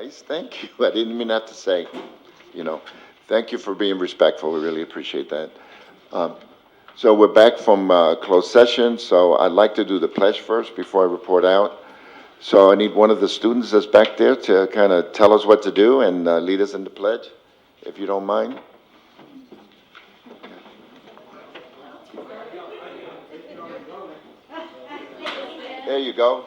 Nice, thank you. I didn't mean that to say, you know, thank you for being respectful. We really appreciate that. Um, So we're back from closed session, so I'd like to do the pledge first before I report out. So I need one of the students that's back there to kind of tell us what to do and lead us in the pledge, if you don't mind. There you go.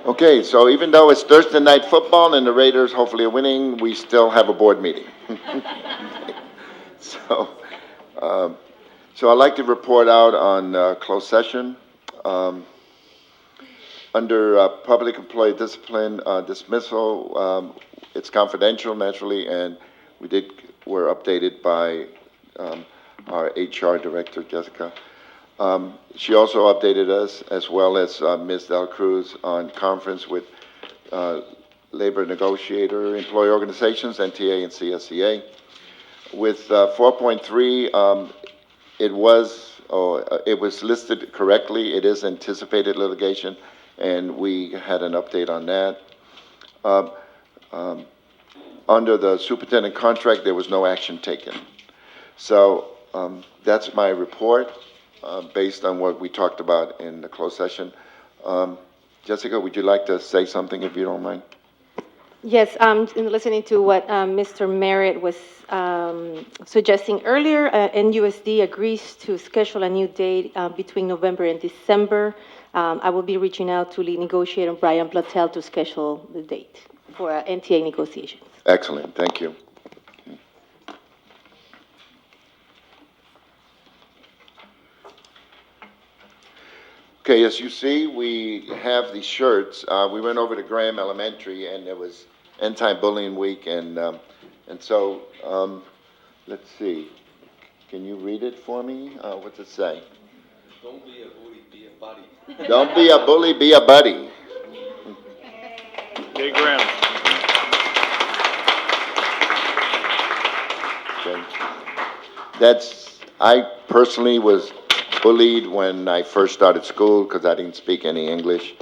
Okay, so even though it's Thursday night football and the Raiders hopefully are winning, we still have a board meeting. So, um, so I'd like to report out on closed session. Um, Under public employee discipline dismissal, it's confidential naturally, and we're updated by our HR director, Jessica. She also updated us, as well as Ms. Del Cruz, on conference with labor negotiator, employee organizations, NTA and CSCA. With 4.3, it was listed correctly. It is anticipated litigation, and we had an update on that. Um, um, Under the superintendent contract, there was no action taken. So that's my report based on what we talked about in the closed session. Jessica, would you like to say something, if you don't mind? Yes, in listening to what Mr. Merritt was suggesting earlier, NUSD agrees to schedule a new date between November and December. I will be reaching out to lead negotiator Brian Plattel to schedule the date for NTA negotiations. Excellent, thank you. Okay, as you see, we have these shirts. We went over to Graham Elementary, and there was anti-bullying week, and so let's see. Can you read it for me? What's it say? Don't be a bully, be a buddy. Don't be a bully, be a buddy. Hey, Graham. Okay. I personally was bullied when I first started school because I didn't speak any English.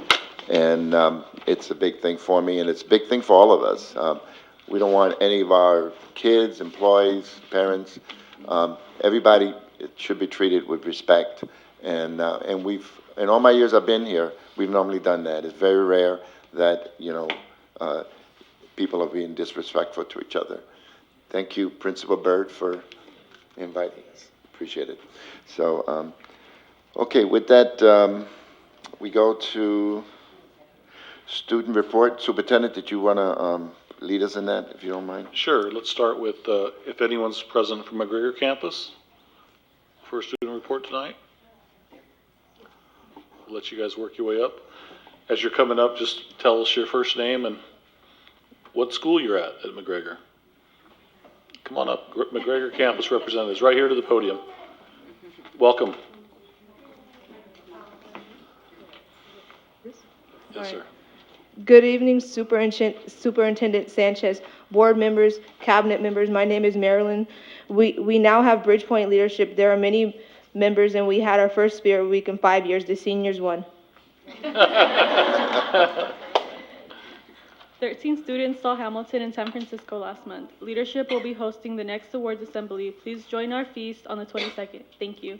And it's a big thing for me, and it's a big thing for all of us. We don't want any of our kids, employees, parents, everybody should be treated with respect. And in all my years I've been here, we've normally done that. It's very rare that, people are being disrespectful to each other. Thank you, Principal Byrd, for inviting us. Appreciate it. So, okay, with that, we go to student report. Superintendent, did you want to lead us in that, if you don't mind? Sure, let's start with if anyone's present from McGregor campus for a student report tonight. We'll let you guys work your way up. As you're coming up, just tell us your first name and what school you're at McGregor. Come on up, McGregor campus representatives, right here to the podium. Welcome. Yes, sir. Good evening, Superintendent Sanchez, board members, cabinet members. My name is Marilyn. We now have Bridgepoint leadership. There are many members, and we had our first Spirit Week in 5 years. The seniors won. 13 students saw Hamilton in San Francisco last month. Leadership will be hosting the next awards assembly. Please join our feast on the 22nd. Thank you.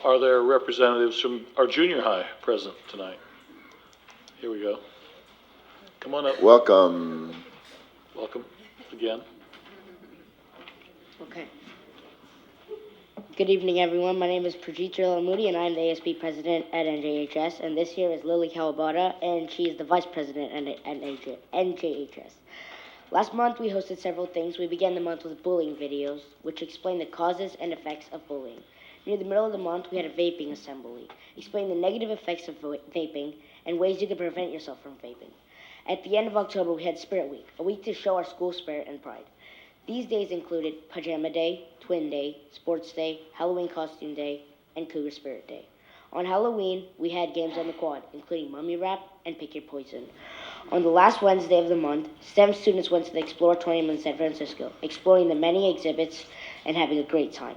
Are there representatives from our junior high present tonight? Here we go. Come on up. Welcome. Welcome again. Okay. Good evening, everyone. My name is Prajit Lamoody, and I'm the ASB president at NJHS. And this here is Lily Kawabata, and she is the vice president at NJHS. Last month, we hosted several things. We began the month with bullying videos, which explain the causes and effects of bullying. Near the middle of the month, we had a vaping assembly, explaining the negative effects of vaping and ways you can prevent yourself from vaping. At the end of October, we had Spirit Week, a week to show our school spirit and pride. These days included Pajama Day, Twin Day, Sports Day, Halloween Costume Day, and Cougar Spirit Day. On Halloween, we had games on the quad, including Mummy Rap and Pick Your Poison. On the last Wednesday of the month, STEM students went to the Exploratorium in San Francisco, exploring the many exhibits and having a great time.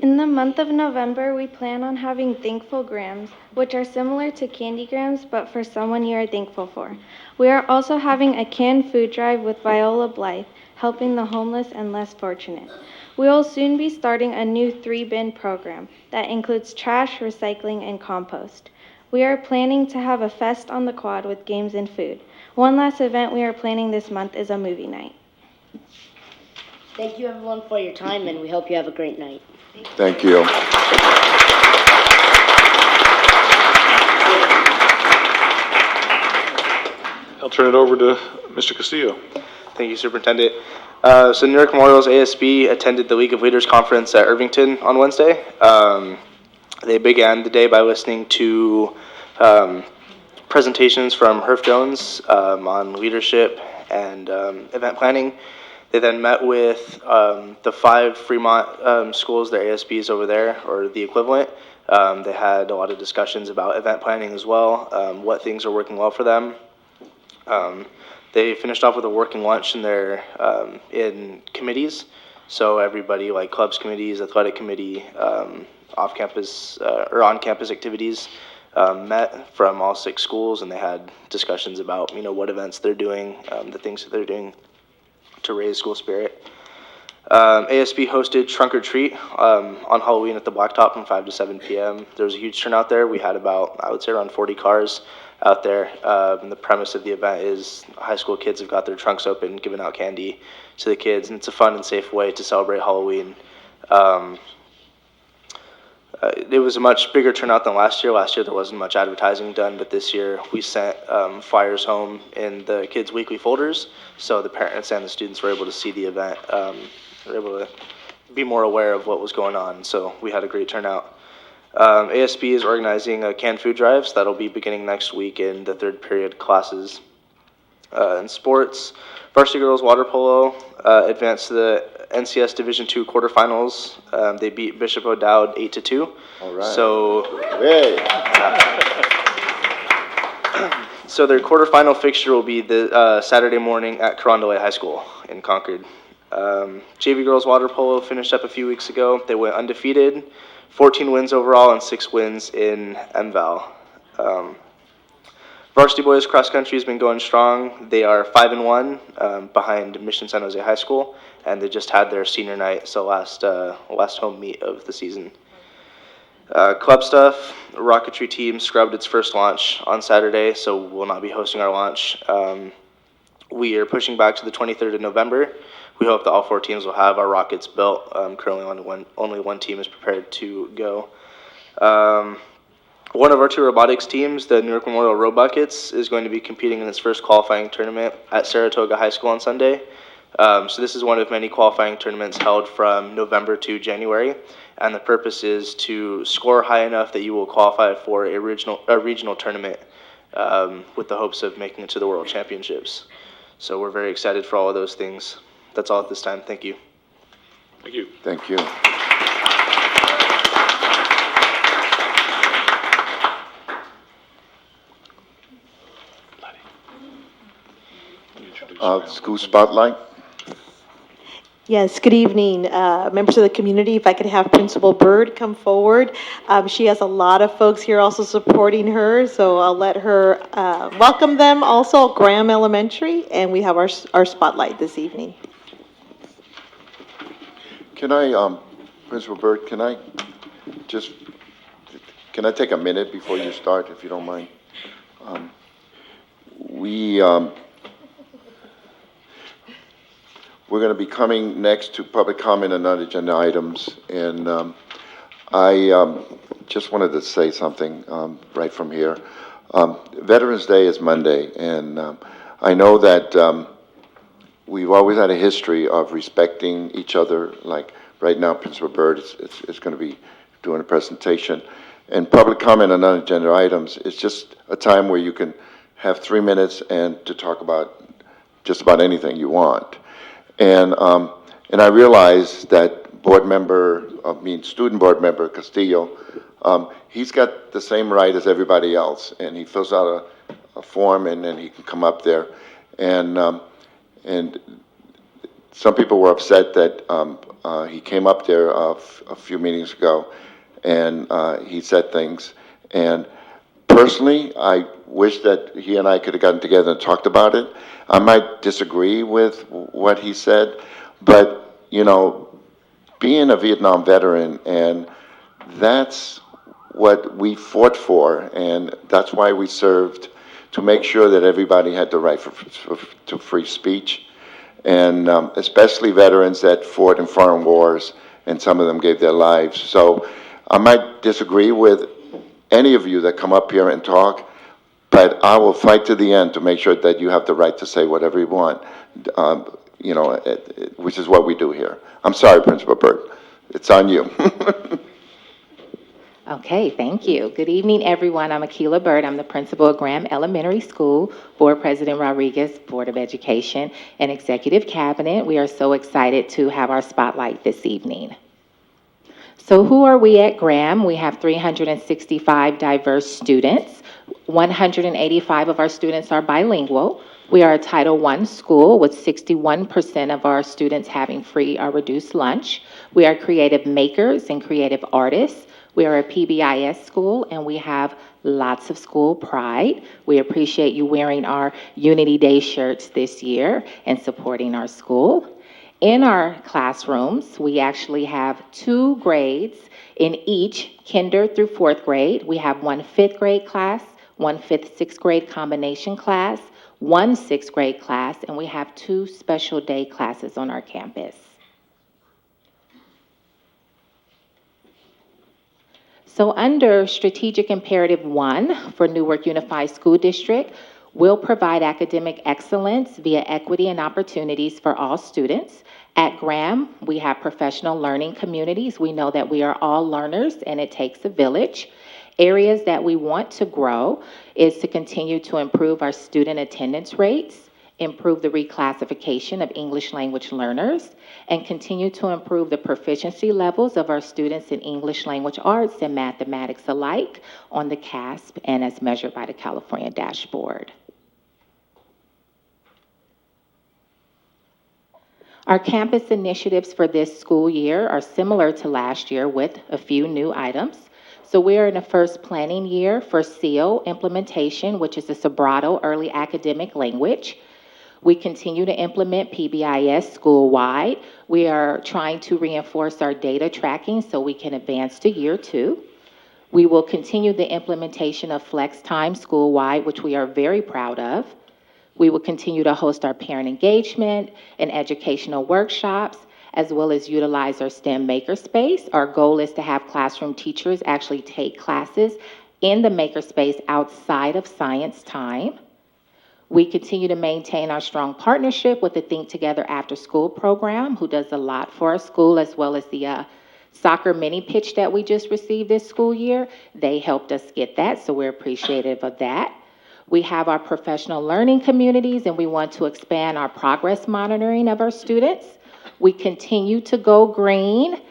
In the month of November, we plan on having Thankful Grams, which are similar to Candy Grams, but for someone you are thankful for. We are also having a canned food drive with Viola Blythe, helping the homeless and less fortunate. We will soon be starting a new 3-bin program that includes trash, recycling, and compost. We are planning to have a fest on the quad with games and food. One last event we are planning this month is a movie night. Thank you everyone for your time, and we hope you have a great night. Thank you. I'll turn it over to Mr. Castillo. Thank you, Superintendent. So New York Memorial's ASB attended the League of Leaders Conference at Irvington on Wednesday. They began the day by listening to presentations from Herf Jones on leadership and event planning. They then met with the 5 Fremont schools, their ASBs over there, or the equivalent. They had a lot of discussions about event planning as well, what things are working well for them. They finished off with a working lunch in their in committees. So everybody, like clubs committees, athletic committee, off-campus or on-campus activities, met from all 6 schools, and they had discussions about what events they're doing, the things that they're doing to raise school spirit. ASB hosted Trunk or Treat on Halloween at the Blacktop from 5 to 7 p.m. There was a huge turnout there. We had about, I would say, around 40 cars out there. And the premise of the event is high school kids have got their trunks open, giving out candy to the kids, and it's a fun and safe way to celebrate Halloween. It was a much bigger turnout than last year. Last year there wasn't much advertising done, but this year we sent flyers home in the kids' weekly folders, so the parents and the students were able to see the event. They were able to be more aware of what was going on, so we had a great turnout. ASB is organizing a canned food drive, so that'll be beginning next week in the 3rd period classes. In sports, varsity girls water polo advanced to the NCS Division II quarterfinals. They beat Bishop O'Dowd 8-2. All right. So, Hey. so their quarterfinal fixture will be the Saturday morning at Carondelet High School in Concord. JV girls water polo finished up a few weeks ago. They went undefeated, 14 wins overall and 6 wins in MVAL. Varsity boys cross country has been going strong. They are 5-1 behind Mission San Jose High School, and they just had their senior night, so last home meet of the season. Club stuff, rocketry team scrubbed its first launch on Saturday, so we'll not be hosting our launch. We are pushing back to the 23rd of November. We hope that all 4 teams will have our rockets built. Currently only one team is prepared to go. One of our 2 robotics teams, the New York Memorial Row Buckets, is going to be competing in its first qualifying tournament at Saratoga High School on Sunday. So this is one of many qualifying tournaments held from November to January, and the purpose is to score high enough that you will qualify for a regional tournament with the hopes of making it to the World Championships. So we're very excited for all of those things. That's all at this time. Thank you. Thank you. Thank you. School spotlight. Yes, good evening, members of the community. If I could have Principal Byrd come forward. She has a lot of folks here also supporting her, so I'll let her welcome them. Also, Graham Elementary, and we have our spotlight this evening. Can I, Principal Byrd, can I take a minute before you start, if you don't mind? We're going to be coming next to public comment on non-agenda items, and I just wanted to say something right from here. Veterans Day is Monday, and I know that we've always had a history of respecting each other. Like right now, Principal Byrd is going to be doing a presentation, And public comment on non-agenda items is just a time where you can have 3 minutes and to talk about just about anything you want. And I realize that student board member Castillo, he's got the same right as everybody else, and he fills out a form, and then he can come up there. And some people were upset that he came up there a few meetings ago, and he said things. And personally, I wish that he and I could have gotten together and talked about it. I might disagree with what he said, but, you know, being a Vietnam veteran, and that's what we fought for, and that's why we served, to make sure that everybody had the right to free speech, and especially veterans that fought in foreign wars, and some of them gave their lives. So I might disagree with any of you that come up here and talk, but I will fight to the end to make sure that you have the right to say whatever you want, which is what we do here. I'm sorry, Principal Byrd. It's on you. Okay, thank you. Good evening, everyone. I'm Akila Bird. I'm the principal of Graham Elementary School, Board President Rodriguez, Board of Education, and Executive Cabinet. We are so excited to have our spotlight this evening. So who are we at Graham? We have 365 diverse students. 185 of our students are bilingual. We are a Title I school with 61% of our students having free or reduced lunch. We are creative makers and creative artists. We are a PBIS school, and we have lots of school pride. We appreciate you wearing our Unity Day shirts this year and supporting our school. In our classrooms, we actually have 2 grades in each, kinder through 4th grade. We have 1 5th grade class, 1 5th, 6th grade combination class, 1 6th grade class, and we have 2 special day classes on our campus. So under Strategic Imperative 1 for Newark Unified School District, we'll provide academic excellence via equity and opportunities for all students. At Graham, we have professional learning communities. We know that we are all learners and it takes a village. Areas that we want to grow is to continue to improve our student attendance rates, improve the reclassification of English language learners, and continue to improve the proficiency levels of our students in English language arts and mathematics alike on the CASP and as measured by the California dashboard. Our campus initiatives for this school year are similar to last year with a few new items. So we are in the first planning year for SEAL implementation, which is a Sobrato early academic language. We continue to implement PBIS school-wide. We are trying to reinforce our data tracking so we can advance to year 2. We will continue the implementation of flex time school-wide, which we are very proud of. We will continue to host our parent engagement and educational workshops, as well as utilize our STEM makerspace. Our goal is to have classroom teachers actually take classes in the makerspace outside of science time. We continue to maintain our strong partnership with the Think Together After School program, who does a lot for our school, as well as the soccer mini pitch that we just received this school year. They helped us get that, so we're appreciative of that. We have our professional learning communities, and we want to expand our progress monitoring of our students. We continue to go green.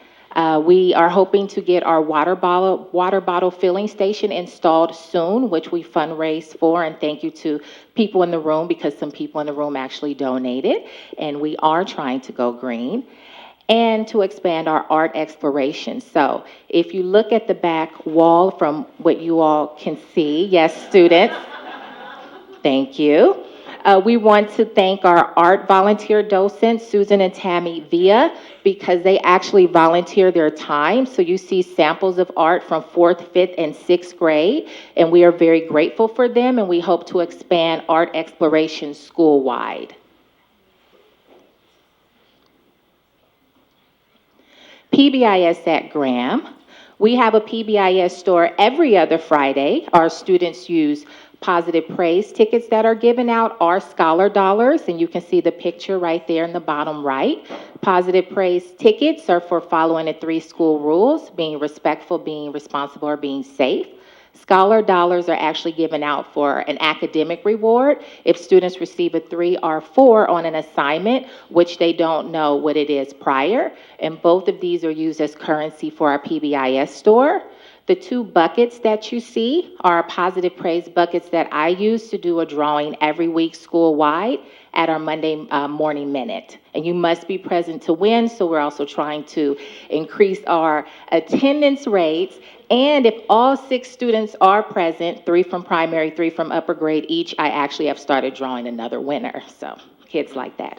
We are hoping to get our water bottle filling station installed soon, which we fundraised for, and thank you to people in the room because some people in the room actually donated, and we are trying to go green. And to expand our art exploration. So if you look at the back wall from what you all can see, yes, students, thank you. We want to thank our art volunteer docents, Susan and Tammy Villa, because they actually volunteer their time. So you see samples of art from 4th, 5th, and 6th grade, and we are very grateful for them, and we hope to expand art exploration school-wide. PBIS at Graham. We have a PBIS store every other Friday. Our students use positive praise tickets that are given out, are scholar dollars, and you can see the picture right there in the bottom right. Positive praise tickets are for following the 3 school rules: being respectful, being responsible, or being safe. Scholar dollars are actually given out for an academic reward if students receive a 3 or 4 on an assignment, which they don't know what it is prior. And both of these are used as currency for our PBIS store. The 2 buckets that you see are positive praise buckets that I use to do a drawing every week school-wide at our Monday morning minute. And you must be present to win, so we're also trying to increase our attendance rates. And if all 6 students are present, 3 from primary, 3 from upper grade each, I actually have started drawing another winner. So kids like that.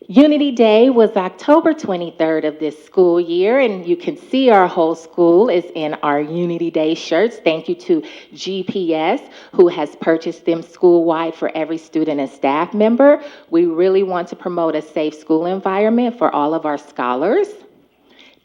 Unity Day was October 23rd of this school year, and you can see our whole school is in our Unity Day shirts. Thank you to GPS, who has purchased them school-wide for every student and staff member. We really want to promote a safe school environment for all of our scholars.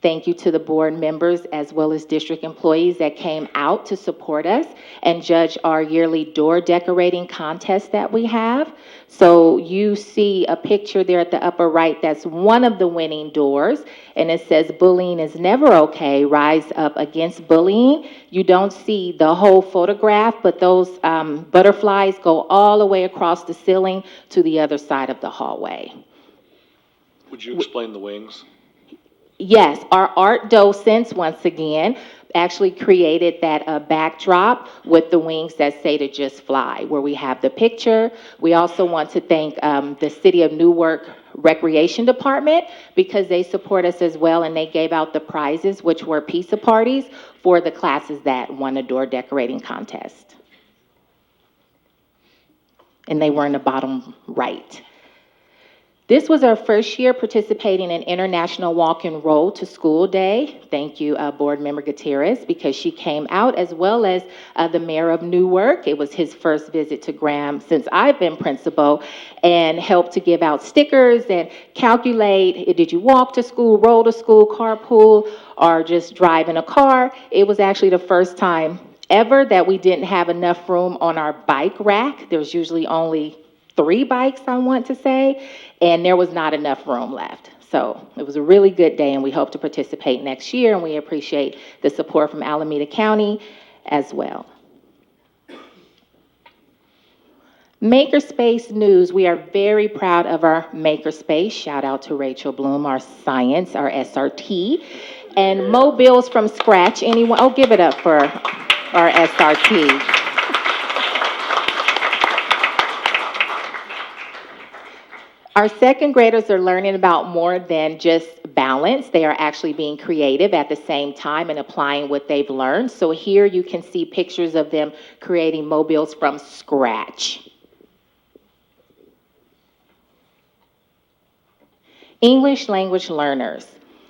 Thank you to the board members as well as district employees that came out to support us and judge our yearly door decorating contest that we have. So you see a picture there at the upper right, that's one of the winning doors, and it says bullying is never okay, rise up against bullying. You don't see the whole photograph, but those butterflies go all the way across the ceiling to the other side of the hallway. Would you explain the wings? Yes, our art docents, once again, actually created that backdrop with the wings that say to just fly, where we have the picture. We also want to thank the City of Newark Recreation Department because they support us as well, and they gave out the prizes, which were pizza parties for the classes that won the door decorating contest. And they were in the bottom right. This was our first year participating in International Walk and Roll to School Day. Thank you, Board Member Gutierrez, because she came out, as well as the Mayor of Newark. It was his first visit to Graham since I've been principal, and helped to give out stickers and calculate, did you walk to school, roll to school, carpool, or just drive in a car? It was actually the first time ever that we didn't have enough room on our bike rack. There's usually only 3 bikes, I want to say, and there was not enough room left. So it was a really good day, and we hope to participate next year, and we appreciate the support from Alameda County as well. Makerspace News, we are very proud of our Makerspace. Shout out to Rachel Bloom, our science, our SRT. And mobiles from scratch, anyone? Oh, give it up for our SRT. Our second graders are learning about more than just balance. They are actually being creative at the same time and applying what they've learned. So here you can see pictures of them creating mobiles from scratch. English language learners.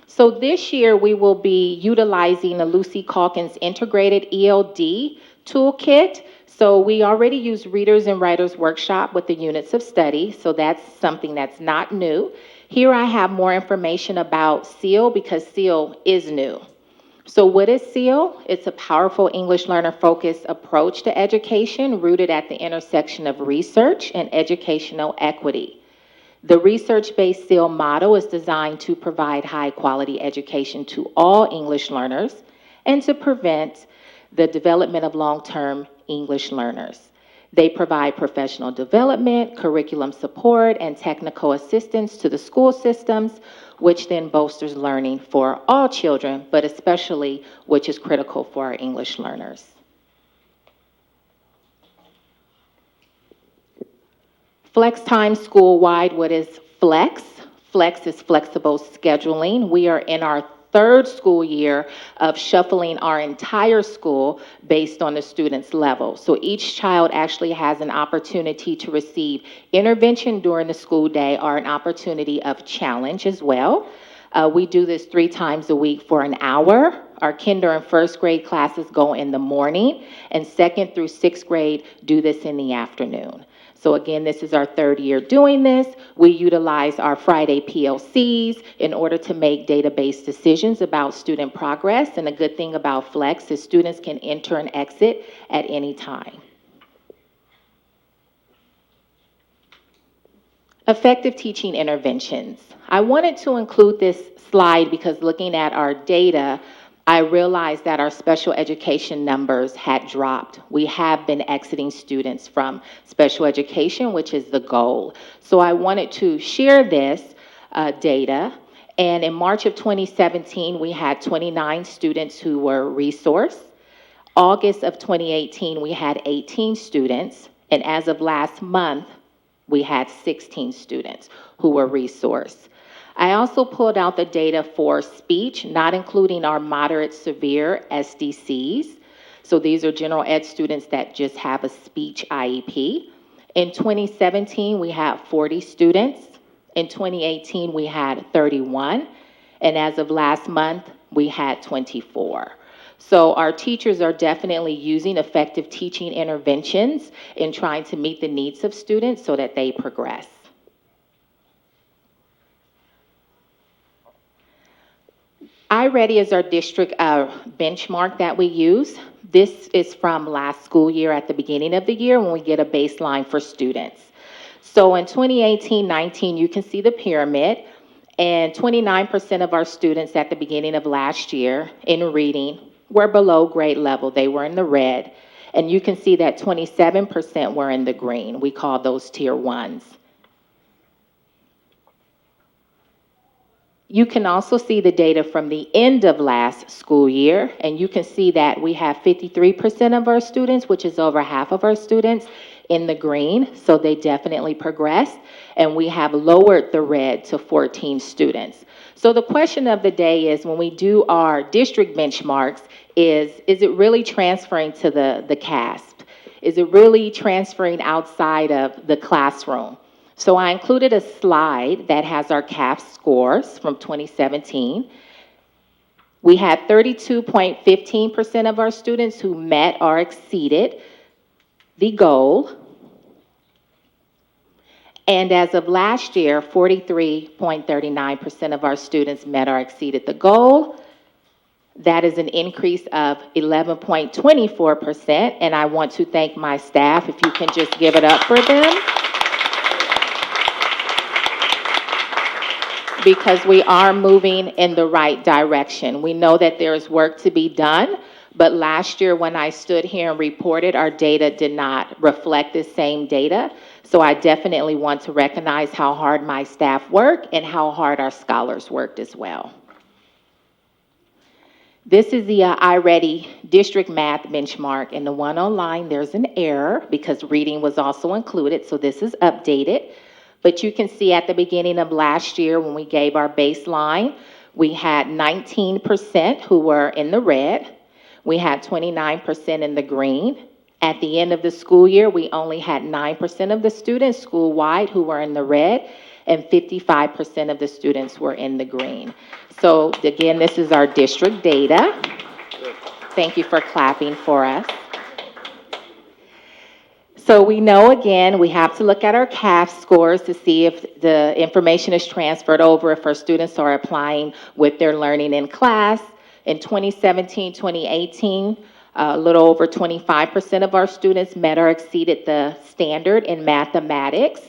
So this year we will be utilizing the Lucy Calkins Integrated ELD Toolkit. So we already use Readers and Writers Workshop with the units of study, so that's something that's not new. Here I have more information about SEAL because SEAL is new. So what is SEAL? It's a powerful English learner-focused approach to education rooted at the intersection of research and educational equity. The research-based SEAL model is designed to provide high-quality education to all English learners and to prevent the development of long-term English learners. They provide professional development, curriculum support, and technical assistance to the school systems, which then bolsters learning for all children, but especially which is critical for our English learners. Flex time school-wide, what is flex? Flex is flexible scheduling. We are in our 3rd school year of shuffling our entire school based on the student's level. So each child actually has an opportunity to receive intervention during the school day or an opportunity of challenge as well. We do this 3 times a week for an hour. Our kinder and 1st grade classes go in the morning, and 2nd through 6th grade do this in the afternoon. So again, this is our 3rd year doing this. We utilize our Friday PLCs in order to make database decisions about student progress. And the good thing about Flex is students can enter and exit at any time. Effective teaching interventions. I wanted to include this slide because looking at our data, I realized that our special education numbers had dropped. We have been exiting students from special education, which is the goal. So I wanted to share this data. And in March of 2017, we had 29 students who were resourced. August of 2018, we had 18 students. And as of last month, we had 16 students who were resourced. I also pulled out the data for speech, not including our moderate severe SDCs. So these are general ed students that just have a speech IEP. In 2017, we had 40 students. In 2018, we had 31. And as of last month, we had 24. So our teachers are definitely using effective teaching interventions in trying to meet the needs of students so that they progress. iReady is our district benchmark that we use. This is from last school year at the beginning of the year when we get a baseline for students. So in 2018-19, you can see the pyramid, and 29% of our students at the beginning of last year in reading were below grade level. They were in the red. And you can see that 27% were in the green. We call those tier ones. You can also see the data from the end of last school year, and you can see that we have 53% of our students, which is over half of our students, in the green, so they definitely progressed, and we have lowered the red to 14 students. So the question of the day is, when we do our district benchmarks, is it really transferring to the CASP? Is it really transferring outside of the classroom? So I included a slide that has our CAF scores from 2017. We had 32.15% of our students who met or exceeded the goal. And as of last year, 43.39% of our students met or exceeded the goal. That is an increase of 11.24%. And I want to thank my staff, if you can just give it up for them, because we are moving in the right direction. We know that there is work to be done, but last year when I stood here and reported, our data did not reflect the same data. So I definitely want to recognize how hard my staff worked and how hard our scholars worked as well. This is the iReady district math benchmark, and the one online, there's an error because reading was also included, so this is updated. But you can see at the beginning of last year when we gave our baseline, we had 19% who were in the red. We had 29% in the green. At the end of the school year, we only had 9% of the students school-wide who were in the red, and 55% of the students were in the green. So again, this is our district data. Thank you for clapping for us. So we know, again, we have to look at our CAF scores to see if the information is transferred over, if our students are applying with their learning in class. In 2017, 2018, a little over 25% of our students met or exceeded the standard in mathematics.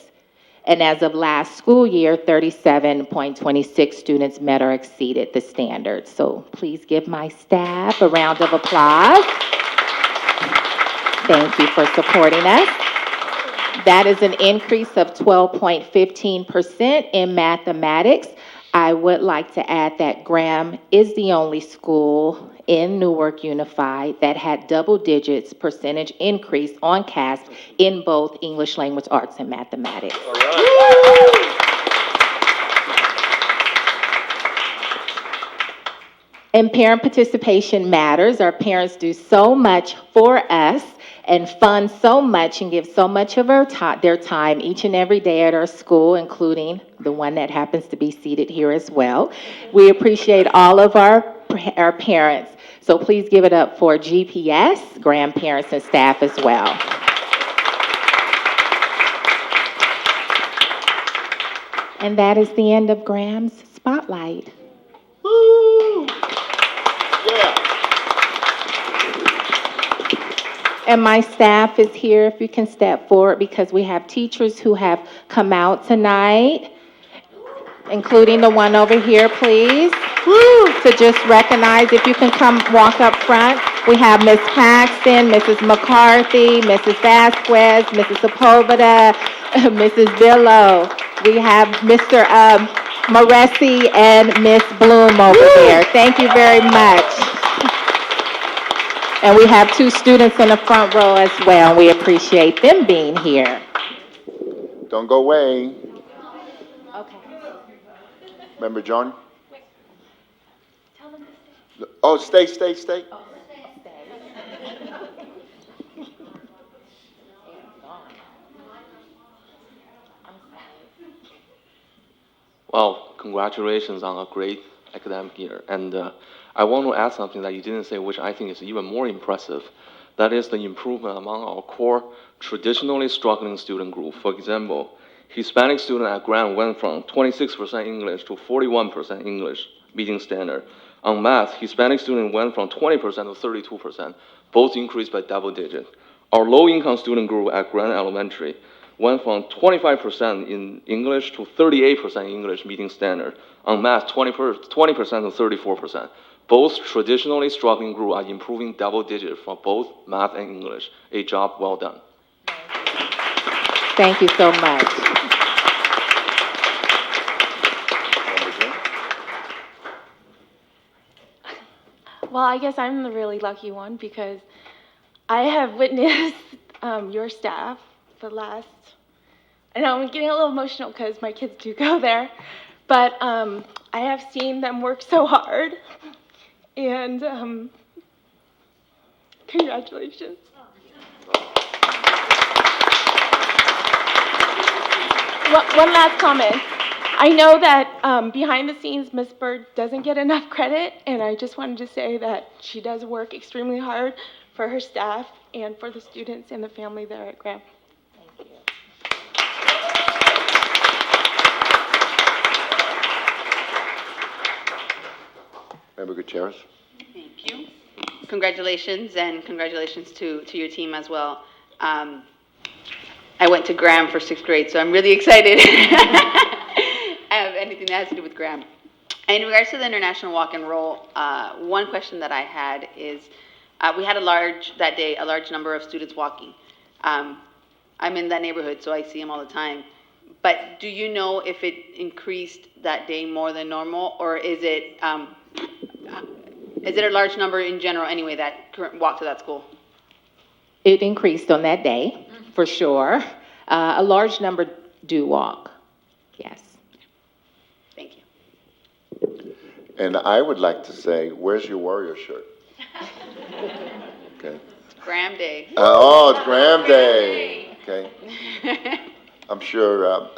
And as of last school year, 37.26 students met or exceeded the standard. So please give my staff a round of applause. Thank you for supporting us. That is an increase of 12.15% in mathematics. I would like to add that Graham is the only school in Newark Unified that had double digits percentage increase on CASP in both English language arts and mathematics. All right. And parent participation matters. Our parents do so much for us and fund so much and give so much of their time each and every day at our school, including the one that happens to be seated here as well. We appreciate all of our parents. So please give it up for GPS, grandparents, and staff as well. And that is the end of Graham's Spotlight. Woo! Yeah. And my staff is here, if you can step forward, because we have teachers who have come out tonight, including the one over here, please. To just recognize, if you can come walk up front. We have Miss Paxton, Mrs. McCarthy, Mrs. Vasquez, Mrs. Sepulveda, Mrs. Billow. We have Mr. Moresi and Miss Bloom over there. Thank you very much. And we have two students in the front row as well. We appreciate them being here. Don't go away. Okay. Member John? Oh, stay. Well, congratulations on a great academic year. And I want to add something that you didn't say, which I think is even more impressive. That is the improvement among our core, traditionally struggling student group. For example, Hispanic student at Graham went from 26% English to 41% English meeting standard. On math, Hispanic student went from 20% to 32%, both increased by double digit. Our low-income student group at Grand Elementary went from 25% in English to 38% English meeting standard. On math, 20% to 34%. Both traditionally struggling groups are improving double digit for both math and English. A job well done. Thank you so much. Well, I guess I'm the really lucky one because I have witnessed your staff for the last, and I'm getting a little emotional because my kids do go there, but I have seen them work so hard, and congratulations. One last comment. I know that behind the scenes, Miss Bird doesn't get enough credit, and I just wanted to say that she does work extremely hard for her staff and for the students and the family there at Graham. Thank you. Member Gutierrez? Thank you. Congratulations, and congratulations to your team as well. I went to Graham for 6th grade, so I'm really excited. I have anything that has to do with Graham. In regards to the International Walk and Roll, one question that I had is, we had a large number of students walking. I'm in that neighborhood, so I see them all the time. But do you know if it increased that day more than normal, or is it a large number in general anyway that walk to that school? It increased on that day, for sure. A large number do walk, yes. Thank you. And I would like to say, where's your Warrior shirt? Okay. It's Graham Day. Oh, it's Graham Day. Okay. I'm sure,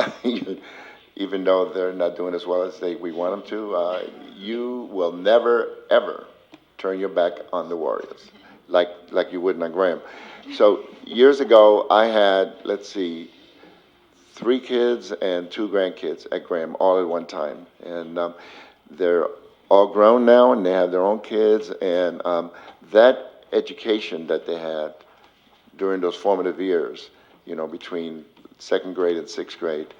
even though they're not doing as well as we want them to, you will never, ever turn your back on the Warriors, like you wouldn't on Graham. So years ago, I had, 3 kids and 2 grandkids at Graham all at one time. And they're all grown now, and they have their own kids. And that education that they had during those formative years, between 2nd grade and 6th grade,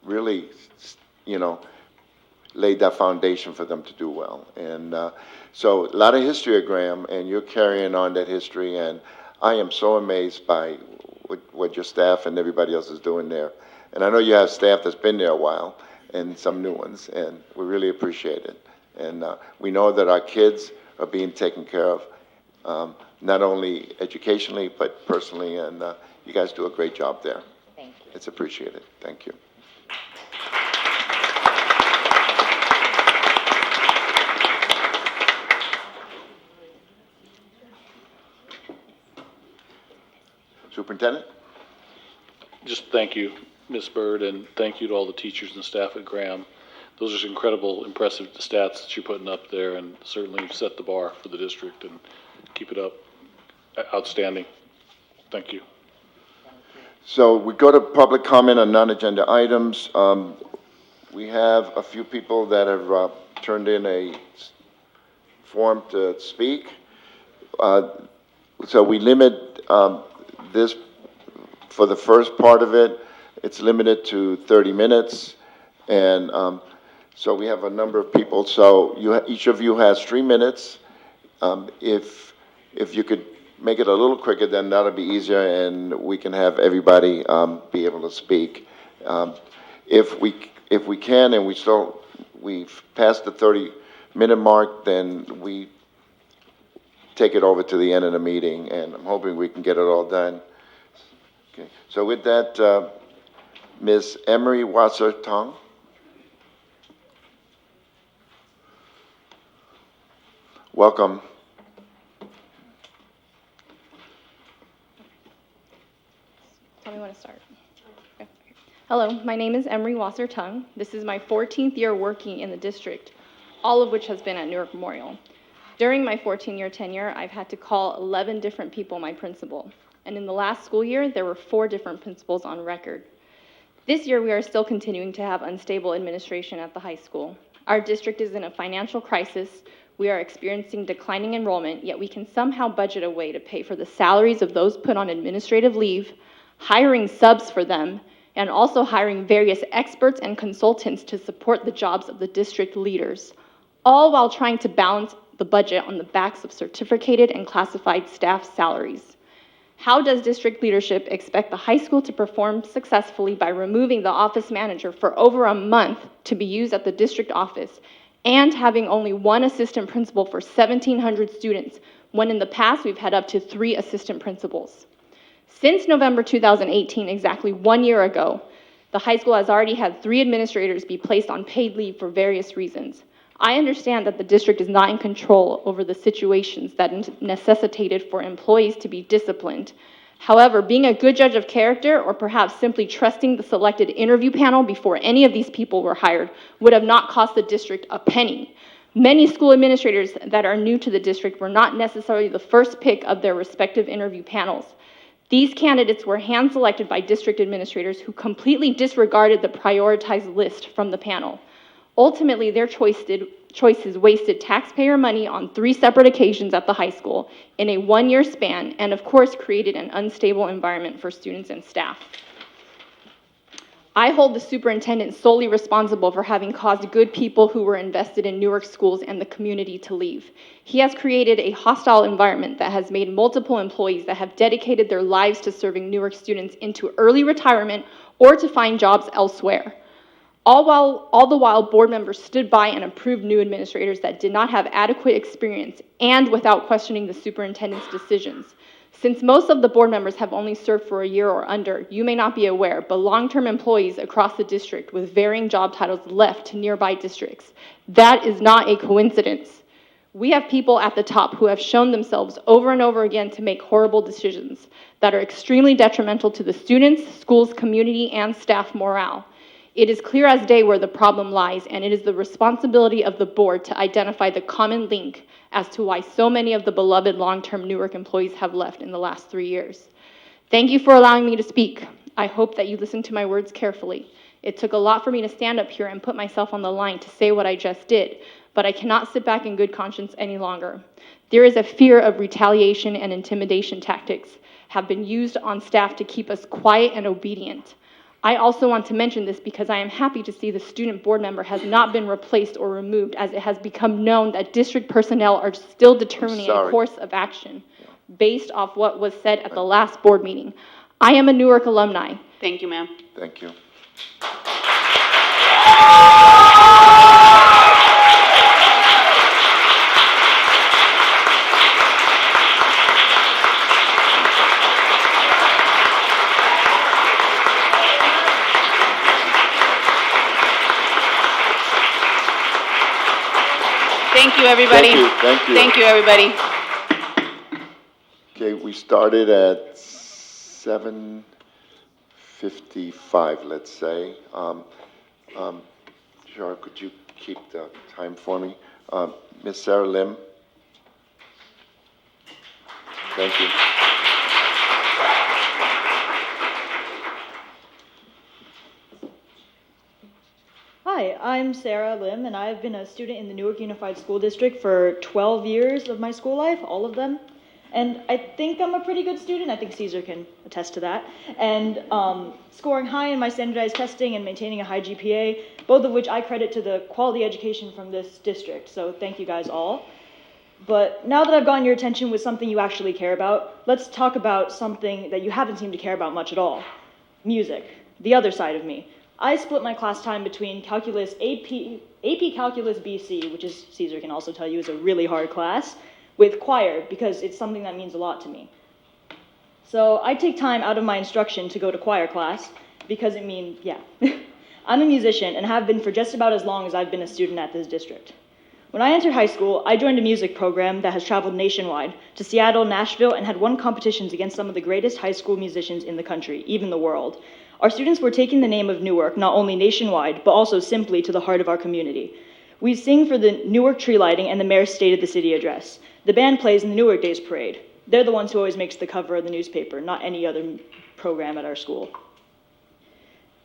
really, laid that foundation for them to do well. And so a lot of history at Graham, and you're carrying on that history. And I am so amazed by what your staff and everybody else is doing there. And I know you have staff that's been there a while and some new ones, and we really appreciate it. And we know that our kids are being taken care of, not only educationally, but personally, and you guys do a great job there. Thank you. It's appreciated. Thank you. Superintendent? Just thank you, Ms. Bird, and thank you to all the teachers and staff at Graham. Those are incredible, impressive stats that you're putting up there, and certainly you've set the bar for the district, and keep it up. Outstanding. Thank you. So we go to public comment on non-agenda items. We have a few people that have turned in a form to speak. so we limit this, for the first part of it, it's limited to 30 minutes. And so we have a number of people. So each of you has 3 minutes. If you could make it a little quicker, then that'll be easier, and we can have everybody be able to speak. If we can, and we've passed the 30-minute mark, then we take it over to the end of the meeting, and I'm hoping we can get it all done. Okay. So with that, Ms. Emery Wasser-Tong. Welcome. Tell me when to start. Okay. Hello, my name is Emery Wasser-Tung. This is my 14th year working in the district, all of which has been at Newark Memorial. During my 14-year tenure, I've had to call 11 different people my principal. And in the last school year, there were 4 different principals on record. This year, we are still continuing to have unstable administration at the high school. Our district is in a financial crisis. We are experiencing declining enrollment, yet we can somehow budget a way to pay for the salaries of those put on administrative leave, hiring subs for them, and also hiring various experts and consultants to support the jobs of the district leaders, all while trying to balance the budget on the backs of certificated and classified staff salaries. How does district leadership expect the high school to perform successfully by removing the office manager for over a month to be used at the district office and having only 1 assistant principal for 1,700 students, when in the past we've had up to 3 assistant principals? Since November 2018, exactly 1 year ago, the high school has already had 3 administrators be placed on paid leave for various reasons. I understand that the district is not in control over the situations that necessitated for employees to be disciplined. However, being a good judge of character, or perhaps simply trusting the selected interview panel before any of these people were hired, would have not cost the district a penny. Many school administrators that are new to the district were not necessarily the first pick of their respective interview panels. These candidates were hand-selected by district administrators who completely disregarded the prioritized list from the panel. Ultimately, their choices wasted taxpayer money on 3 separate occasions at the high school in a 1-year span, and of course created an unstable environment for students and staff. I hold the superintendent solely responsible for having caused good people who were invested in Newark schools and the community to leave. He has created a hostile environment that has made multiple employees that have dedicated their lives to serving Newark students into early retirement or to find jobs elsewhere. All the while, board members stood by and approved new administrators that did not have adequate experience and without questioning the superintendent's decisions. Since most of the board members have only served for a year or under, you may not be aware, but long-term employees across the district with varying job titles left to nearby districts. That is not a coincidence. We have people at the top who have shown themselves over and over again to make horrible decisions that are extremely detrimental to the students, schools, community, and staff morale. It is clear as day where the problem lies, and it is the responsibility of the board to identify the common link as to why so many of the beloved long-term Newark employees have left in the last 3 years. Thank you for allowing me to speak. I hope that you listen to my words carefully. It took a lot for me to stand up here and put myself on the line to say what I just did, but I cannot sit back in good conscience any longer. There is a fear of retaliation, and intimidation tactics have been used on staff to keep us quiet and obedient. I also want to mention this because I am happy to see the student board member has not been replaced or removed, as it has become known that district personnel are still determining a course of action based off what was said at the last board meeting. I am a Newark alumni. Thank you, ma'am. Thank you. Thank you, everybody. Thank you. Thank you. Thank you, everybody. Okay, we started at 7:55, let's say. Shar, could you keep the time for me? Ms. Sarah Lim? Thank you. Hi, I'm Sarah Lim, and I've been a student in the Newark Unified School District for 12 years of my school life, all of them. And I think I'm a pretty good student. I think Caesar can attest to that. And scoring high in my standardized testing and maintaining a high GPA, both of which I credit to the quality education from this district. So thank you guys all. But now that I've gotten your attention with something you actually care about, let's talk about something that you haven't seemed to care about much at all. Music, the other side of me. I split my class time between Calculus AP Calculus BC, which is, Caesar can also tell you, is a really hard class, with choir, because it's something that means a lot to me. So I take time out of my instruction to go to choir class, because it means, yeah. I'm a musician and have been for just about as long as I've been a student at this district. When I entered high school, I joined a music program that has traveled nationwide to Seattle, Nashville, and had won competitions against some of the greatest high school musicians in the country, even the world. Our students were taking the name of Newark not only nationwide, but also simply to the heart of our community. We sing for the Newark tree lighting and the mayor's State of the City address. The band plays in the Newark Days Parade. They're the ones who always makes the cover of the newspaper, not any other program at our school.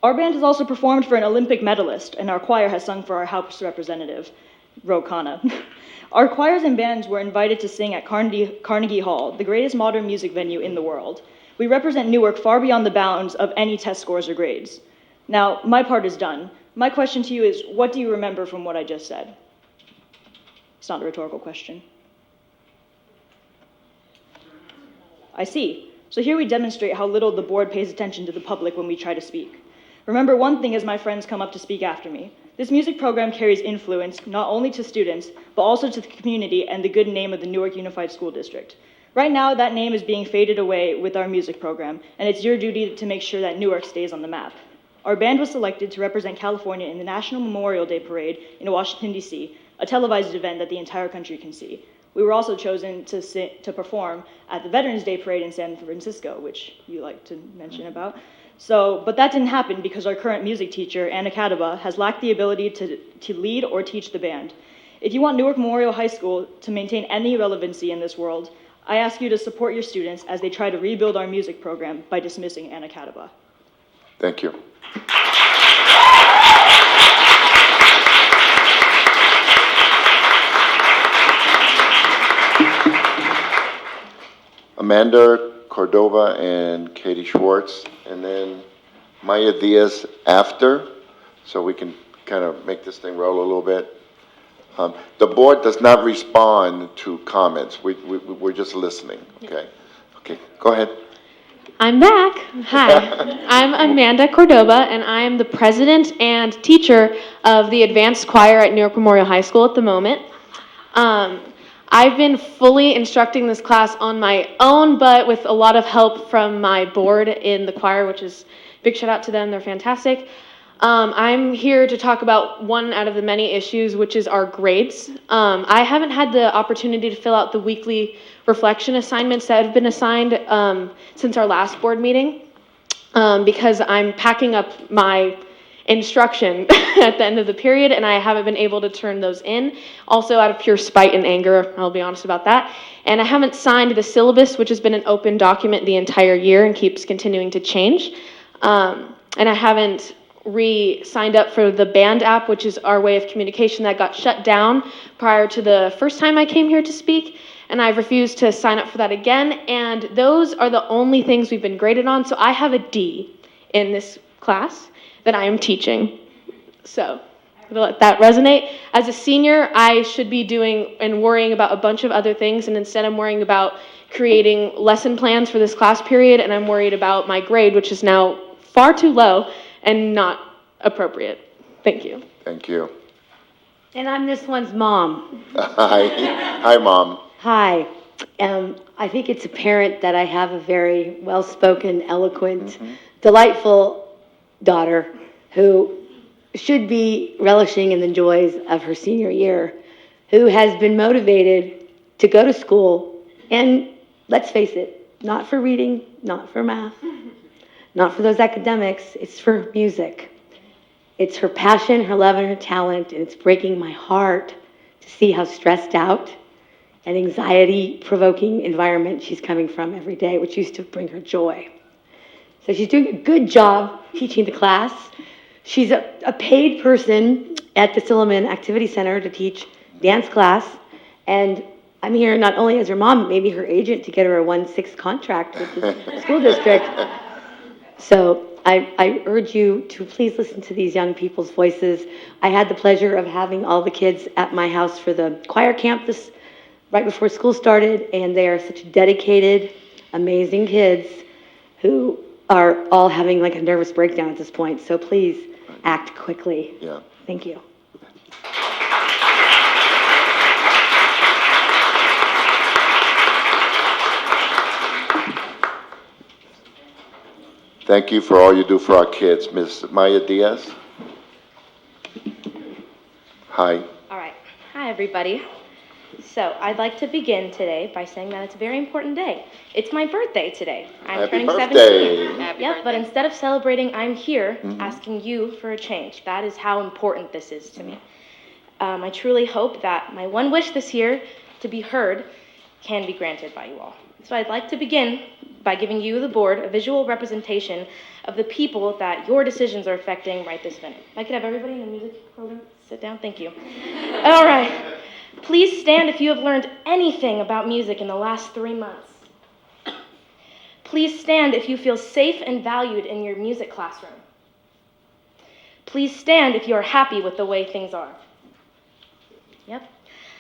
Our band has also performed for an Olympic medalist, and our choir has sung for our House representative, Rokana. Our choirs and bands were invited to sing at Carnegie Hall, the greatest modern music venue in the world. We represent Newark far beyond the bounds of any test scores or grades. Now, my part is done. My question to you is, what do you remember from what I just said? It's not a rhetorical question. I see. So here we demonstrate how little the board pays attention to the public when we try to speak. Remember one thing as my friends come up to speak after me. This music program carries influence not only to students, but also to the community and the good name of the Newark Unified School District. Right now, that name is being faded away with our music program, and it's your duty to make sure that Newark stays on the map. Our band was selected to represent California in the National Memorial Day Parade in Washington, D.C., a televised event that the entire country can see. We were also chosen to perform at the Veterans Day Parade in San Francisco, which you like to mention about. But that didn't happen because our current music teacher, Anna Kadaba, has lacked the ability to lead or teach the band. If you want Newark Memorial High School to maintain any relevancy in this world, I ask you to support your students as they try to rebuild our music program by dismissing Anna Kadaba. Thank you. Amanda Cordova and Katie Schwartz, and then Maya Diaz after, so we can kind of make this thing roll a little bit. The board does not respond to comments. We're just listening, okay? Okay, go ahead. I'm back. Hi, I'm Amanda Cordova, and I'm the president and teacher of the advanced choir at Newark Memorial High School at the moment. I've been fully instructing this class on my own, but with a lot of help from my board in the choir, which is big shout out to them. They're fantastic. I'm here to talk about one out of the many issues, which is our grades. I haven't had the opportunity to fill out the weekly reflection assignments that have been assigned since our last board meeting because I'm packing up my instruction at the end of the period, and I haven't been able to turn those in, also out of pure spite and anger, I'll be honest about that. And I haven't signed the syllabus, which has been an open document the entire year and keeps continuing to change. And I haven't re-signed up for the band app, which is our way of communication that got shut down prior to the first time I came here to speak, and I've refused to sign up for that again, and those are the only things we've been graded on, so I have a D in this class that I am teaching. So I'm gonna let that resonate. As a senior, I should be doing and worrying about a bunch of other things, and instead I'm worrying about creating lesson plans for this class period, and I'm worried about my grade, which is now far too low and not appropriate. Thank you. Thank you. And I'm this one's mom. Hi, Mom. Hi. I think it's apparent that I have a very well-spoken, eloquent, delightful daughter who should be relishing in the joys of her senior year, who has been motivated to go to school, and let's face it, not for reading, not for math, not for those academics, it's for music. It's her passion, her love, and her talent, and it's breaking my heart to see how stressed out and anxiety-provoking environment she's coming from every day, which used to bring her joy. So she's doing a good job teaching the class. She's a paid person at the Silliman Activity Center to teach dance class, and I'm here not only as her mom, but maybe her agent to get her a 1/6 contract with the school district. So I urge you to please listen to these young people's voices. I had the pleasure of having all the kids at my house for the choir camp right before school started, and they are such dedicated, amazing kids who are all having like a nervous breakdown at this point. So please act quickly. Yeah. Thank you. Thank you for all you do for our kids. Ms. Maya Diaz? Hi. All right. Hi, everybody. So I'd like to begin today by saying that it's a very important day. It's my birthday today. I'm Happy turning birthday. 17. Yep, but instead of celebrating, I'm here asking you for a change. That is how important this is to me. I truly hope that my one wish this year to be heard can be granted by you all. So I'd like to begin by giving you, the board, a visual representation of the people that your decisions are affecting right this minute. If I could have everybody in the music program sit down, thank you. All right. Please stand if you have learned anything about music in the last 3 months. Please stand if you feel safe and valued in your music classroom. Please stand if you are happy with the way things are. Yep.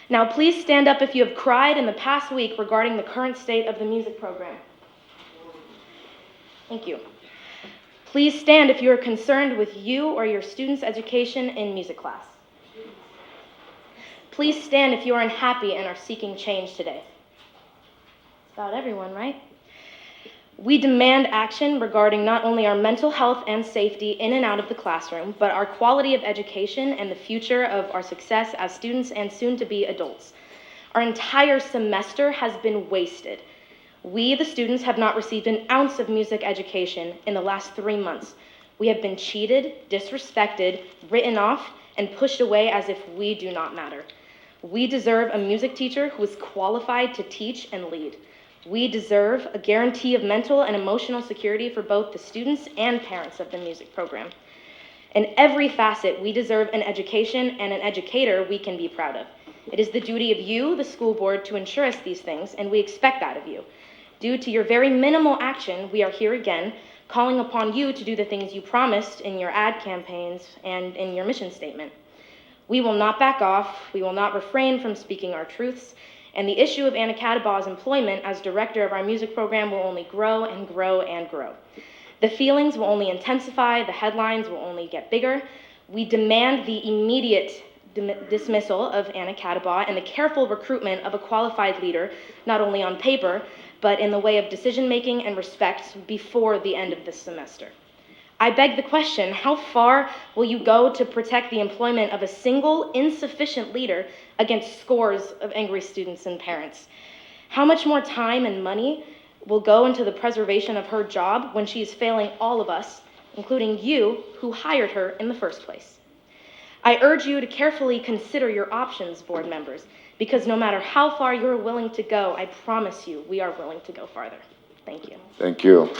Now please stand up if you have cried in the past week regarding the current state of the music program. Thank you. Please stand if you are concerned with you or your students' education in music class. Please stand if you are unhappy and are seeking change today. It's about everyone, right? We demand action regarding not only our mental health and safety in and out of the classroom, but our quality of education and the future of our success as students and soon-to-be adults. Our entire semester has been wasted. We, the students, have not received an ounce of music education in the last 3 months. We have been cheated, disrespected, written off, and pushed away as if we do not matter. We deserve a music teacher who is qualified to teach and lead. We deserve a guarantee of mental and emotional security for both the students and parents of the music program. In every facet, we deserve an education and an educator we can be proud of. It is the duty of you, the school board, to ensure us these things, and we expect that of you. Due to your very minimal action, we are here again, calling upon you to do the things you promised in your ad campaigns and in your mission statement. We will not back off, we will not refrain from speaking our truths, and the issue of Anna Cadabaw's employment as director of our music program will only grow and grow and grow. The feelings will only intensify, the headlines will only get bigger. We demand the immediate dismissal of Anna Cadabaw and the careful recruitment of a qualified leader, not only on paper, but in the way of decision-making and respect before the end of this semester. I beg the question, how far will you go to protect the employment of a single, insufficient leader against scores of angry students and parents? How much more time and money will go into the preservation of her job when she is failing all of us, including you, who hired her in the first place? I urge you to carefully consider your options, board members, because no matter how far you're willing to go, I promise you we are willing to go farther. Thank you. Thank you.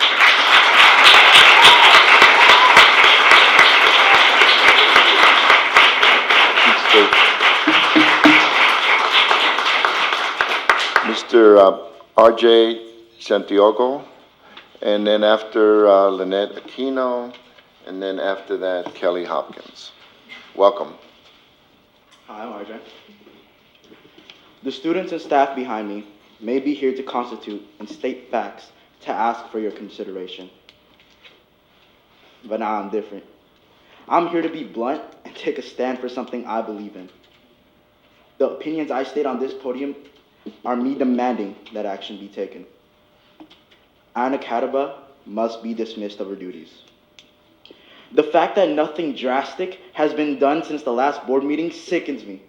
Mr. R.J. Santiago, and then after Lynette Aquino, and then after that, Kelly Hopkins. Welcome. Hi, I'm RJ. The students and staff behind me may be here to constitute and state facts to ask for your consideration. But now I'm different. I'm here to be blunt and take a stand for something I believe in. The opinions I state on this podium are me demanding that action be taken. Anna Cadabaw must be dismissed of her duties. The fact that nothing drastic has been done since the last board meeting sickens me.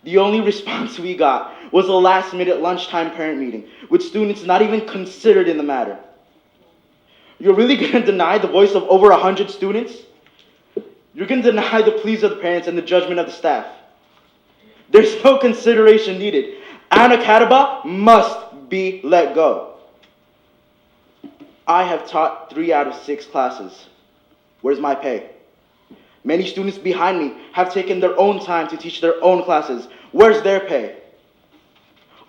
The only response we got was a last-minute lunchtime parent meeting, with students not even considered in the matter. You're really going to deny the voice of over 100 students? You're going to deny the pleas of the parents and the judgment of the staff. There's no consideration needed. Anna Cadabaw must be let go. I have taught 3 out of 6 classes. Where's my pay? Many students behind me have taken their own time to teach their own classes. Where's their pay?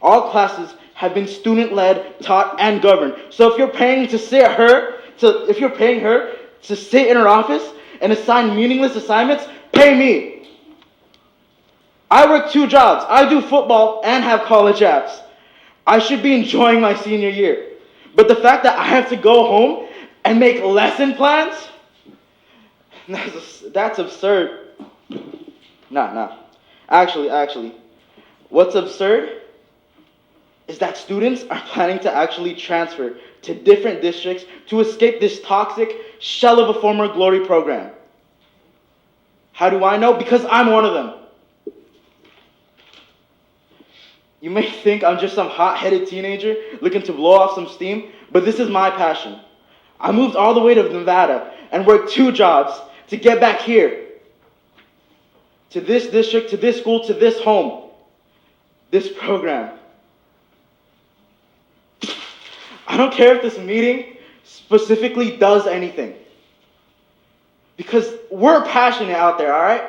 All classes have been student-led, taught, and governed. So if you're paying to sit in her office and assign meaningless assignments, pay me. I work 2 jobs. I do football and have college apps. I should be enjoying my senior year. But the fact that I have to go home and make lesson plans, that's absurd. Nah. Actually, what's absurd is that students are planning to actually transfer to different districts to escape this toxic shell of a former glory program. How do I know? Because I'm one of them. You may think I'm just some hot-headed teenager looking to blow off some steam, but this is my passion. I moved all the way to Nevada and worked 2 jobs to get back here. To this district, to this school, to this home. This program. I don't care if this meeting specifically does anything. Because we're passionate out there, alright?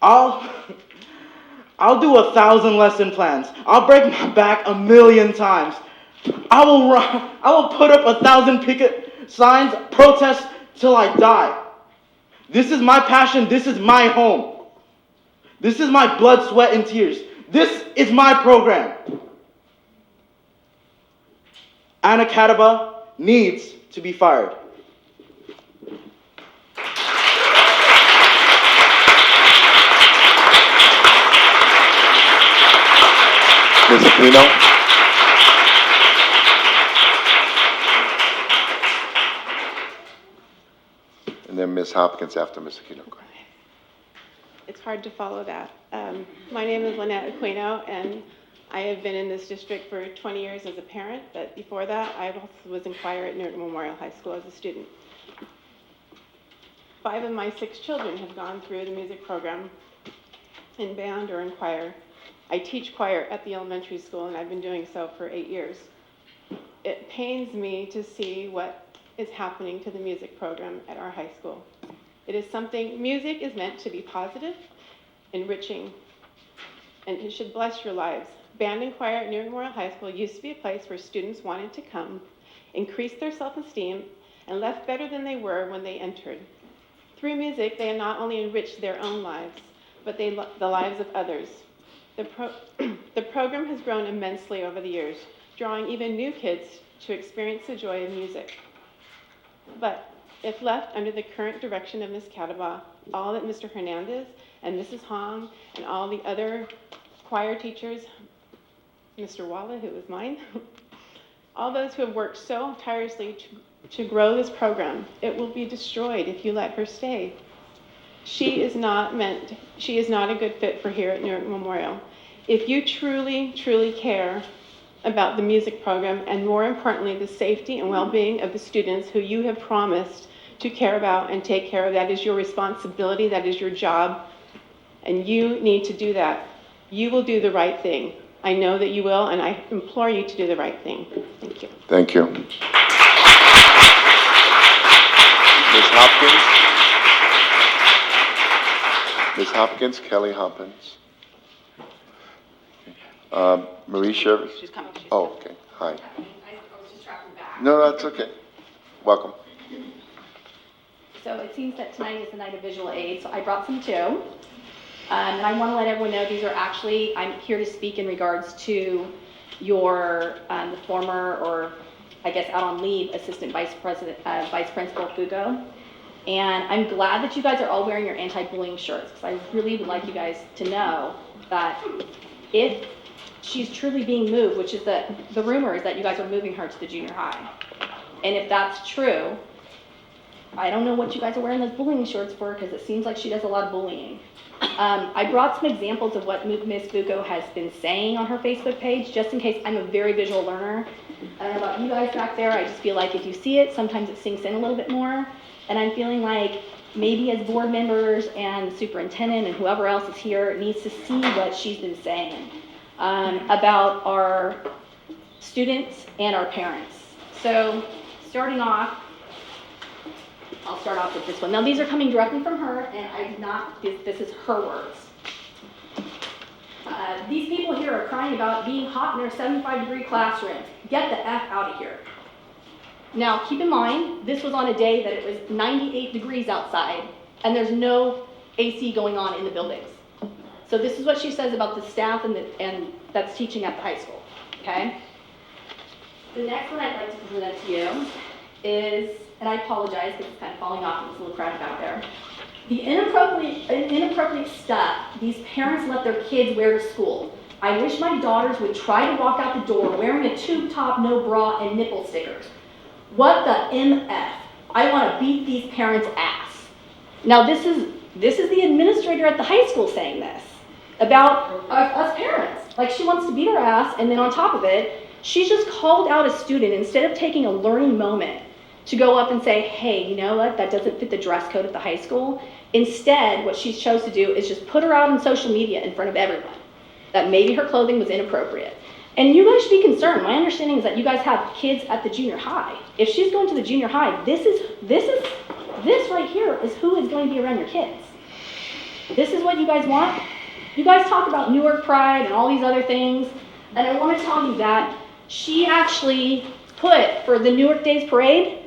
I'll do 1,000 lesson plans. I'll break my back 1,000,000 times. I will put up 1,000 picket signs, protest till I die. This is my passion. This is my home. This is my blood, sweat, and tears. This is my program. Anna Kataba needs to be fired. Ms. Aquino? And then Ms. Hopkins after Ms. Aquino. Go ahead. It's hard to follow that. My name is Lynette Aquino, and I have been in this district for 20 years as a parent, but before that, I also was in choir at Newark Memorial High School as a student. 5 of my 6 children have gone through the music program in band or in choir. I teach choir at the elementary school, and I've been doing so for 8 years. It pains me to see what is happening to the music program at our high school. It is something, music is meant to be positive, enriching, and it should bless your lives. Band and choir at Newark Memorial High School used to be a place where students wanted to come, increase their self-esteem, and left better than they were when they entered. Through music, they not only enriched their own lives, but the lives of others. The program has grown immensely over the years, drawing even new kids to experience the joy of music. But if left under the current direction of Ms. Cataba, all that Mr. Hernandez and Mrs. Hong and all the other choir teachers, Mr. Walla, who was mine, all those who have worked so tirelessly to grow this program, it will be destroyed if you let her stay. She is not a good fit for here at Newark Memorial. If you truly, truly care about the music program, and more importantly, the safety and well-being of the students who you have promised to care about and take care of, that is your responsibility, that is your job, and you need to do that. You will do the right thing. I know that you will, and I implore you to do the right thing. Thank you. Thank you. Ms. Hopkins? Ms. Hopkins, Kelly Hopkins. Marie Sheriff? She's coming. Oh, okay. Hi. No, that's okay. Welcome. So it seems that tonight is the night of visual aids, so I brought some too. And I want to let everyone know these are actually, I'm here to speak in regards to your the former, or I guess out on leave, Assistant Vice Principal Fugo. And I'm glad that you guys are all wearing your anti-bullying shirts, because I really would like you guys to know that if she's truly being moved, which is the rumor is that you guys are moving her to the junior high. And if that's true, I don't know what you guys are wearing those bullying shorts for, because it seems like she does a lot of bullying. I brought some examples of what Ms. Bucco has been saying on her Facebook page, just in case. I'm a very visual learner. I don't know about you guys back there, I just feel like if you see it, sometimes it sinks in a little bit more. And I'm feeling like maybe as board members and the superintendent and whoever else is here needs to see what she's been saying about our students and our parents. So starting off, I'll start off with this one. Now these are coming directly from her, and this is her words. These people here are crying about being hot in their 75-degree classroom. Get the F out of here. Now, keep in mind, this was on a day that it was 98 degrees outside, and there's no AC going on in the buildings. So this is what she says about the staff and that's teaching at the high school, okay? The next one I'd like to present to you is, and I apologize because it's kind of falling off, it's a little crowded out there. The inappropriate stuff these parents let their kids wear to school. I wish my daughters would try to walk out the door wearing a tube top, no bra, and nipple stickers. What the MF? I want to beat these parents' ass. Now this is the administrator at the high school saying this about us parents. Like, she wants to beat our ass, and then on top of it, she's just called out a student instead of taking a learning moment to go up and say, hey, you know what, that doesn't fit the dress code at the high school. Instead, what she's chose to do is just put her out on social media in front of everyone that maybe her clothing was inappropriate. And you guys should be concerned. My understanding is that you guys have kids at the junior high. If she's going to the junior high, this right here is who is going to be around your kids. This is what you guys want. You guys talk about Newark Pride and all these other things, and I want to tell you that she actually put for the Newark Days Parade,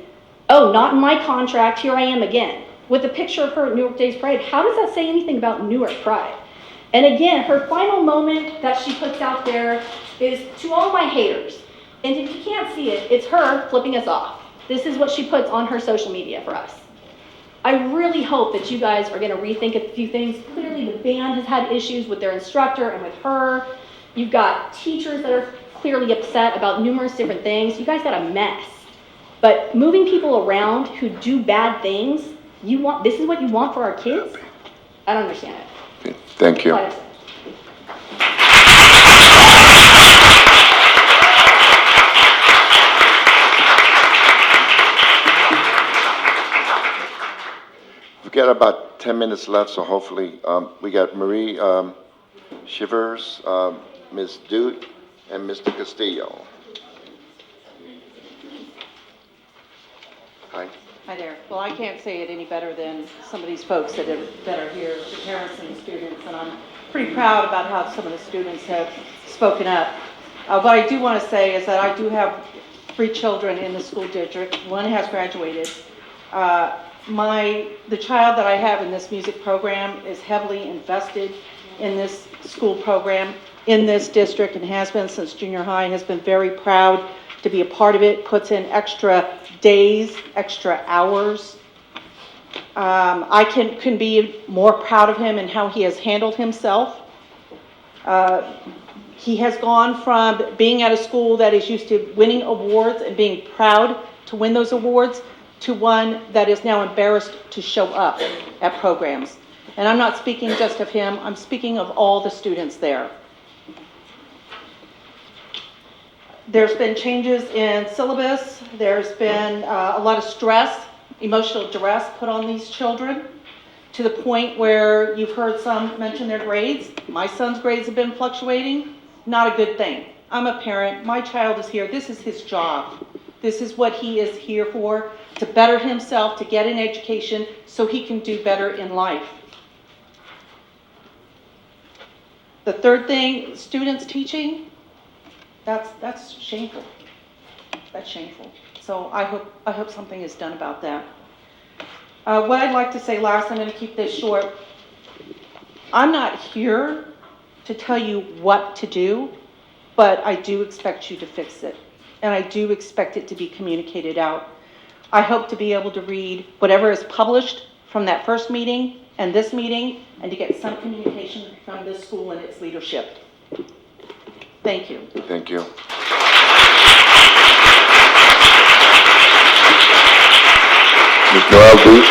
oh, not in my contract, here I am again, with a picture of her at Newark Days Parade. How does that say anything about Newark Pride? And again, her final moment that she puts out there is to all my haters. And if you can't see it, it's her flipping us off. This is what she puts on her social media for us. I really hope that you guys are going to rethink a few things. Clearly, the band has had issues with their instructor and with her. You've got teachers that are clearly upset about numerous different things. You guys got a mess. But moving people around who do bad things, this is what you want for our kids? I don't understand it. Thank you. We've got about 10 minutes left, so hopefully we got Marie Shivers, Ms. Duke, and Mr. Castillo. Hi. Hi there. Well, I can't say it any better than some of these folks that are here, the parents and the students, and I'm pretty proud about how some of the students have spoken up. What I do want to say is that I do have 3 children in the school district. One has graduated. The child that I have in this music program is heavily invested in this school program in this district and has been since junior high, has been very proud to be a part of it, puts in extra days, extra hours. I can be more proud of him and how he has handled himself. He has gone from being at a school that is used to winning awards and being proud to win those awards to one that is now embarrassed to show up at programs. And I'm not speaking just of him, I'm speaking of all the students there. There's been changes in syllabus. There's been a lot of stress, emotional duress put on these children to the point where you've heard some mention their grades. My son's grades have been fluctuating. Not a good thing. I'm a parent. My child is here. This is his job. This is what he is here for, to better himself, to get an education so he can do better in life. The third thing, students teaching. That's shameful. That's shameful. So I hope something is done about that. What I'd like to say last, I'm going to keep this short. I'm not here to tell you what to do, but I do expect you to fix it. And I do expect it to be communicated out. I hope to be able to read whatever is published from that first meeting and this meeting, and to get some communication from this school and its leadership. Thank you. Thank you. Ms. Noel Booth.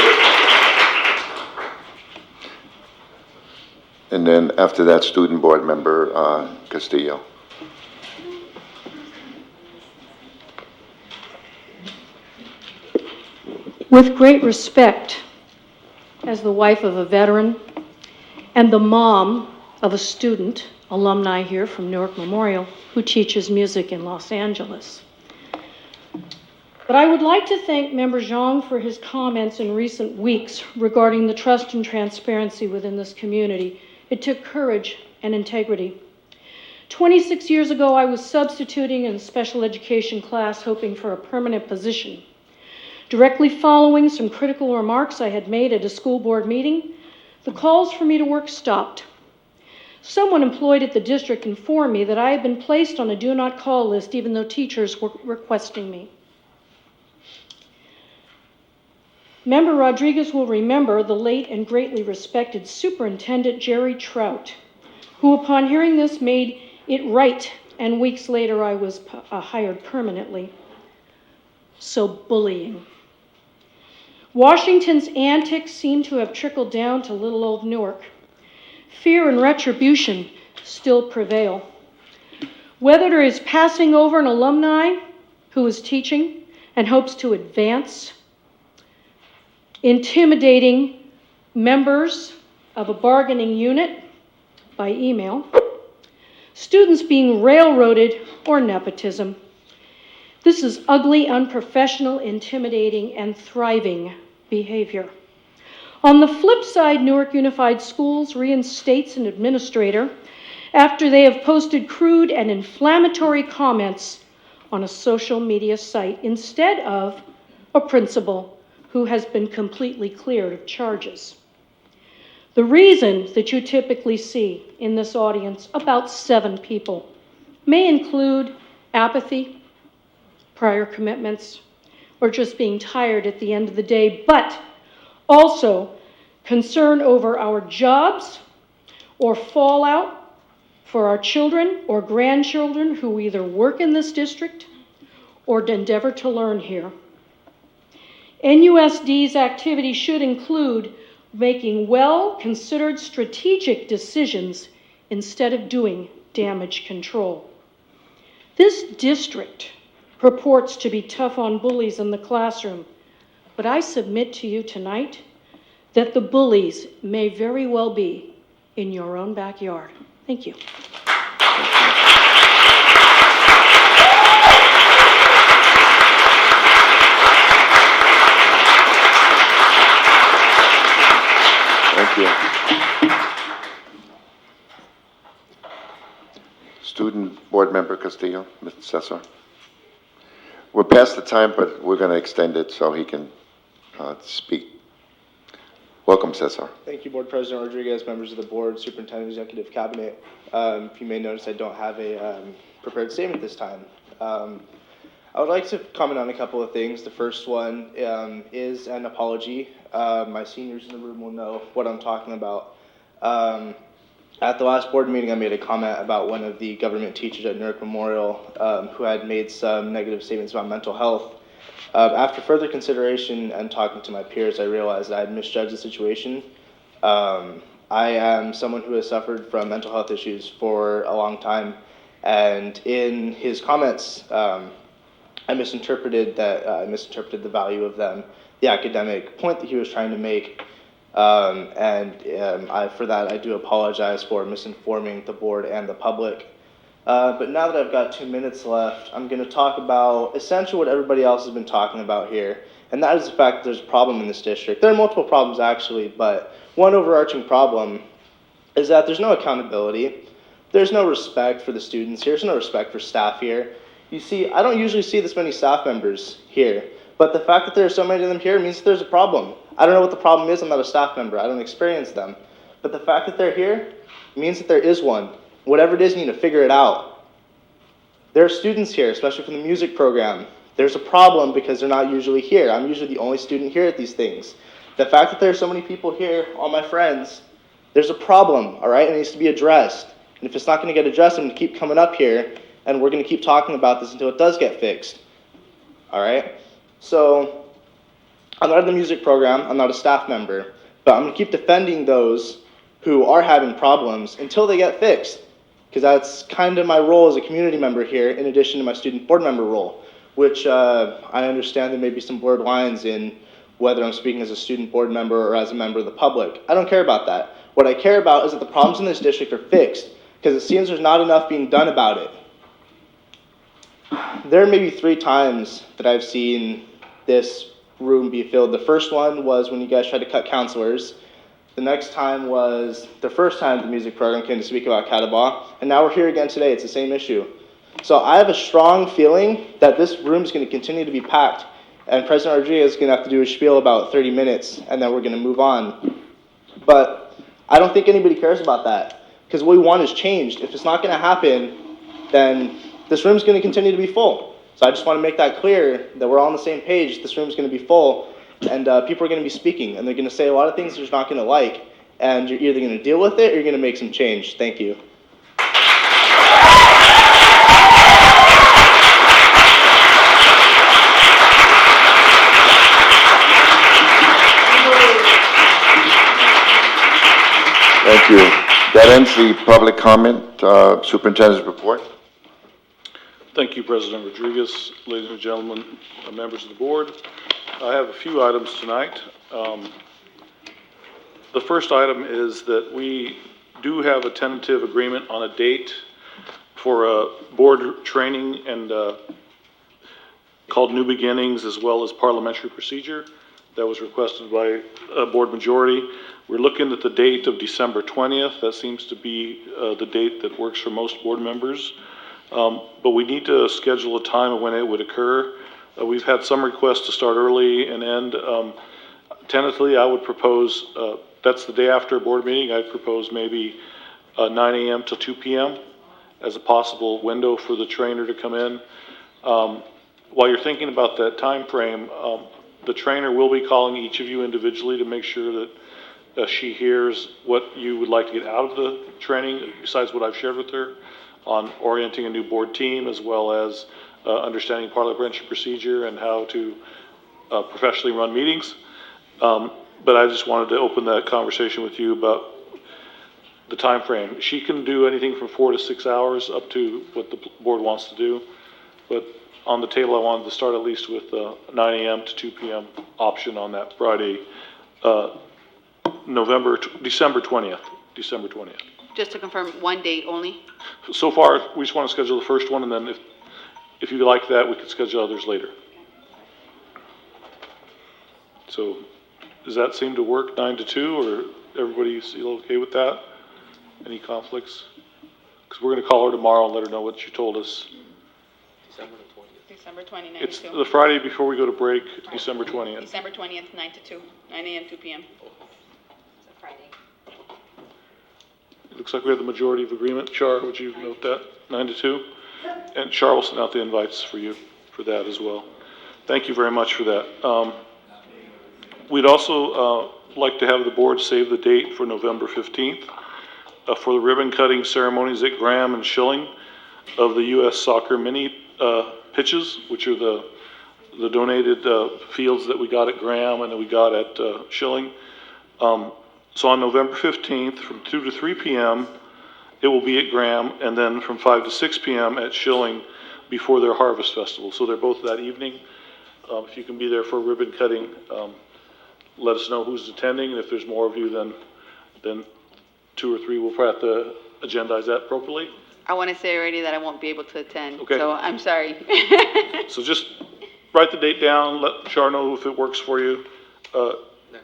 And then after that, student board member Castillo. With great respect, as the wife of a veteran and the mom of a student, alumni here from Newark Memorial, who teaches music in Los Angeles. But I would like to thank Member Zhang for his comments in recent weeks regarding the trust and transparency within this community. It took courage and integrity. 26 years ago, I was substituting in a special education class hoping for a permanent position. Directly following some critical remarks I had made at a school board meeting, the calls for me to work stopped. Someone employed at the district informed me that I had been placed on a do not call list even though teachers were requesting me. Member Rodriguez will remember the late and greatly respected Superintendent Jerry Trout, who upon hearing this made it right, and weeks later I was hired permanently. So bullying. Washington's antics seem to have trickled down to little old Newark. Fear and retribution still prevail. Whether it is passing over an alumni who is teaching and hopes to advance, intimidating members of a bargaining unit by email, students being railroaded, or nepotism. This is ugly, unprofessional, intimidating, and thriving behavior. On the flip side, Newark Unified Schools reinstates an administrator after they have posted crude and inflammatory comments on a social media site instead of a principal who has been completely cleared of charges. The reason that you typically see in this audience, about 7 people, may include apathy, prior commitments, or just being tired at the end of the day, but also concern over our jobs or fallout for our children or grandchildren who either work in this district or endeavor to learn here. NUSD's activity should include making well-considered strategic decisions instead of doing damage control. This district purports to be tough on bullies in the classroom, but I submit to you tonight that the bullies may very well be in your own backyard. Thank you. Thank you. Student Board Member Castillo, Mr. Cesar. We're past the time, but we're going to extend it so he can speak. Welcome, Cesar. Thank you, Board President Rodriguez, members of the board, Superintendent, Executive Cabinet. You may notice I don't have a prepared statement this time. I would like to comment on a couple of things. The first one is an apology. My seniors in the room will know what I'm talking about. At the last board meeting, I made a comment about one of the government teachers at Newark Memorial who had made some negative statements about mental health. After further consideration and talking to my peers, I realized I had misjudged the situation. I am someone who has suffered from mental health issues for a long time, and in his comments, I misinterpreted the value of them, the academic point that he was trying to make. For that, I do apologize for misinforming the board and the public. But now that I've got 2 minutes left, I'm going to talk about essentially what everybody else has been talking about here, and that is the fact that there's a problem in this district. There are multiple problems, actually, but one overarching problem is that there's no accountability. There's no respect for the students here. There's no respect for staff here. You see, I don't usually see this many staff members here, but the fact that there are so many of them here means that there's a problem. I don't know what the problem is. I'm not a staff member. I don't experience them. But the fact that they're here means that there is one. Whatever it is, you need to figure it out. There are students here, especially from the music program. There's a problem because they're not usually here. I'm usually the only student here at these things. The fact that there are so many people here, all my friends, there's a problem, all right? It needs to be addressed. And if it's not going to get addressed, I'm going to keep coming up here, and we're going to keep talking about this until it does get fixed, all right? So I'm not in the music program. I'm not a staff member. But I'm going to keep defending those who are having problems until they get fixed, because that's kind of my role as a community member here, in addition to my student board member role, which I understand there may be some blurred lines in whether I'm speaking as a student board member or as a member of the public. I don't care about that. What I care about is that the problems in this district are fixed, because it seems there's not enough being done about it. There may be 3 times that I've seen this room be filled. The first one was when you guys tried to cut counselors. The next time was the first time the music program came to speak about Catawba, and now we're here again today. It's the same issue. So I have a strong feeling that this room is going to continue to be packed, and President Rodriguez is going to have to do a spiel about 30 minutes, and then we're going to move on. But I don't think anybody cares about that, because what we want is changed. If it's not going to happen, then this room is going to continue to be full. So I just want to make that clear that we're all on the same page. This room is going to be full, and people are going to be speaking, and they're going to say a lot of things they're not going to like, and you're either going to deal with it or you're going to make some change. Thank you. Thank you. That ends the public comment. Superintendent's report. Thank you, President Rodriguez. Ladies and gentlemen, members of the board, I have a few items tonight. The first item is that we do have a tentative agreement on a date for a board training and called New Beginnings, as well as parliamentary procedure that was requested by a board majority. We're looking at the date of December 20th. That seems to be the date that works for most board members. But we need to schedule a time of when it would occur. We've had some requests to start early and end. Tentatively, I would propose, that's the day after a board meeting, I'd propose maybe 9 a.m. to 2 p.m. as a possible window for the trainer to come in. While you're thinking about that time frame, the trainer will be calling each of you individually to make sure that she hears what you would like to get out of the training, besides what I've shared with her on orienting a new board team, as well as understanding parliamentary procedure and how to professionally run meetings. But I just wanted to open that conversation with you about the time frame. She can do anything from 4 to 6 hours up to what the board wants to do. But on the table, I wanted to start at least with 9 a.m. to 2 p.m. option on that Friday, December 20th. December 20th. Just to confirm, one date only? So far, we just want to schedule the first one, and then if you like that, we could schedule others later. So does that seem to work, 9 to 2, or everybody feel okay with that? Any conflicts? Because we're going to call her tomorrow and let her know what she told us. December 20th, 9 It's to 2. the Friday before we go to break, December 20th. December 20th, 9 to 2, 9 a.m., 2 p.m. It's a Friday. It looks like we have the majority of agreement. Char, would you note that? 9 to 2? And Char will send out the invites for you for that as well. Thank you very much for that. We'd also like to have the board save the date for November 15th for the ribbon cutting ceremonies at Graham and Schilling of the U.S. soccer mini pitches, which are the donated fields that we got at Graham and that we got at Schilling. So on November 15th, from 2 to 3 p.m., it will be at Graham, and then from 5 to 6 p.m. at Schilling before their Harvest Festival. So they're both that evening. If you can be there for ribbon cutting, let us know who's attending, and if there's more of you, then 2 or 3 will probably have to agendize that appropriately. I want to say already that I won't be able to attend, Okay. so I'm sorry. So just write the date down, let Char know if it works for you.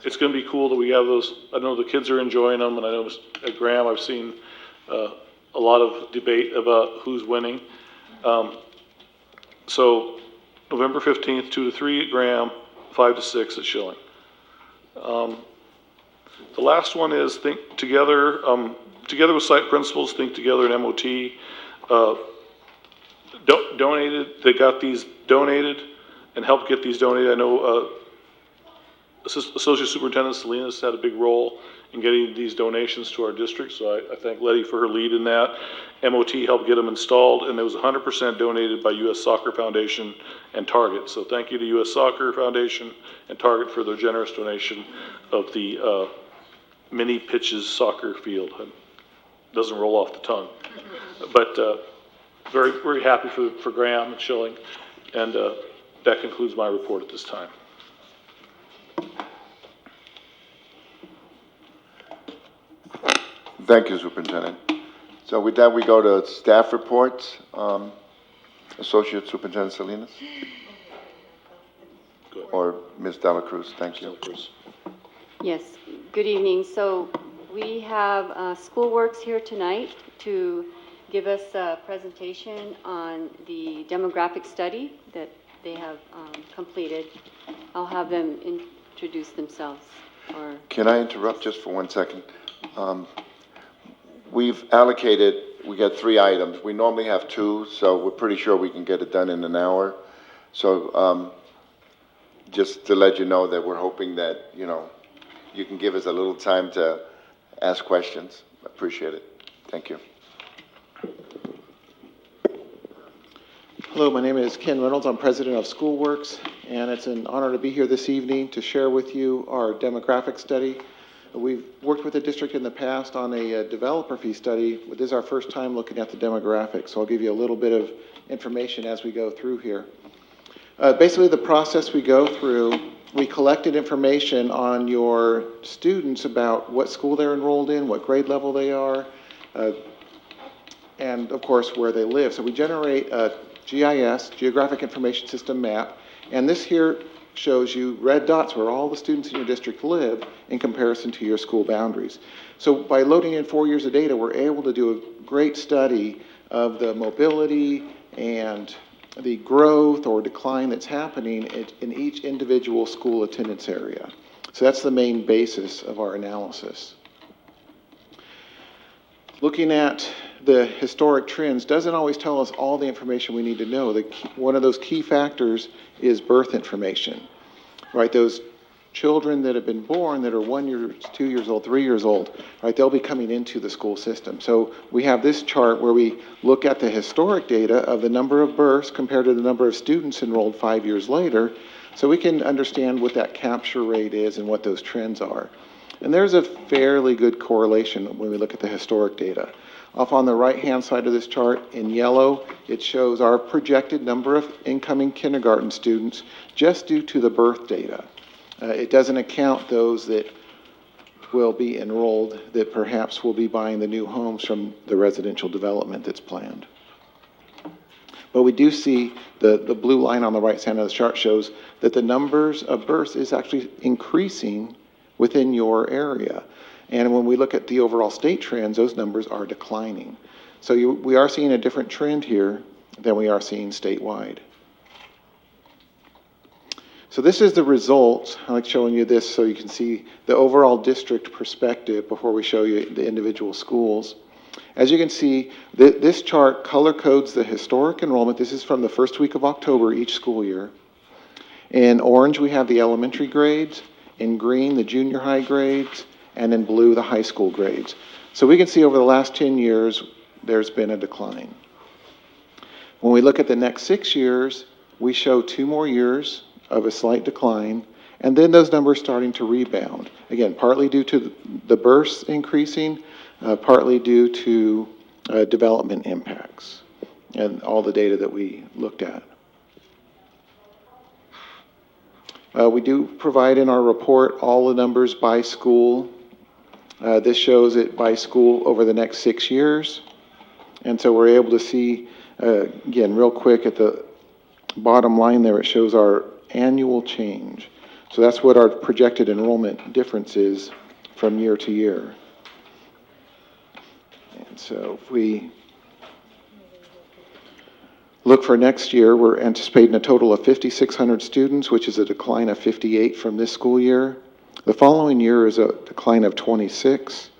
It's going to be cool that we have those. I know the kids are enjoying them, and I know at Graham I've seen a lot of debate about who's winning. So November 15th, 2 to 3 at Graham, 5 to 6 at Schilling. The last one is Think Together. Together with site principals, Think Together and MOT donated. They got these donated and helped get these donated. I know Associate Superintendent Salinas had a big role in getting these donations to our district, so I thank Letty for her lead in that. MOT helped get them installed, and it was 100% donated by U.S. Soccer Foundation and Target. So thank you to U.S. Soccer Foundation and Target for their generous donation of the mini pitches soccer field. It doesn't roll off the tongue, but very, very happy for Graham and Schilling, and that concludes my report at this time. Thank you, Superintendent. So with that, we go to staff reports. Associate Superintendent Salinas? Or Ms. Dela Cruz, thank you. Yes, Good evening. So we have Schoolworks here tonight to give us a presentation on the demographic study that they have completed. I'll have them introduce themselves. Or Can I interrupt just for 1 second? We've allocated, we got 3 items. We normally have 2, so we're pretty sure we can get it done in an hour. So just to let you know that we're hoping that, you can give us a little time to ask questions. Appreciate it. Thank you. Hello, my name is Ken Reynolds. I'm president of Schoolworks, and it's an honor to be here this evening to share with you our demographic study. We've worked with the district in the past on a developer fee study. This is our first time looking at the demographics, so I'll give you a little bit of information as we go through here. Basically, the process we go through, we collected information on your students about what school they're enrolled in, what grade level they are, and of course where they live. So we generate a GIS, Geographic Information System map, and this here shows you red dots where all the students in your district live in comparison to your school boundaries. So by loading in 4 years of data, we're able to do a great study of the mobility and the growth or decline that's happening in each individual school attendance area. So that's the main basis of our analysis. Looking at the historic trends doesn't always tell us all the information we need to know. One of those key factors is birth information, right? Those children that have been born that are 1 year, 2 years old, 3 years old, right? They'll be coming into the school system. So we have this chart where we look at the historic data of the number of births compared to the number of students enrolled 5 years later, so we can understand what that capture rate is and what those trends are. And there's a fairly good correlation when we look at the historic data. Off on the right-hand side of this chart in yellow, it shows our projected number of incoming kindergarten students just due to the birth data. It doesn't account those that will be enrolled that perhaps will be buying the new homes from the residential development that's planned. But we do see the blue line on the right side of the chart shows that the numbers of births is actually increasing within your area. And when we look at the overall state trends, those numbers are declining. So we are seeing a different trend here than we are seeing statewide. So this is the results. I like showing you this so you can see the overall district perspective before we show you the individual schools. As you can see, this chart color codes the historic enrollment. This is from the first week of October each school year. In orange, we have the elementary grades. In green, the junior high grades. And in blue, the high school grades. So we can see over the last 10 years, there's been a decline. When we look at the next 6 years, we show 2 more years of a slight decline, and then those numbers starting to rebound. Again, partly due to the births increasing, partly due to development impacts and all the data that we looked at. We do provide in our report all the numbers by school. This shows it by school over the next 6 years. And so we're able to see, again, real quick at the bottom line there, it shows our annual change. So that's what our projected enrollment difference is from year to year. And so if we look for next year, we're anticipating a total of 5,600 students, which is a decline of 58 from this school year. The following year is a decline of 26,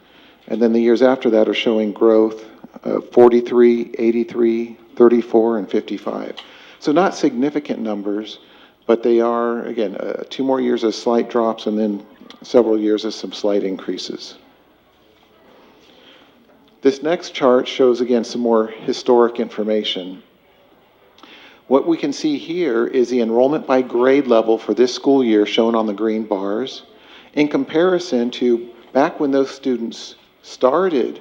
and then the years after that are showing growth of 43, 83, 34, and 55. So not significant numbers, but they are, again, 2 more years of slight drops and then several years of some slight increases. This next chart shows, again, some more historic information. What we can see here is the enrollment by grade level for this school year shown on the green bars in comparison to back when those students started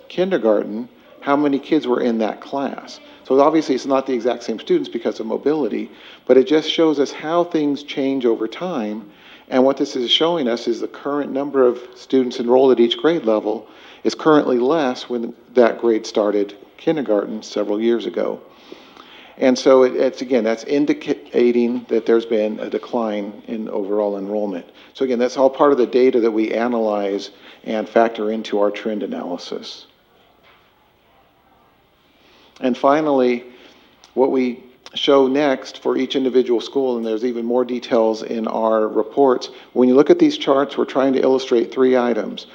kindergarten, how many kids were in that class. So obviously it's not the exact same students because of mobility, but it just shows us how things change over time. And what this is showing us is the current number of students enrolled at each grade level is currently less when that grade started kindergarten several years ago. And so again, that's indicating that there's been a decline in overall enrollment. So again, that's all part of the data that we analyze and factor into our trend analysis. And finally, what we show next for each individual school, and there's even more details in our reports. When you look at these charts, we're trying to illustrate 3 items.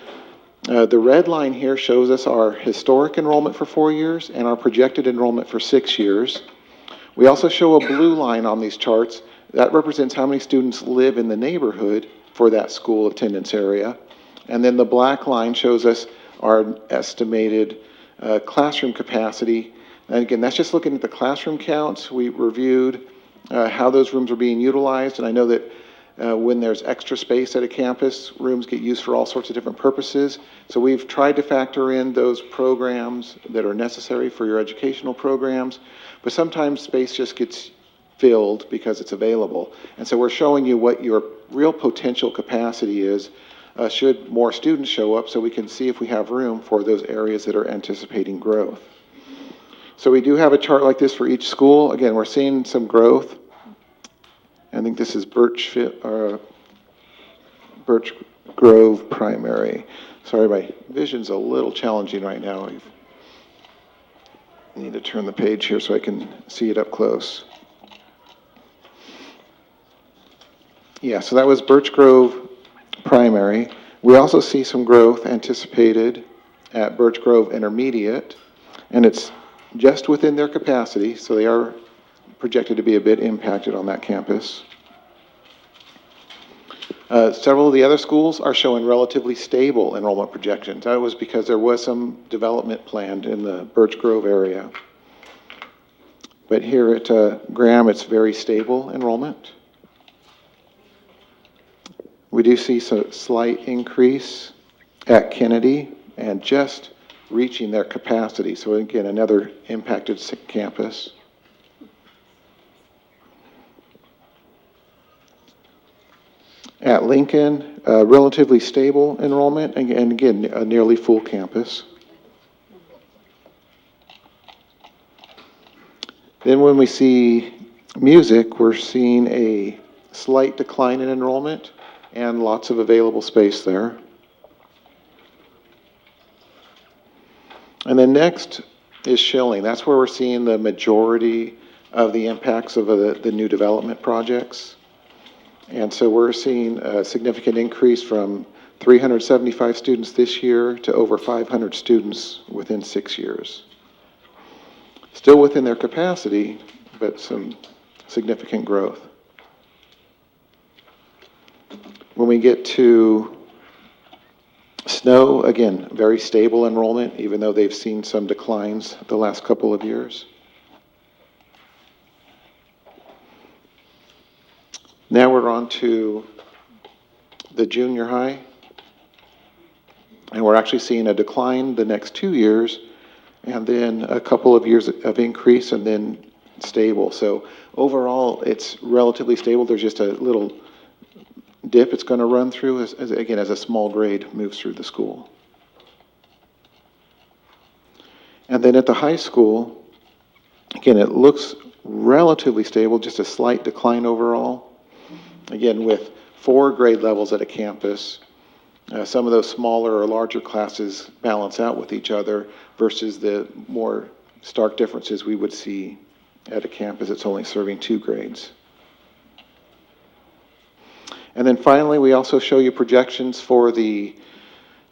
The red line here shows us our historic enrollment for 4 years and our projected enrollment for 6 years. We also show a blue line on these charts. That represents how many students live in the neighborhood for that school attendance area. And then the black line shows us our estimated classroom capacity. And again, that's just looking at the classroom counts. We reviewed how those rooms are being utilized. And I know that when there's extra space at a campus, rooms get used for all sorts of different purposes. So we've tried to factor in those programs that are necessary for your educational programs. But sometimes space just gets filled because it's available. And so we're showing you what your real potential capacity is should more students show up, so we can see if we have room for those areas that are anticipating growth. So we do have a chart like this for each school. Again, we're seeing some growth. I think this is Birch Grove Primary. Sorry, my vision's a little challenging right now. I need to turn the page here so I can see it up close. Yeah, so that was Birch Grove Primary. We also see some growth anticipated at Birch Grove Intermediate, and it's just within their capacity, so they are projected to be a bit impacted on that campus. Several of the other schools are showing relatively stable enrollment projections. That was because there was some development planned in the Birch Grove area. But here at Graham, it's very stable enrollment. We do see a slight increase at Kennedy and just reaching their capacity. So again, another impacted campus. At Lincoln, relatively stable enrollment, and again, a nearly full campus. Then when we see music, we're seeing a slight decline in enrollment and lots of available space there. And then next is Schilling. That's where we're seeing the majority of the impacts of the new development projects. And so we're seeing a significant increase from 375 students this year to over 500 students within 6 years. Still within their capacity, but some significant growth. When we get to Snow, again, very stable enrollment, even though they've seen some declines the last couple of years. Now we're on to the junior high, and we're actually seeing a decline the next 2 years, and then a couple of years of increase, and then stable. So overall, it's relatively stable. There's just a little dip it's going to run through as a small grade moves through the school. And then at the high school, again, it looks relatively stable, just a slight decline overall. Again, with 4 grade levels at a campus, some of those smaller or larger classes balance out with each other versus the more stark differences we would see at a campus that's only serving 2 grades. And then finally, we also show you projections for the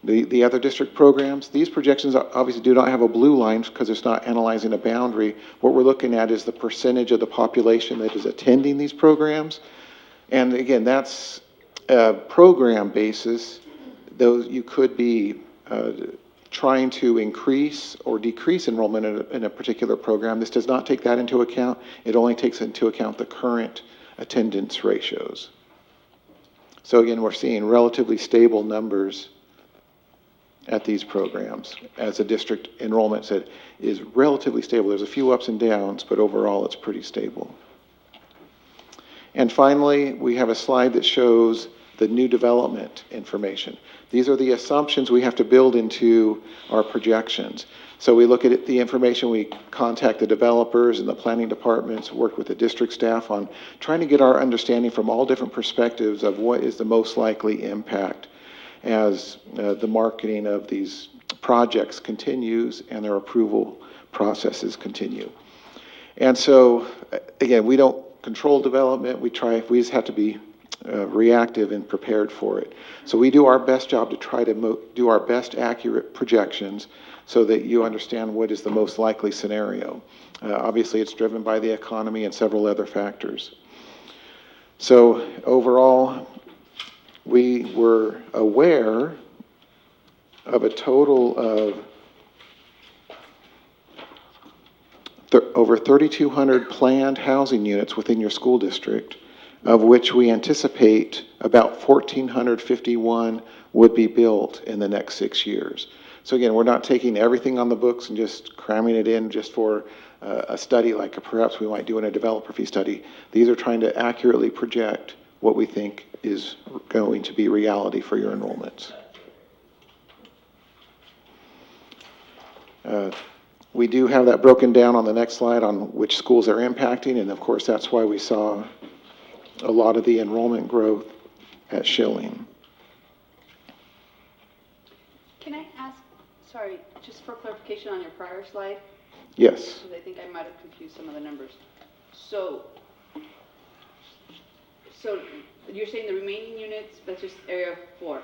other district programs. These projections obviously do not have a blue line because it's not analyzing a boundary. What we're looking at is the percentage of the population that is attending these programs. And again, that's a program basis. Though you could be trying to increase or decrease enrollment in a particular program. This does not take that into account. It only takes into account the current attendance ratios. So again, we're seeing relatively stable numbers at these programs as the district enrollment set is relatively stable. There's a few ups and downs, but overall it's pretty stable. And finally, we have a slide that shows the new development information. These are the assumptions we have to build into our projections. So we look at the information, we contact the developers and the planning departments, work with the district staff on trying to get our understanding from all different perspectives of what is the most likely impact as the marketing of these projects continues and their approval processes continue. And so, again, we don't control development. We just have to be reactive and prepared for it. So we do our best job to try to do our best accurate projections so that you understand what is the most likely scenario. Obviously, it's driven by the economy and several other factors. So overall, we were aware of a total of over 3,200 planned housing units within your school district, of which we anticipate about 1,451 would be built in the next 6 years. So again, we're not taking everything on the books and just cramming it in just for a study like perhaps we might do in a developer fee study. These are trying to accurately project what we think is going to be reality for your enrollments. We do have that broken down on the next slide on which schools are impacting, and of course that's why we saw a lot of the enrollment growth at Schilling. Can I ask, sorry, just for clarification on your prior slide? Yes. Because I think I might have confused some of the numbers. So you're saying the remaining units, that's just area 4.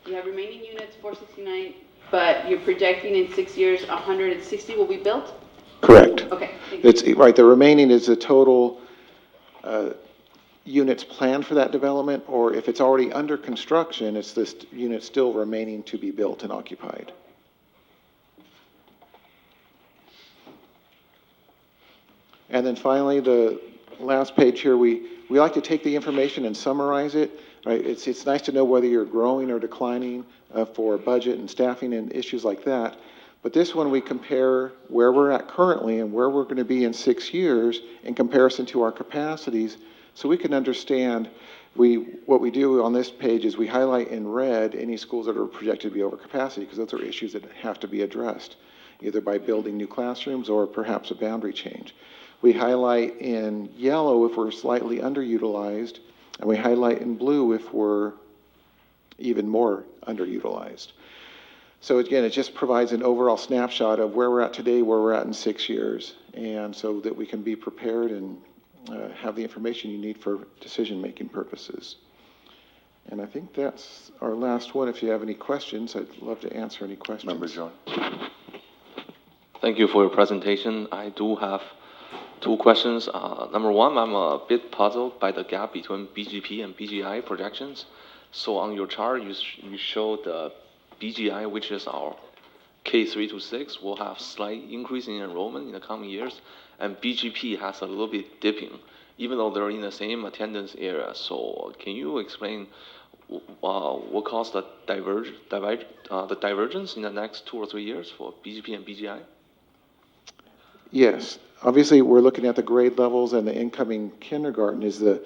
You have remaining units, 469, but you're projecting in 6 years, 160 will be built? Correct. Okay, thank you. It's right. The remaining is the total units planned for that development, or if it's already under construction, it's this unit still remaining to be built and occupied. And then finally, the last page here, we like to take the information and summarize it. Right? It's nice to know whether you're growing or declining for budget and staffing and issues like that. But this one, we compare where we're at currently and where we're going to be in 6 years in comparison to our capacities, so we can understand. What we do on this page is we highlight in red any schools that are projected to be over capacity, because those are issues that have to be addressed, either by building new classrooms or perhaps a boundary change. We highlight in yellow if we're slightly underutilized, and we highlight in blue if we're even more underutilized. So again, it just provides an overall snapshot of where we're at today, where we're at in 6 years, and so that we can be prepared and have the information you need for decision-making purposes. And I think that's our last one. If you have any questions, I'd love to answer any questions. Member John. Thank you for your presentation. I do have 2 questions. Number one, I'm a bit puzzled by the gap between BGP and BGI projections. So on your chart, you showed the BGI, which is our K3 to 6, will have slight increase in enrollment in the coming years, and BGP has a little bit dipping, even though they're in the same attendance area. So can you explain what caused the divergence in the next 2 or 3 years for BGP and BGI? Yes. Obviously, we're looking at the grade levels, and the incoming kindergarten is the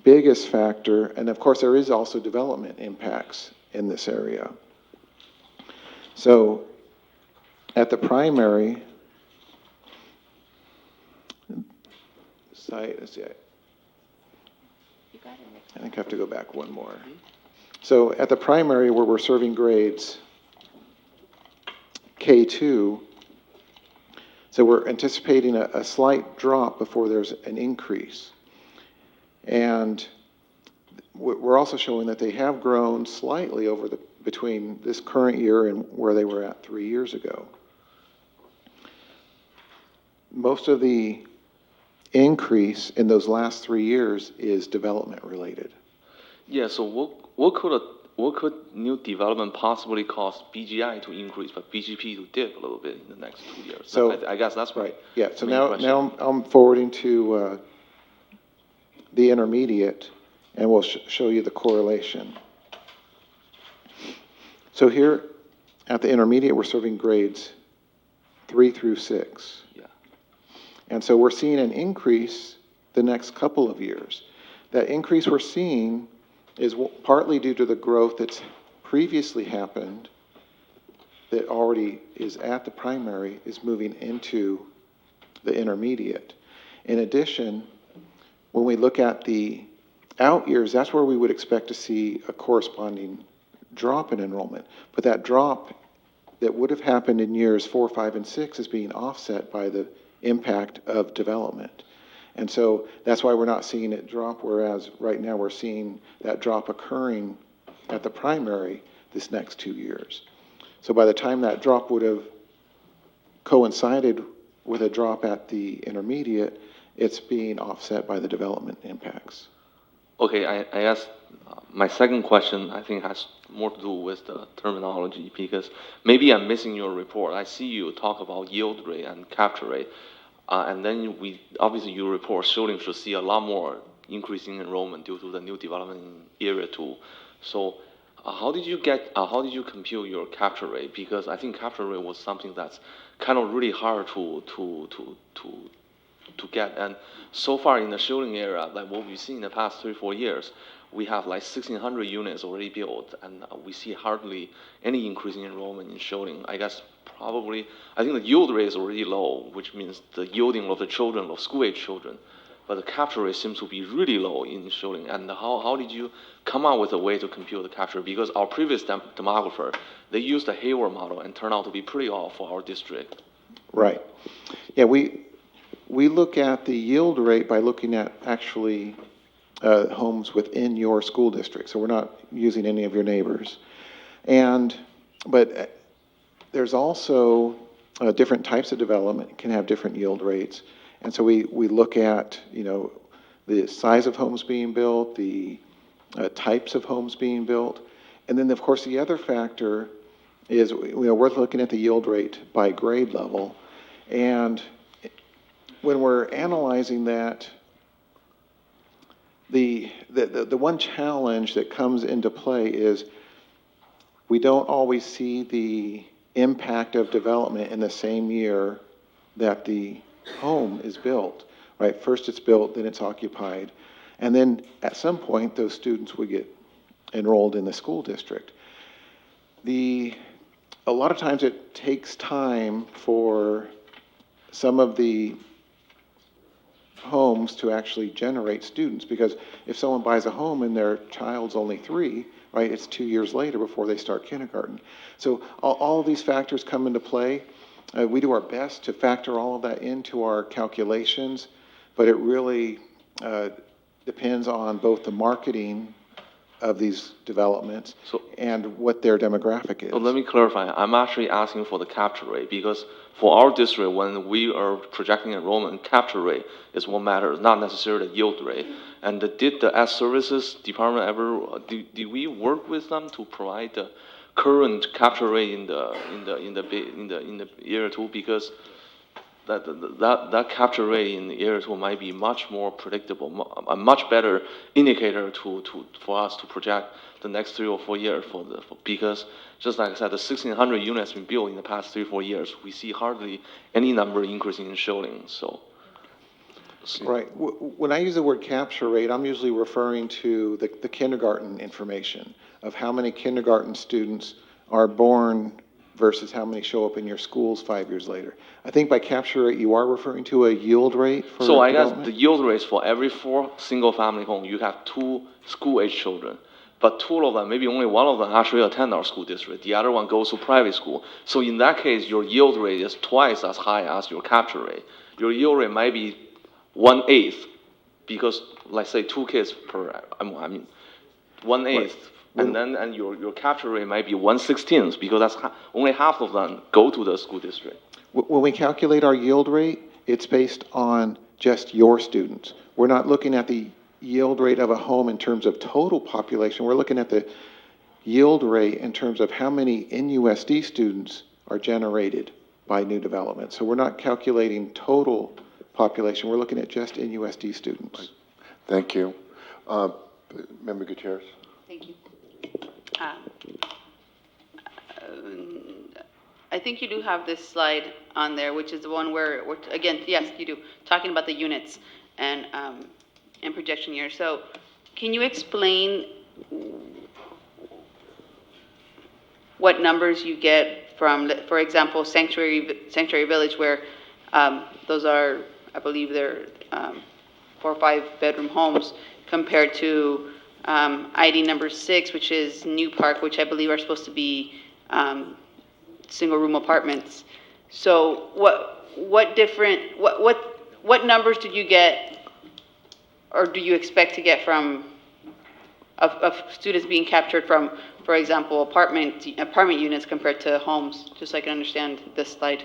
biggest factor. And of course, there is also development impacts in this area. So at the primary site, let's see, I think I have to go back one more. So at the primary, where we're serving grades K2, so we're anticipating a slight drop before there's an increase. And we're also showing that they have grown slightly between this current year and where they were at 3 years ago. Most of the increase in those last 3 years is development related. Yeah, so what could new development possibly cause BGI to increase, but BGP to dip a little bit in the next 2 years? So I guess that's right. Yeah. So now I'm forwarding to the intermediate, and we'll show you the correlation. So here at the intermediate, we're serving grades 3 through 6. Yeah. And so we're seeing an increase the next couple of years. That increase we're seeing is partly due to the growth that's previously happened that already is at the primary is moving into the intermediate. In addition, when we look at the out years, that's where we would expect to see a corresponding drop in enrollment. But that drop that would have happened in years 4, 5, and 6 is being offset by the impact of development. And so that's why we're not seeing it drop, whereas right now we're seeing that drop occurring at the primary this next 2 years. So by the time that drop would have coincided with a drop at the intermediate, it's being offset by the development impacts. Okay, I guess my second question, I think, has more to do with the terminology, because maybe I'm missing your report. I see you talk about yield rate and capture rate, and then obviously your report showing should see a lot more increase in enrollment due to the new development in area 2. So how did you compute your capture rate? Because I think capture rate was something that's kind of really hard to get. And so far in the shielding area, like what we've seen in the past 3-4 years, we have like 1,600 units already built, and we see hardly any increase in enrollment in shielding. I guess I think the yield rate is already low, which means the yielding of the children, of school-age children, but the capture rate seems to be really low in shielding. And how did you come up with a way to compute the capture? Because our previous demographer, they used the Hayward model and turned out to be pretty off for our district. Right. Yeah, we look at the yield rate by looking at actually homes within your school district. So we're not using any of your neighbors. But there's also different types of development can have different yield rates. And so we look at, the size of homes being built, the types of homes being built. And then, of course, the other factor is, we're looking at the yield rate by grade level. And when we're analyzing that, the one challenge that comes into play is we don't always see the impact of development in the same year that the home is built, right? First it's built, then it's occupied. And then at some point, those students would get enrolled in the school district. A lot of times it takes time for some of the homes to actually generate students, because if someone buys a home and their child's only 3, right, it's 2 years later before they start kindergarten. So all of these factors come into play. We do our best to factor all of that into our calculations, but it really depends on both the marketing of these developments and what their demographic is. So let me clarify. I'm actually asking for the capture rate, because for our district, when we are projecting enrollment, capture rate is what matters, not necessarily the yield rate. And did the Ed Services Department ever, did we work with them to provide the current capture rate in the area 2? Because that capture rate in the area 2 might be much more predictable, a much better indicator for us to project the next 3 or 4 years because just like I said, the 1,600 units been built in the past 3-4 years. We see hardly any number increasing in shielding. So. Right. When I use the word capture rate, I'm usually referring to the kindergarten information of how many kindergarten students are born versus how many show up in your schools 5 years later. I think by capture rate, you are referring to a yield rate for So I guess development? the yield rates for every 4 single-family home, you have 2 school-age children. But 2 of them, maybe only 1 of them actually attend our school district. The other one goes to private school. So in that case, your yield rate is twice as high as your capture rate. Your yield rate might be 1/8, because let's say 2 kids per, 1/8. Right. And your capture rate might be 1/16, because that's only half of them go to the school district. When we calculate our yield rate, it's based on just your students. We're not looking at the yield rate of a home in terms of total population. We're looking at the yield rate in terms of how many NUSD students are generated by new development. So we're not calculating total population. We're looking at just NUSD students. Thank you. Member Gutierrez. Thank you. I think you do have this slide on there, which is the one where, again, yes, you do, talking about the units and projection year. So can you explain what numbers you get from, for example, Sanctuary Village, where those are, I believe they're 4 or 5 bedroom homes, compared to ID number 6, which is New Park, which I believe are supposed to be single room apartments. So what numbers did you get, or do you expect to get from of students being captured from, for example, apartment units compared to homes, just so I can understand this slide?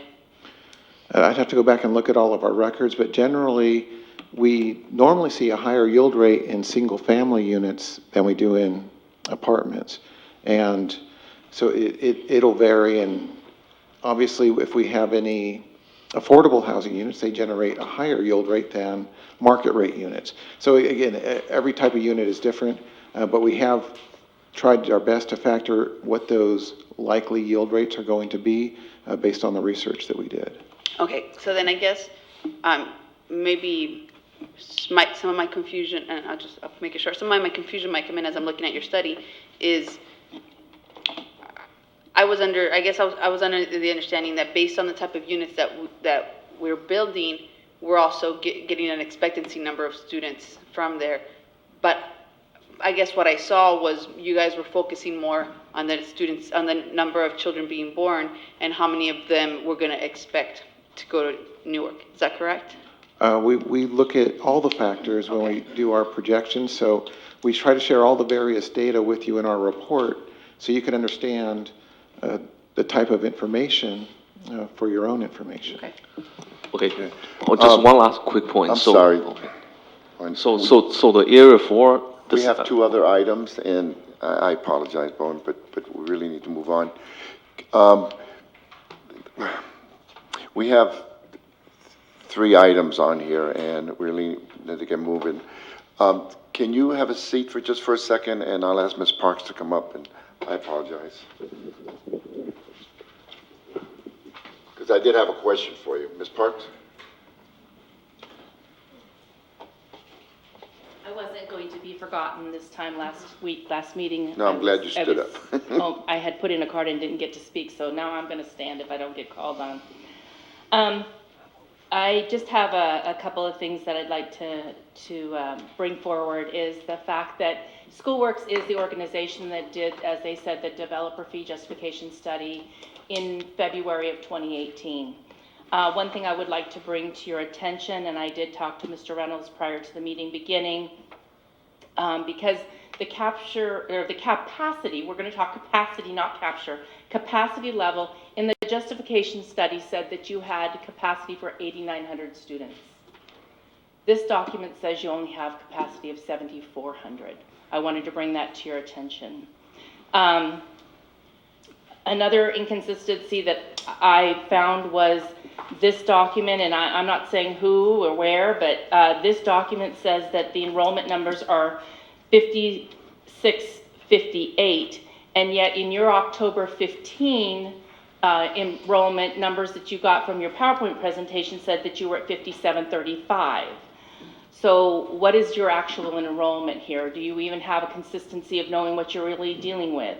I'd have to go back and look at all of our records, but generally, we normally see a higher yield rate in single-family units than we do in apartments. And so it'll vary, and obviously, if we have any affordable housing units, they generate a higher yield rate than market rate units. So again, every type of unit is different, but we have tried our best to factor what those likely yield rates are going to be based on the research that we did. Okay, so then I guess maybe some of my confusion, and I'll make it short, some of my confusion might come in as I'm looking at your study, is I was under the understanding that based on the type of units that we're building, we're also getting an expectancy number of students from there. But I guess what I saw was you guys were focusing more on the students, on the number of children being born, and how many of them we're going to expect to go to Newark. Is that correct? We look at all the factors when we do our projections, so we try to share all the various data with you in our report so you can understand the type of information for your own information. Okay. Oh, just one last quick point. I'm sorry. Okay. So the area for we have 2 other items, and I apologize, Bowen, but we really need to move on. We have 3 items on here, and we really need to get moving. Can you have a seat for a second, and I'll ask Ms. Parks to come up, and I apologize. Because I did have a question for you. Ms. Parks? I wasn't going to be forgotten this time last meeting. No, I'm glad you stood up. I had put in a card and didn't get to speak, so now I'm going to stand if I don't get called on. I just have a couple of things that I'd like to bring forward. Is the fact that Schoolworks is the organization that did, as they said, the developer fee justification study in February of 2018. One thing I would like to bring to your attention, and I did talk to Mr. Reynolds prior to the meeting beginning, because the capacity, we're going to talk capacity, not capture, capacity level in the justification study said that you had capacity for 8,900 students. This document says you only have capacity of 7,400. I wanted to bring that to your attention. Another inconsistency that I found was this document, and I'm not saying who or where, but this document says that the enrollment numbers are 5658, and yet in your October 15 enrollment numbers that you got from your PowerPoint presentation said that you were at 5735. So what is your actual enrollment here? Do you even have a consistency of knowing what you're really dealing with?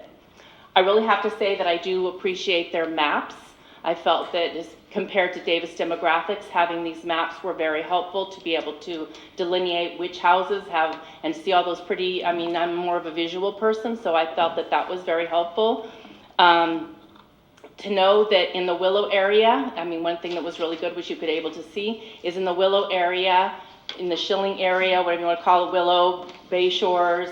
I really have to say that I do appreciate their maps. I felt that as compared to Davis Demographics, having these maps were very helpful to be able to delineate which houses have and see all those pretty, I mean, I'm more of a visual person, so I felt that that was very helpful. To know that in the Willow area, I mean, one thing that was really good, which you could able to see, is in the Willow area, in the Schilling area, whatever you want to call it, Willow, Bay Shores,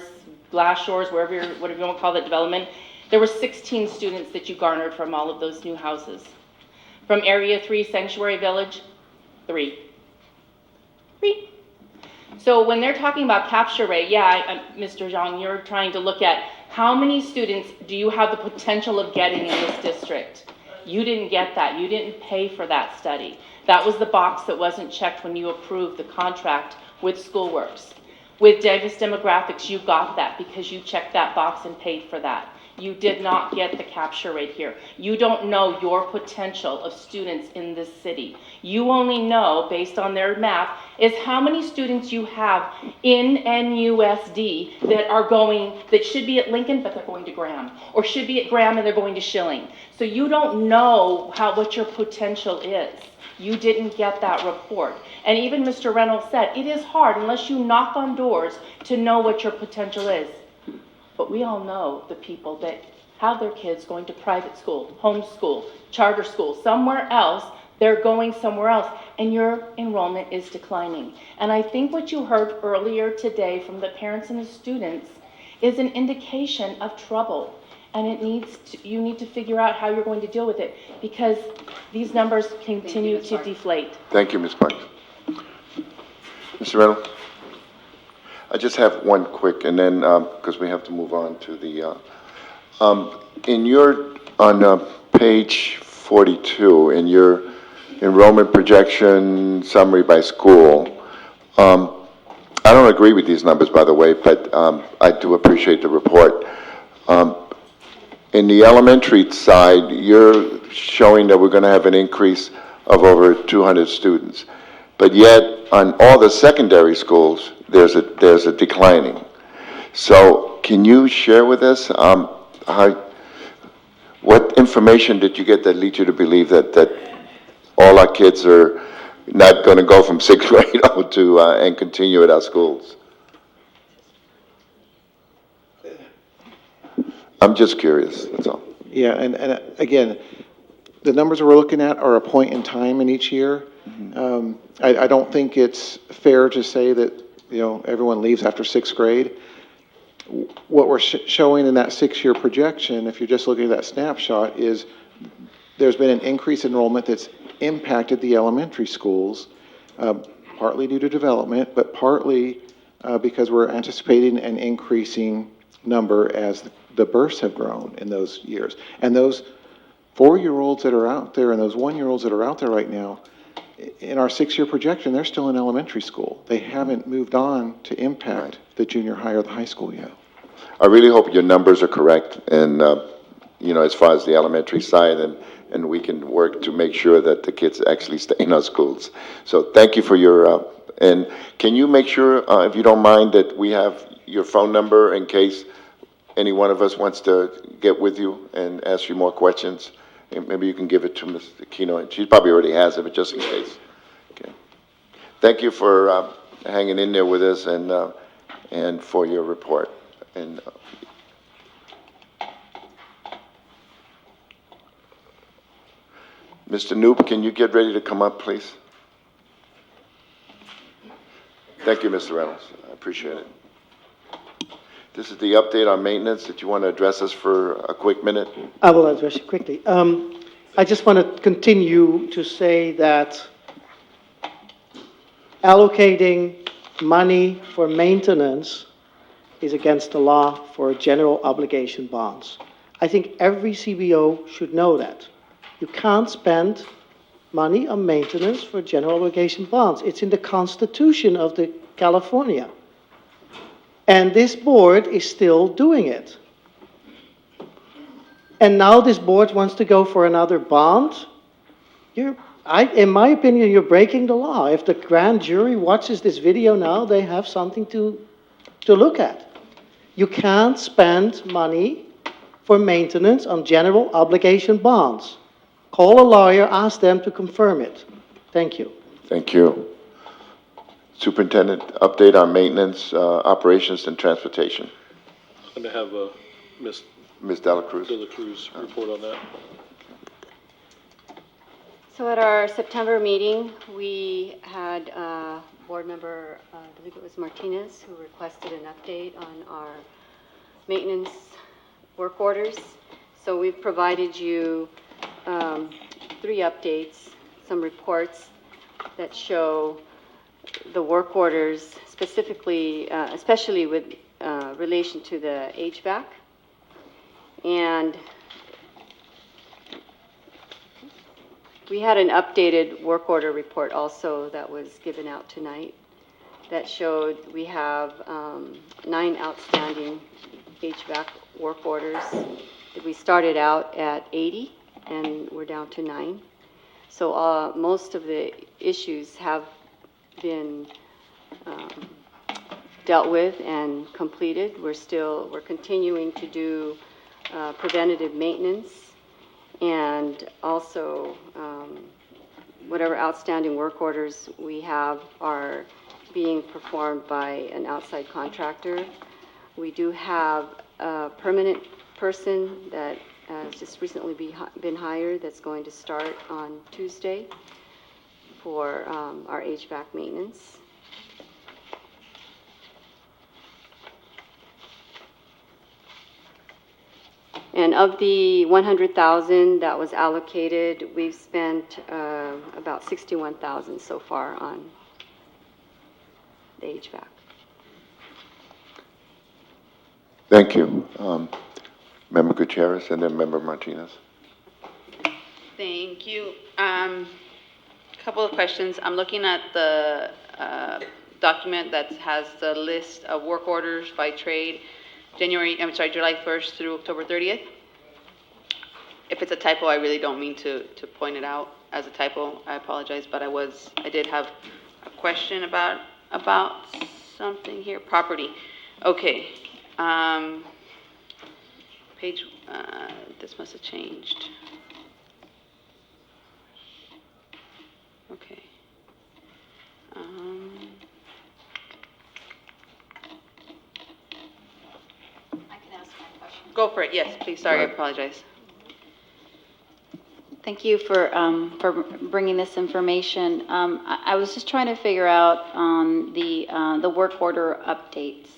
Glass Shores, whatever you want to call that development, there were 16 students that you garnered from all of those new houses. From Area 3, Sanctuary Village, 3. So when they're talking about capture rate, yeah, Mr. Zhang, you're trying to look at how many students do you have the potential of getting in this district? You didn't get that. You didn't pay for that study. That was the box that wasn't checked when you approved the contract with Schoolworks. With Davis Demographics, you got that because you checked that box and paid for that. You did not get the capture rate here. You don't know your potential of students in this city. You only know, based on their math, is how many students you have in NUSD that should be at Lincoln, but they're going to Graham, or should be at Graham and they're going to Schilling. So you don't know what your potential is. You didn't get that report. And even Mr. Reynolds said, it is hard unless you knock on doors to know what your potential is. But we all know the people that have their kids going to private school, homeschool, charter school, somewhere else. They're going somewhere else, and your enrollment is declining. And I think what you heard earlier today from the parents and the students is an indication of trouble. And you need to figure out how you're going to deal with it, because these numbers continue to deflate. Thank you, Ms. Plank. Mr. Reynolds? I just have one quick, and then, because we have to move on to the, on page 42, in your enrollment projection summary by school, I don't agree with these numbers, by the way, but I do appreciate the report. In the elementary side, you're showing that we're going to have an increase of over 200 students. But yet, on all the secondary schools, there's a declining. So can you share with us what information did you get that leads you to believe that all our kids are not going to go from sixth grade on to and continue at our schools? I'm just curious, that's all. Yeah, and again, the numbers we're looking at are a point in time in each year. I don't think it's fair to say that, everyone leaves after sixth grade. What we're showing in that 6-year projection, if you're just looking at that snapshot, is there's been an increased enrollment that's impacted the elementary schools, partly due to development, but partly because we're anticipating an increasing number as the births have grown in those years. And those 4-year-olds that are out there and those 1-year-olds that are out there right now, in our 6-year projection, they're still in elementary school. They haven't moved on to impact the junior high or the high school yet. I really hope your numbers are correct, and as far as the elementary side, and we can work to make sure that the kids actually stay in our schools. So thank you for your, and can you make sure, if you don't mind, that we have your phone number in case any one of us wants to get with you and ask you more questions? And maybe you can give it to Ms. Aquino. She probably already has it, but just in case. Okay. Thank you for hanging in there with us and for your report. And Mr. Noob, can you get ready to come up, please? Thank you, Mr. Reynolds. I appreciate it. This is the update on maintenance. Did you want to address us for a quick minute? I will address it quickly. I just want to continue to say that allocating money for maintenance is against the law for general obligation bonds. I think every CBO should know that. You can't spend money on maintenance for general obligation bonds. It's in the Constitution of California. And this board is still doing it. And now this board wants to go for another bond. In my opinion, you're breaking the law. If the grand jury watches this video now, they have something to look at. You can't spend money for maintenance on general obligation bonds. Call a lawyer, ask them to confirm it. Thank you. Thank you. Superintendent, update on maintenance, operations, and transportation. I'm going to have Ms. Dela Cruz report on that. So at our September meeting, we had board member, I believe it was Martinez, who requested an update on our maintenance work orders. So we've provided you 3 updates, some reports that show the work orders specifically, especially with relation to the HVAC. And we had an updated work order report also that was given out tonight that showed we have 9 outstanding HVAC work orders. We started out at 80 and we're down to 9. So most of the issues have been dealt with and completed. We're continuing to do preventative maintenance, and also whatever outstanding work orders we have are being performed by an outside contractor. We do have a permanent person that has just recently been hired that's going to start on Tuesday for our HVAC maintenance. And of the 100,000 that was allocated, we've spent about 61,000 so far on the HVAC. Thank you. Member Gutierrez and then Member Martinez. Thank you. Couple of questions. I'm looking at the document that has the list of work orders by trade, July 1st through October 30th. If it's a typo, I really don't mean to point it out as a typo. I apologize, but I did have a question about something here. Property. Okay. Page, this must have changed. Okay. I can ask my question. Go for it. Yes, please. Sorry, I apologize. Thank you for bringing this information. I was just trying to figure out on the work order updates.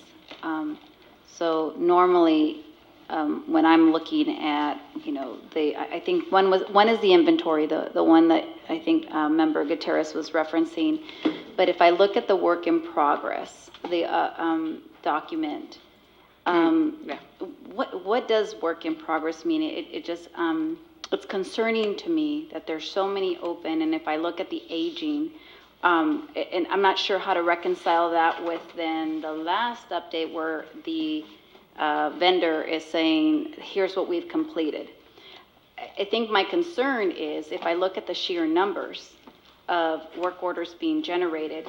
So normally, when I'm looking at, I think one is the inventory, the one that I think Member Gutierrez was referencing. But if I look at the work in progress, the document, what does work in progress mean? It just it's concerning to me that there's so many open, and if I look at the aging, and I'm not sure how to reconcile that with then the last update where the vendor is saying, here's what we've completed. I think my concern is if I look at the sheer numbers of work orders being generated,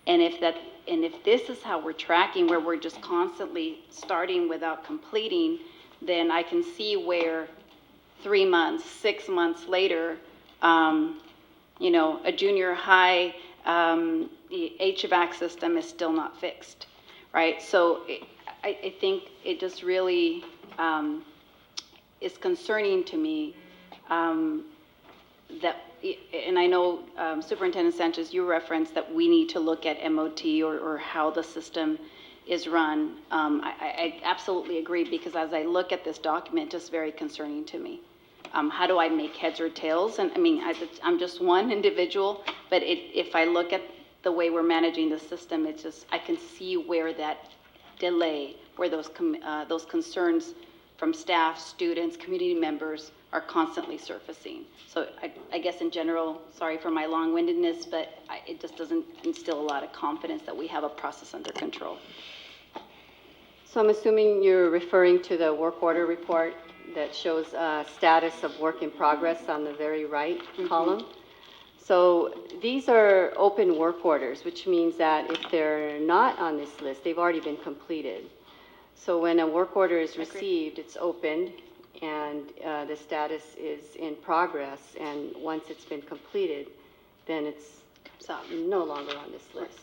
and if this is how we're tracking, where we're just constantly starting without completing, then I can see where 3 months, 6 months later, a junior high HVAC system is still not fixed, right? So I think it just really is concerning to me that, and I know Superintendent Sanchez, you referenced that we need to look at MOT or how the system is run. I absolutely agree, because as I look at this document, it's just very concerning to me. How do I make heads or tails? And I mean, I'm just one individual, but if I look at the way we're managing the system, it's just, I can see where that delay, where those concerns from staff, students, community members are constantly surfacing. So I guess in general, sorry for my long-windedness, but it just doesn't instill a lot of confidence that we have a process under control. So I'm assuming you're referring to the work order report that shows status of work in progress on the very right column. So these are open work orders, which means that if they're not on this list, they've already been completed. So when a work order is received, it's opened, and the status is in progress, and once it's been completed, then it's no longer on this list.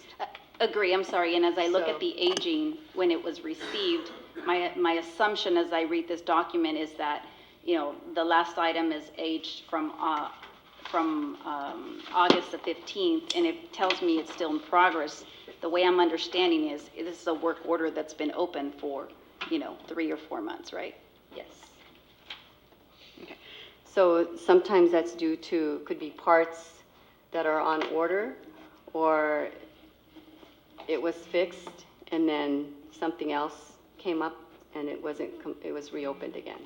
Agree, I'm sorry, and as I look at the aging, when it was received, my assumption as I read this document is that, the last item is aged from August the 15th, and it tells me it's still in progress. The way I'm understanding is this is a work order that's been open for, 3 or 4 months, right? Yes. Okay. So sometimes that's due to, could be parts that are on order, or it was fixed and then something else came up and it was reopened again.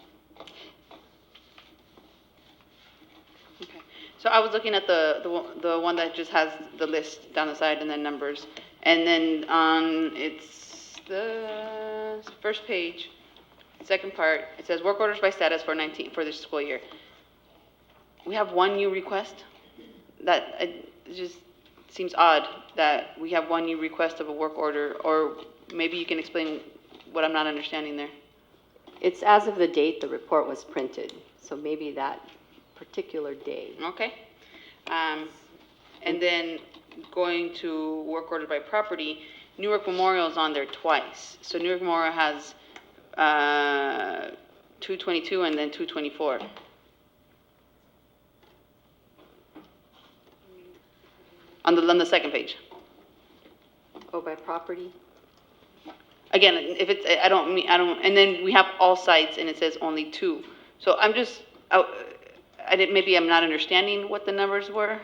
Okay. So I was looking at the one that just has the list down the side and then numbers. And then it's the first page, second part, it says work orders by status for this school year. We have one new request? That, it just seems odd that we have one new request of a work order, or maybe you can explain what I'm not understanding there. It's as of the date the report was printed, so maybe that particular day. Okay. And then going to work order by property, Newark Memorial is on there twice. So Newark Memorial has 222 and then 224. On the second page. Oh, by property? Again, if it's, I don't, and then we have all sites and it says only 2. So I'm just, maybe I'm not understanding what the numbers were,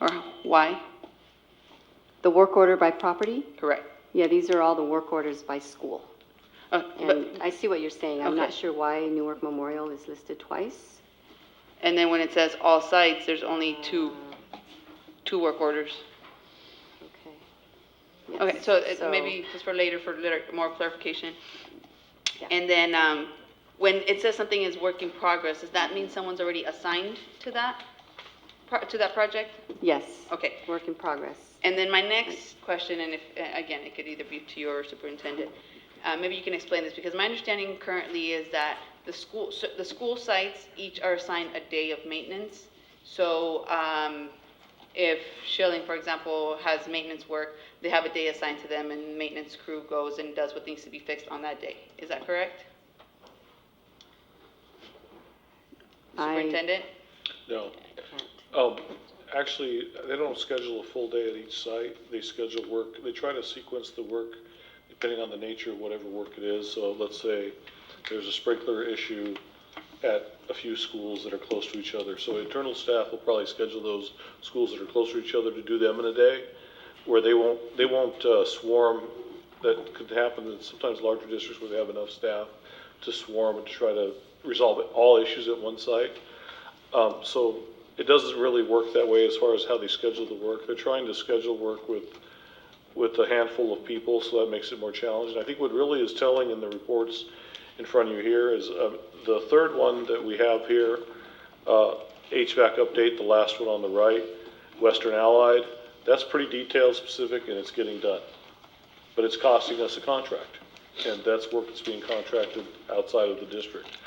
or why? The work order by property? Correct. Yeah, these are all the work orders by school. But And I see what you're saying. I'm not Okay. sure why Newark Memorial is listed twice. And then when it says all sites, there's only two work orders. Okay. Okay, so maybe just for later more clarification. And then when it says something is work in progress, does that mean someone's already assigned to that project? Yes. Okay. Work in progress. And then my next question, and if, again, it could either be to you or superintendent, maybe you can explain this, because my understanding currently is that the school sites each are assigned a day of maintenance. So if Schilling, for example, has maintenance work, they have a day assigned to them, and the maintenance crew goes and does what needs to be fixed on that day. Is that correct? Superintendent? No. Actually, they don't schedule a full day at each site. They schedule work, they try to sequence the work depending on the nature of whatever work it is. So let's say there's a sprinkler issue at a few schools that are close to each other. So internal staff will probably schedule those schools that are close to each other to do them in a day, where they won't swarm. That could happen in sometimes larger districts where they have enough staff to swarm and to try to resolve all issues at one site. So it doesn't really work that way as far as how they schedule the work. They're trying to schedule work with a handful of people, so that makes it more challenging. I think what really is telling in the reports in front of you here is the third one that we have here, HVAC update, the last one on the right, Western Allied. That's pretty detailed, specific, and it's getting done. But it's costing us a contract, and that's work that's being contracted outside of the district.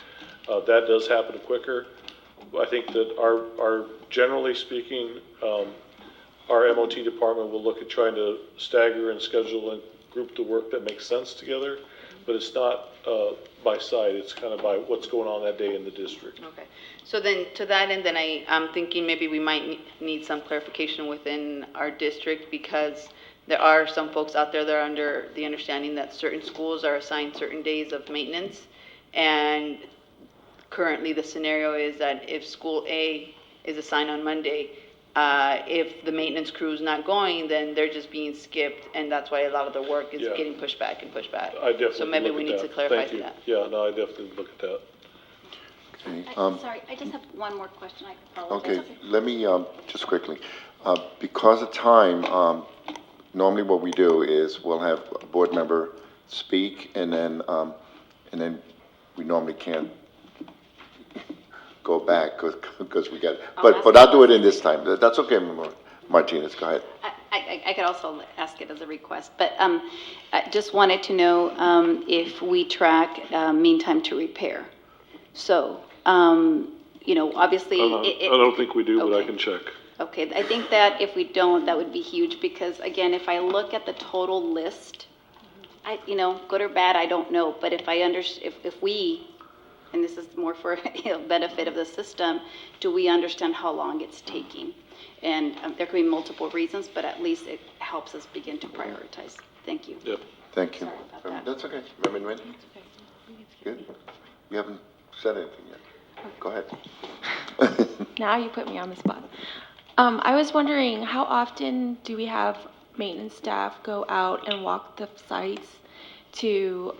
That does happen quicker. I think that our generally speaking, our MOT department will look at trying to stagger and schedule and group the work that makes sense together, but it's not by site, it's kind of by what's going on that day in the district. Okay. So then, to that end, then I'm thinking maybe we might need some clarification within our district, because there are some folks out there that are under the understanding that certain schools are assigned certain days of maintenance, and currently the scenario is that if school A is assigned on Monday, if the maintenance crew is not going, then they're just being skipped, and that's why a lot of the work is getting pushed back and pushed back. I definitely So maybe look we at need that. to clarify Thank to you. that. Yeah, no, I definitely look at that. Okay, Sorry, I just have one more question. I apologize. okay, let me, just quickly, because of time, normally what we do is we'll have a board member speak, and then we normally can't go back, because we got, but I'll do it in this time. That's okay, Martinez, go ahead. I could also ask it as a request, but I just wanted to know if we track mean time to repair. So, obviously. I don't think we do, but I okay. can check. Okay, I think that if we don't, that would be huge, because again, if I look at the total list, good or bad, I don't know, but if if we, and this is more for benefit of the system, do we understand how long it's taking? And there could be multiple reasons, but at least it helps us begin to prioritize. Thank you. Yep. Thank you. Sorry about that. That's okay. Reverend Nguyen? Good. You haven't said anything yet. Go ahead. Now you put me on the spot. I was wondering, how often do we have maintenance staff go out and walk the sites to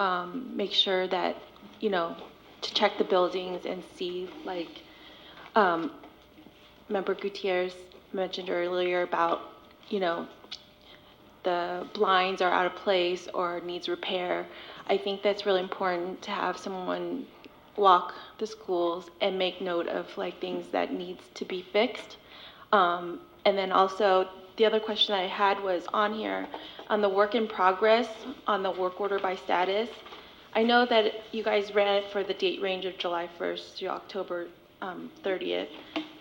make sure that, to check the buildings and see, like, Member Gutierrez mentioned earlier about, the blinds are out of place or needs repair, I think that's really important to have someone walk the schools and make note of like things that needs to be fixed. And then also, the other question I had was on here, on the work in progress, on the work order by status. I know that you guys ran it for the date range of July 1st to October 30th,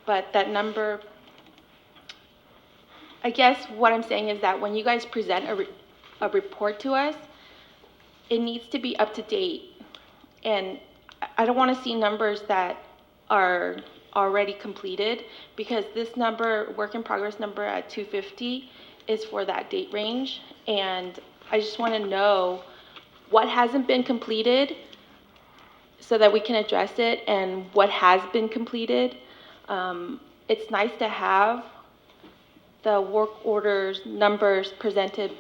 but that number, I guess what I'm saying is that when you guys present a report to us, it needs to be up to date. And I don't want to see numbers that are already completed, because this number, work in progress number at 250, is for that date range. And I just want to know what hasn't been completed so that we can address it, and what has been completed. It's nice to have the work orders numbers presented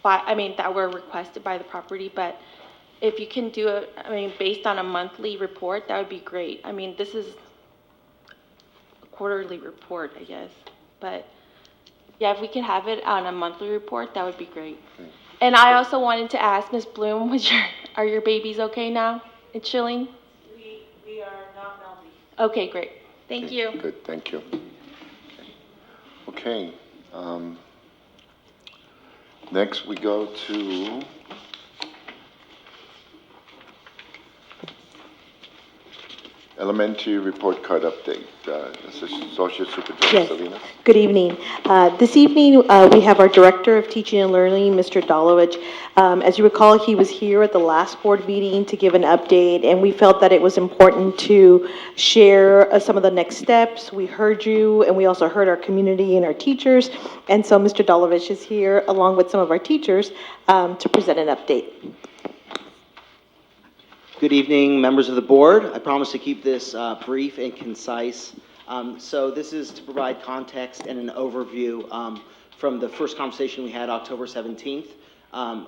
by, that were requested by the property, but if you can do it, based on a monthly report, that would be great. This is a quarterly report, I guess, but yeah, if we could have it on a monthly report, that would be great. And I also wanted to ask Ms. Bloom, are your babies okay now? It's chilling? We are not melting. Okay, great. Thank you. Good, thank you. Okay. Next, we go to elementary report card update. Associate Superintendent Yes. Salinas. Good evening. This evening, we have our Director of Teaching and Learning, Mr. Dolovich. As you recall, he was here at the last board meeting to give an update, and we felt that it was important to share some of the next steps. We heard you, and we also heard our community and our teachers, and so Mr. Dolovich is here, along with some of our teachers, to present an update. Good evening, members of the board. I promise to keep this brief and concise. So this is to provide context and an overview from the first conversation we had October 17th.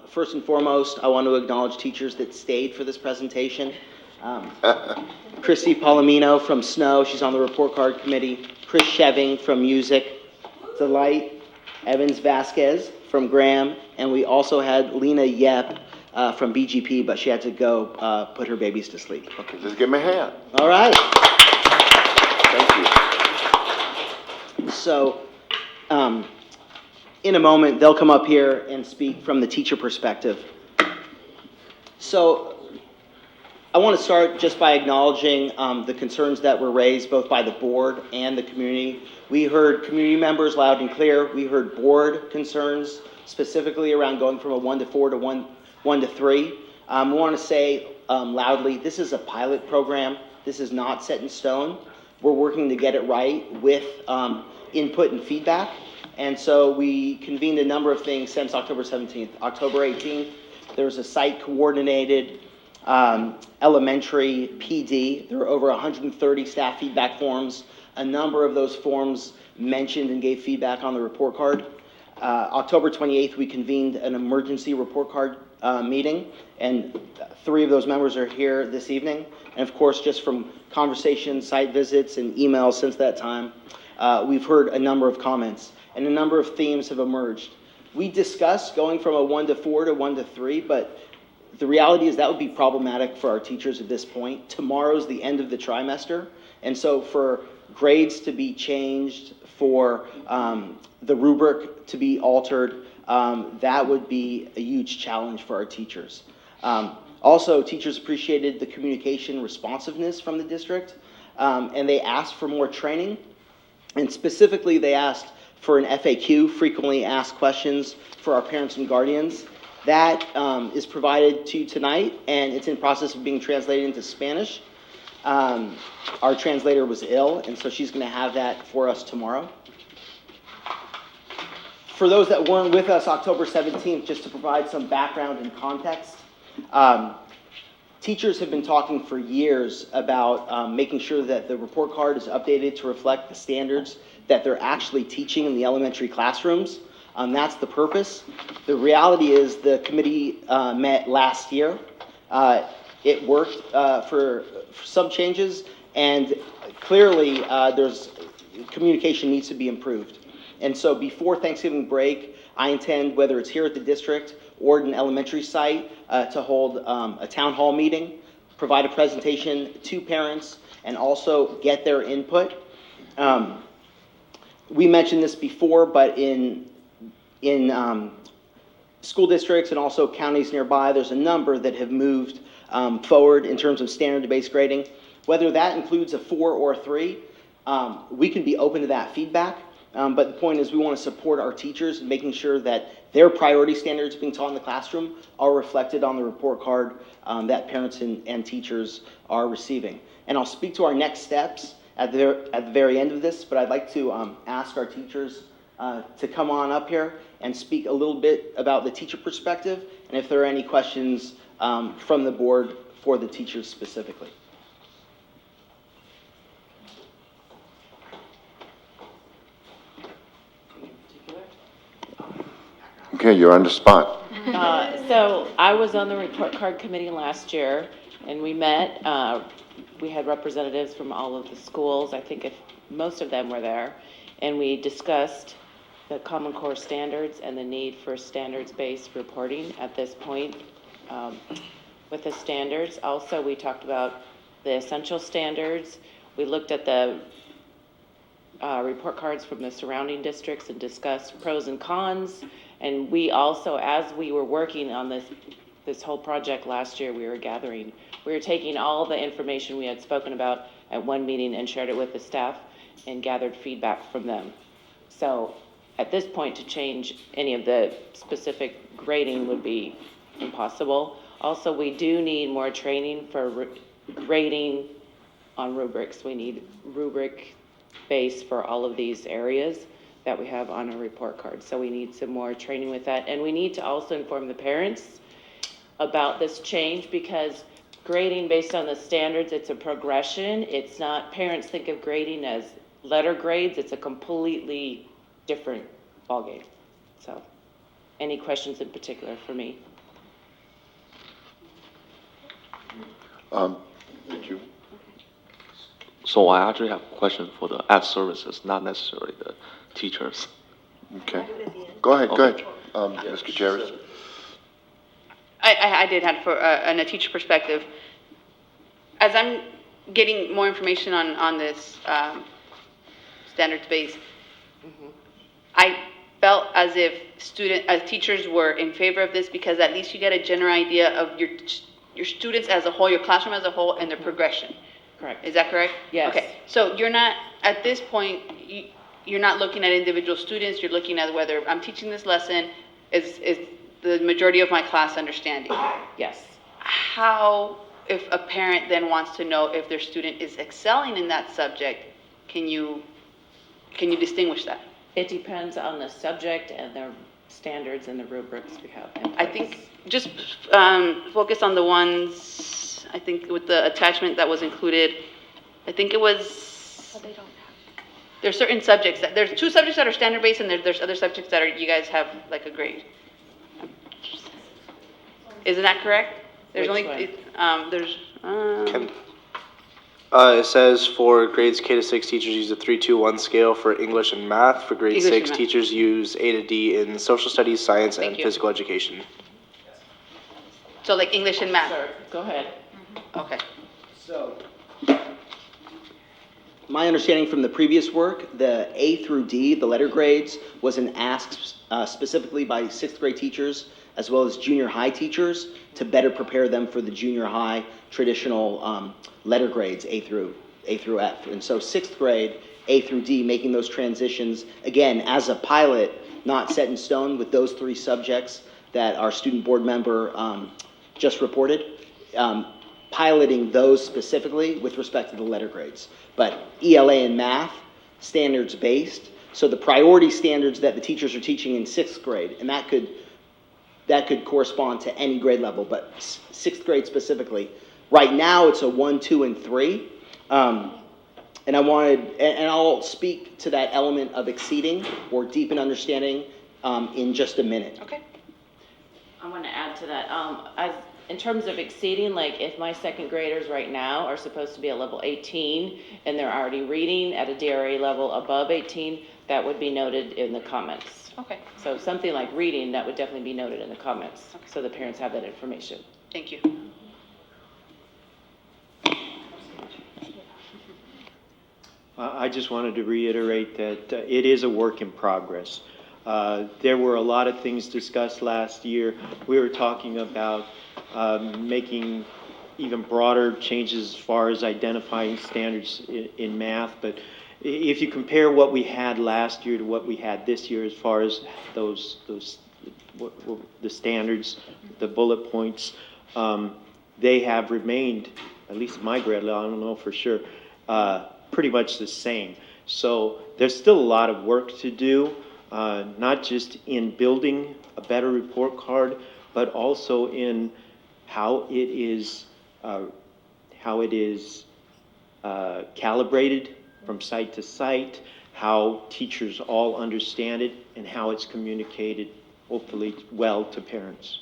First and foremost, I want to acknowledge teachers that stayed for this presentation. Christy Palomino from Snow, she's on the report card committee. Chris Sheving from Music. Delight Evans Vasquez from Graham. And we also had Lena Yep from BGP, but she had to go put her babies to sleep. Okay, just give me a hand. All right. Thank you. So, in a moment, they'll come up here and speak from the teacher perspective. So, I want to start just by acknowledging the concerns that were raised both by the board and the community. We heard community members loud and clear. We heard board concerns, specifically around going from a 1 to 4 to 1 to 3. We want to say loudly, this is a pilot program. This is not set in stone. We're working to get it right with input and feedback. And so we convened a number of things since October 17th. October 18th, there was a site-coordinated elementary PD. There were over 130 staff feedback forms. A number of those forms mentioned and gave feedback on the report card. October 28th, we convened an emergency report card meeting, and 3 of those members are here this evening. And of course, just from conversations, site visits, and emails since that time, we've heard a number of comments, and a number of themes have emerged. We discussed going from a 1 to 4 to 1 to 3, but the reality is that would be problematic for our teachers at this point. Tomorrow's the end of the trimester, and so for grades to be changed, for the rubric to be altered, that would be a huge challenge for our teachers. Also, teachers appreciated the communication responsiveness from the district, and they asked for more training. And specifically, they asked for an FAQ, frequently asked questions, for our parents and guardians. That is provided to you tonight, and it's in process of being translated into Spanish. Our translator was ill, and so she's going to have that for us tomorrow. For those that weren't with us October 17th, just to provide some background and context, teachers have been talking for years about making sure that the report card is updated to reflect the standards that they're actually teaching in the elementary classrooms. That's the purpose. The reality is the committee met last year. It worked for some changes, and clearly there's communication needs to be improved. And so before Thanksgiving break, I intend, whether it's here at the district or at an elementary site, to hold a town hall meeting, provide a presentation to parents, and also get their input. We mentioned this before, but in school districts and also counties nearby, there's a number that have moved forward in terms of standard-based grading. Whether that includes a 4 or a 3, we can be open to that feedback. But the point is we want to support our teachers in making sure that their priority standards being taught in the classroom are reflected on the report card that parents and teachers are receiving. And I'll speak to our next steps at the very end of this, but I'd like to ask our teachers to come on up here and speak a little bit about the teacher perspective, and if there are any questions from the board for the teachers specifically. Okay, you're on the spot. So I was on the report card committee last year, and we met. We had representatives from all of the schools. I think most of them were there, and we discussed the Common Core standards and the need for standards-based reporting at this point with the standards. Also, we talked about the essential standards. We looked at the report cards from the surrounding districts and discussed pros and cons. And we also, as we were working on this whole project last year, we were taking all the information we had spoken about at one meeting and shared it with the staff and gathered feedback from them. So at this point, to change any of the specific grading would be impossible. Also, we do need more training for grading on rubrics. We need rubric base for all of these areas that we have on a report card. So we need some more training with that. And we need to also inform the parents about this change, because grading based on the standards, it's a progression. It's not, parents think of grading as letter grades. It's a completely different ballgame. So any questions in particular for me? Did you? So I actually have a question for the F services, not necessarily the teachers. Okay. Go ahead, Ms. Gutierrez. I did have for a teacher perspective. As I'm getting more information on this standards base, I felt as if teachers were in favor of this, because at least you get a general idea of your students as a whole, your classroom as a whole, and their progression. Correct. Is that correct? Yes. Okay. So you're not, at this point, you're not looking at individual students. You're looking at whether I'm teaching this lesson, is the majority of my class understanding? Yes. How, if a parent then wants to know if their student is excelling in that subject, can you distinguish that? It depends on the subject and the standards and the rubrics we have in place. I think just focus on the ones, I think with the attachment that was included, I think it was, there's certain subjects, there's 2 subjects that are standard-based, and there's other subjects that you guys have like a grade. Isn't that correct? There's Which one? It says for grades K to 6, teachers use a 3-2-1 scale for English and math. For grade English and 6, math. teachers use A to D in social studies, science, and you. physical education. So like English and math? Sure. Go ahead. Okay. So, my understanding from the previous work, the A through D, the letter grades, was an ask specifically by 6th grade teachers as well as junior high teachers to better prepare them for the junior high traditional letter grades, A through F. And so 6th grade, A through D, making those transitions, again, as a pilot, not set in stone with those 3 subjects that our student board member just reported, piloting those specifically with respect to the letter grades. But ELA and math, standards-based, so the priority standards that the teachers are teaching in 6th grade, and that could correspond to any grade level, but 6th grade specifically. Right now, it's a 1, 2, and 3. And I'll speak to that element of exceeding or deepen understanding in just a minute. Okay. I want to add to that. In terms of exceeding, like if my second graders right now are supposed to be at level 18 and they're already reading at a DRA level above 18, that would be noted in the comments. Okay. So something like reading, that would definitely be noted in the comments, so the parents have that information. Thank you. I just wanted to reiterate that it is a work in progress. There were a lot of things discussed last year. We were talking about making even broader changes as far as identifying standards in math, but if you compare what we had last year to what we had this year as far as the standards, the bullet points, they have remained, at least at my grade level, I don't know for sure, pretty much the same. So there's still a lot of work to do, not just in building a better report card, but also in how it is calibrated from site to site, how teachers all understand it, and how it's communicated, hopefully, well to parents.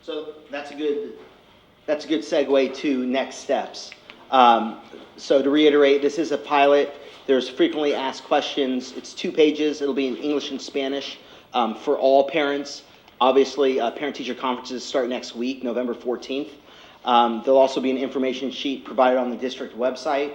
So that's a good segue to next steps. So to reiterate, this is a pilot. There's frequently asked questions. It's 2 pages. It'll be in English and Spanish for all parents. Obviously, parent-teacher conferences start next week, November 14th. There'll also be an information sheet provided on the district website,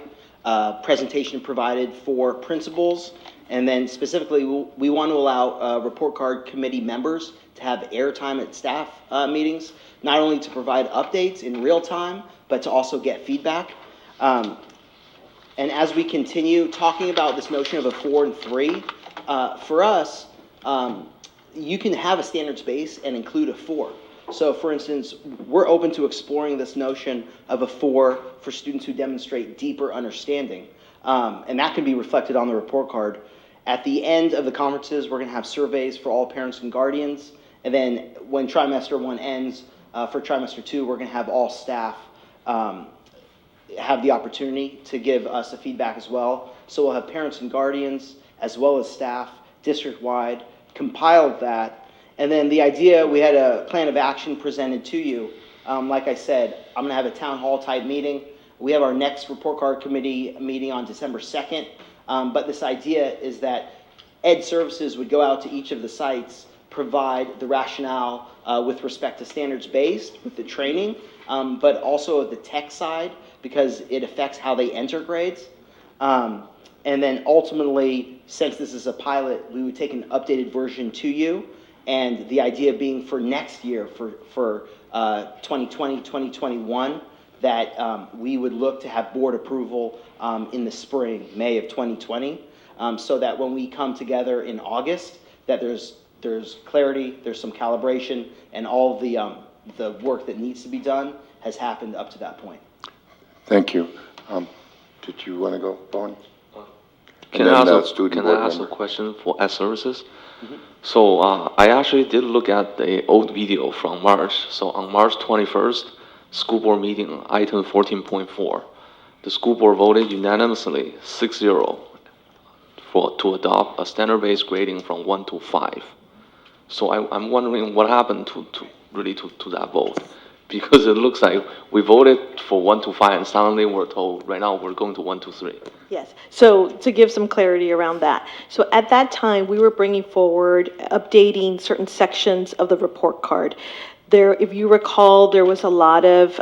presentation provided for principals, and then specifically, we want to allow report card committee members to have airtime at staff meetings, not only to provide updates in real time, but to also get feedback. And as we continue talking about this notion of a 4 and 3, for us, you can have a standards base and include a 4. So for instance, we're open to exploring this notion of a 4 for students who demonstrate deeper understanding. And that can be reflected on the report card. At the end of the conferences, we're going to have surveys for all parents and guardians. And then when trimester 1 ends, for trimester 2, we're going to have all staff have the opportunity to give us a feedback as well. So we'll have parents and guardians, as well as staff, district-wide, compiled that. And then the idea, we had a plan of action presented to you. Like I said, I'm going to have a town hall type meeting. We have our next report card committee meeting on December 2nd. But this idea is that Ed Services would go out to each of the sites, provide the rationale with respect to standards-based, with the training, but also the tech side, because it affects how they enter grades. And then ultimately, since this is a pilot, we would take an updated version to you. And the idea being for next year, for 2020, 2021, that we would look to have board approval in the spring, May of 2020, so that when we come together in August, that there's clarity, there's some calibration, and all the work that needs to be done has happened up to that point. Thank you. Did you want to go, Bowen? Can I ask a question for Ed Services? Mm-hmm. So I actually did look at the old video from March. So on March 21st, school board meeting, item 14.4, the school board voted unanimously 6-0 to adopt a standard-based grading from 1 to 5. So I'm wondering what happened to that vote, because it looks like we voted for 1 to 5 and suddenly we're told right now we're going to 1 to 3. Yes, so to give some clarity around that. So at that time, we were bringing forward, updating certain sections of the report card. There, if you recall, there was a lot of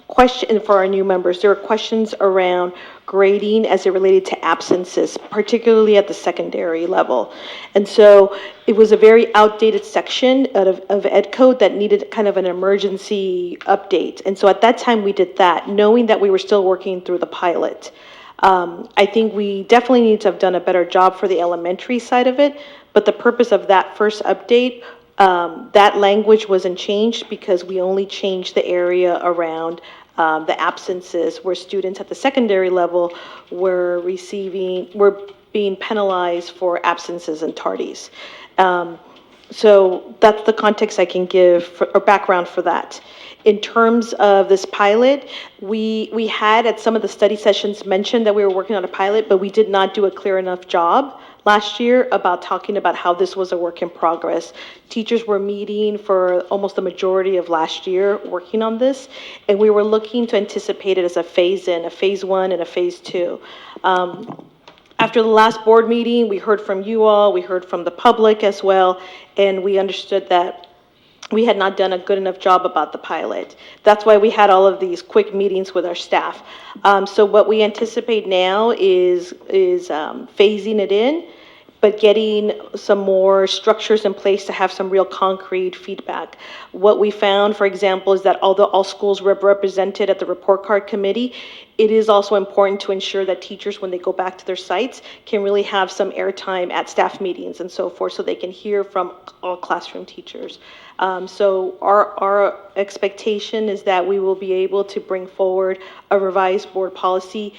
question for our new members. There were questions around grading as it related to absences, particularly at the secondary level. And so it was a very outdated section of Ed Code that needed kind of an emergency update. And so at that time we did that, knowing that we were still working through the pilot. I think we definitely need to have done a better job for the elementary side of it, but the purpose of that first update, that language wasn't changed because we only changed the area around the absences where students at the secondary level were being penalized for absences and tardies. So that's the context I can give or background for that. In terms of this pilot, we had at some of the study sessions mentioned that we were working on a pilot, but we did not do a clear enough job last year about talking about how this was a work in progress. Teachers were meeting for almost the majority of last year working on this, and we were looking to anticipate it as a phase-in, a phase 1 and a phase 2. After the last board meeting, we heard from you all, we heard from the public as well, and we understood that we had not done a good enough job about the pilot. That's why we had all of these quick meetings with our staff. So what we anticipate now is phasing it in, but getting some more structures in place to have some real concrete feedback. What we found, for example, is that although all schools were represented at the report card committee, it is also important to ensure that teachers, when they go back to their sites, can really have some airtime at staff meetings and so forth, so they can hear from all classroom teachers. So our expectation is that we will be able to bring forward a revised board policy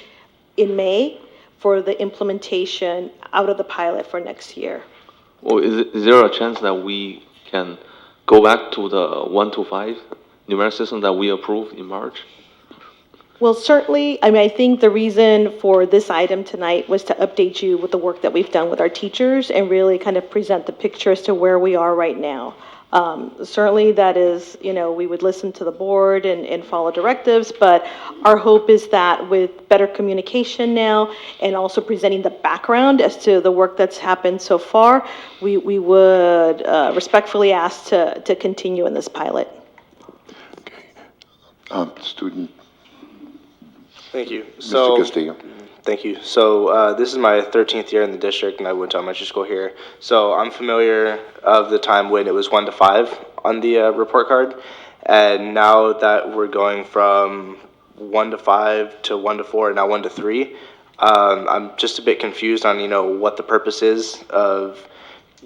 in May for the implementation out of the pilot for next year. Well, is there a chance that we can go back to the 1 to 5 numeric system that we approved in March? Well, certainly, I mean, I think the reason for this item tonight was to update you with the work that we've done with our teachers and really kind of present the picture as to where we are right now. Certainly that is, we would listen to the board and follow directives, but our hope is that with better communication now and also presenting the background as to the work that's happened so far, we would respectfully ask to continue in this pilot. Student. Thank you. Mr. Castillo. Thank you. So this is my 13th year in the district, and I went to elementary school here. So I'm familiar of the time when it was 1 to 5 on the report card, and now that we're going from 1 to 5 to 1 to 4 and now 1 to 3, I'm just a bit confused on what the purpose is of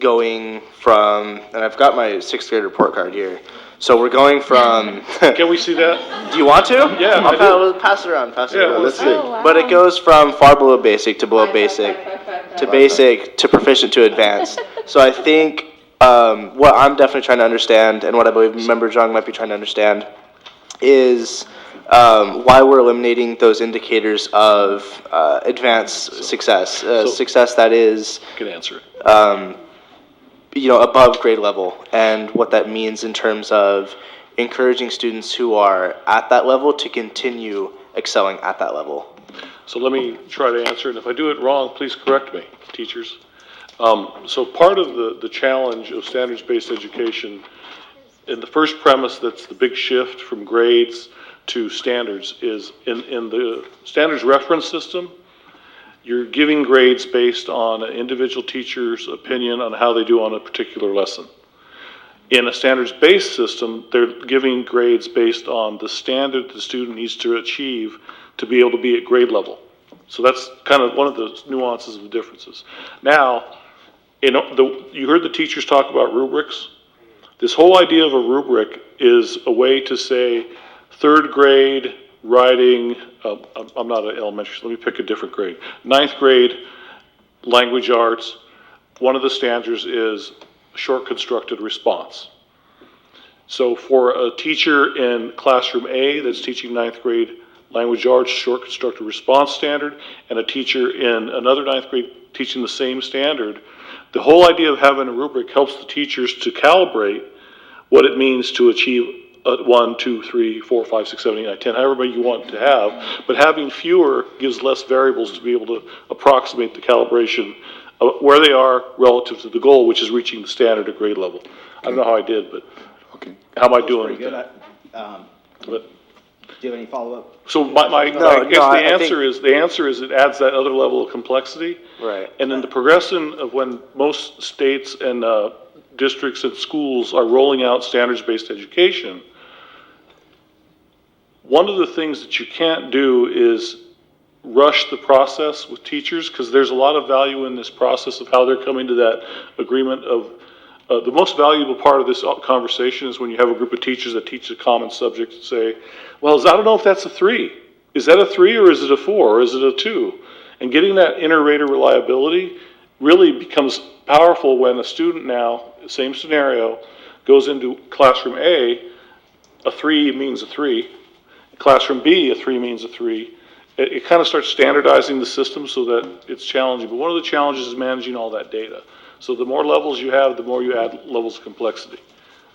going from. And I've got my 6th grade report card here. So we're going from. Can we see that? Do you want to? Yeah, I'll pass it around. Pass it around. Let's see. Oh, wow. But it goes from far below basic to below basic to basic to proficient to advanced. So I think what I'm definitely trying to understand, and what I believe Member Zhang might be trying to understand, is why we're eliminating those indicators of advanced success, success that is. Can answer it. Above grade level, and what that means in terms of encouraging students who are at that level to continue excelling at that level. So let me try to answer it. If I do it wrong, please correct me, teachers. So part of the challenge of standards-based education, in the first premise that's the big shift from grades to standards, is in the standards reference system, you're giving grades based on an individual teacher's opinion on how they do on a particular lesson. In a standards-based system, they're giving grades based on the standard the student needs to achieve to be able to be at grade level. So that's kind of one of the nuances of the differences. Now, you heard the teachers talk about rubrics. This whole idea of a rubric is a way to say 3rd grade writing, I'm not an elementary, so let me pick a different grade. 9th grade, language arts, one of the standards is short constructed response. So for a teacher in classroom A that's teaching 9th grade language arts, short constructed response standard, and a teacher in another 9th grade teaching the same standard, the whole idea of having a rubric helps the teachers to calibrate what it means to achieve 1, 2, 3, 4, 5, 6, 7, 8, 9, 10, however many you want to have, but having fewer gives less variables to be able to approximate the calibration of where they are relative to the goal, which is reaching the standard at grade level. I don't know how I did, but how am I doing with that? But, do you have any follow-up? so the answer is it adds that other level of complexity. Right. And then the progression of when most states and districts and schools are rolling out standards-based education, one of the things that you can't do is rush the process with teachers, because there's a lot of value in this process of how they're coming to that agreement of the most valuable part of this conversation is when you have a group of teachers that teach a common subject and say, well, I don't know if that's a 3. Is that a 3 or is it a 4 or is it a 2? And getting that inter-rater reliability really becomes powerful when a student now, same scenario, goes into classroom A 3 means a 3. Classroom B, a 3 means a 3. It kind of starts standardizing the system so that it's challenging. But one of the challenges is managing all that data. So the more levels you have, the more you add levels of complexity.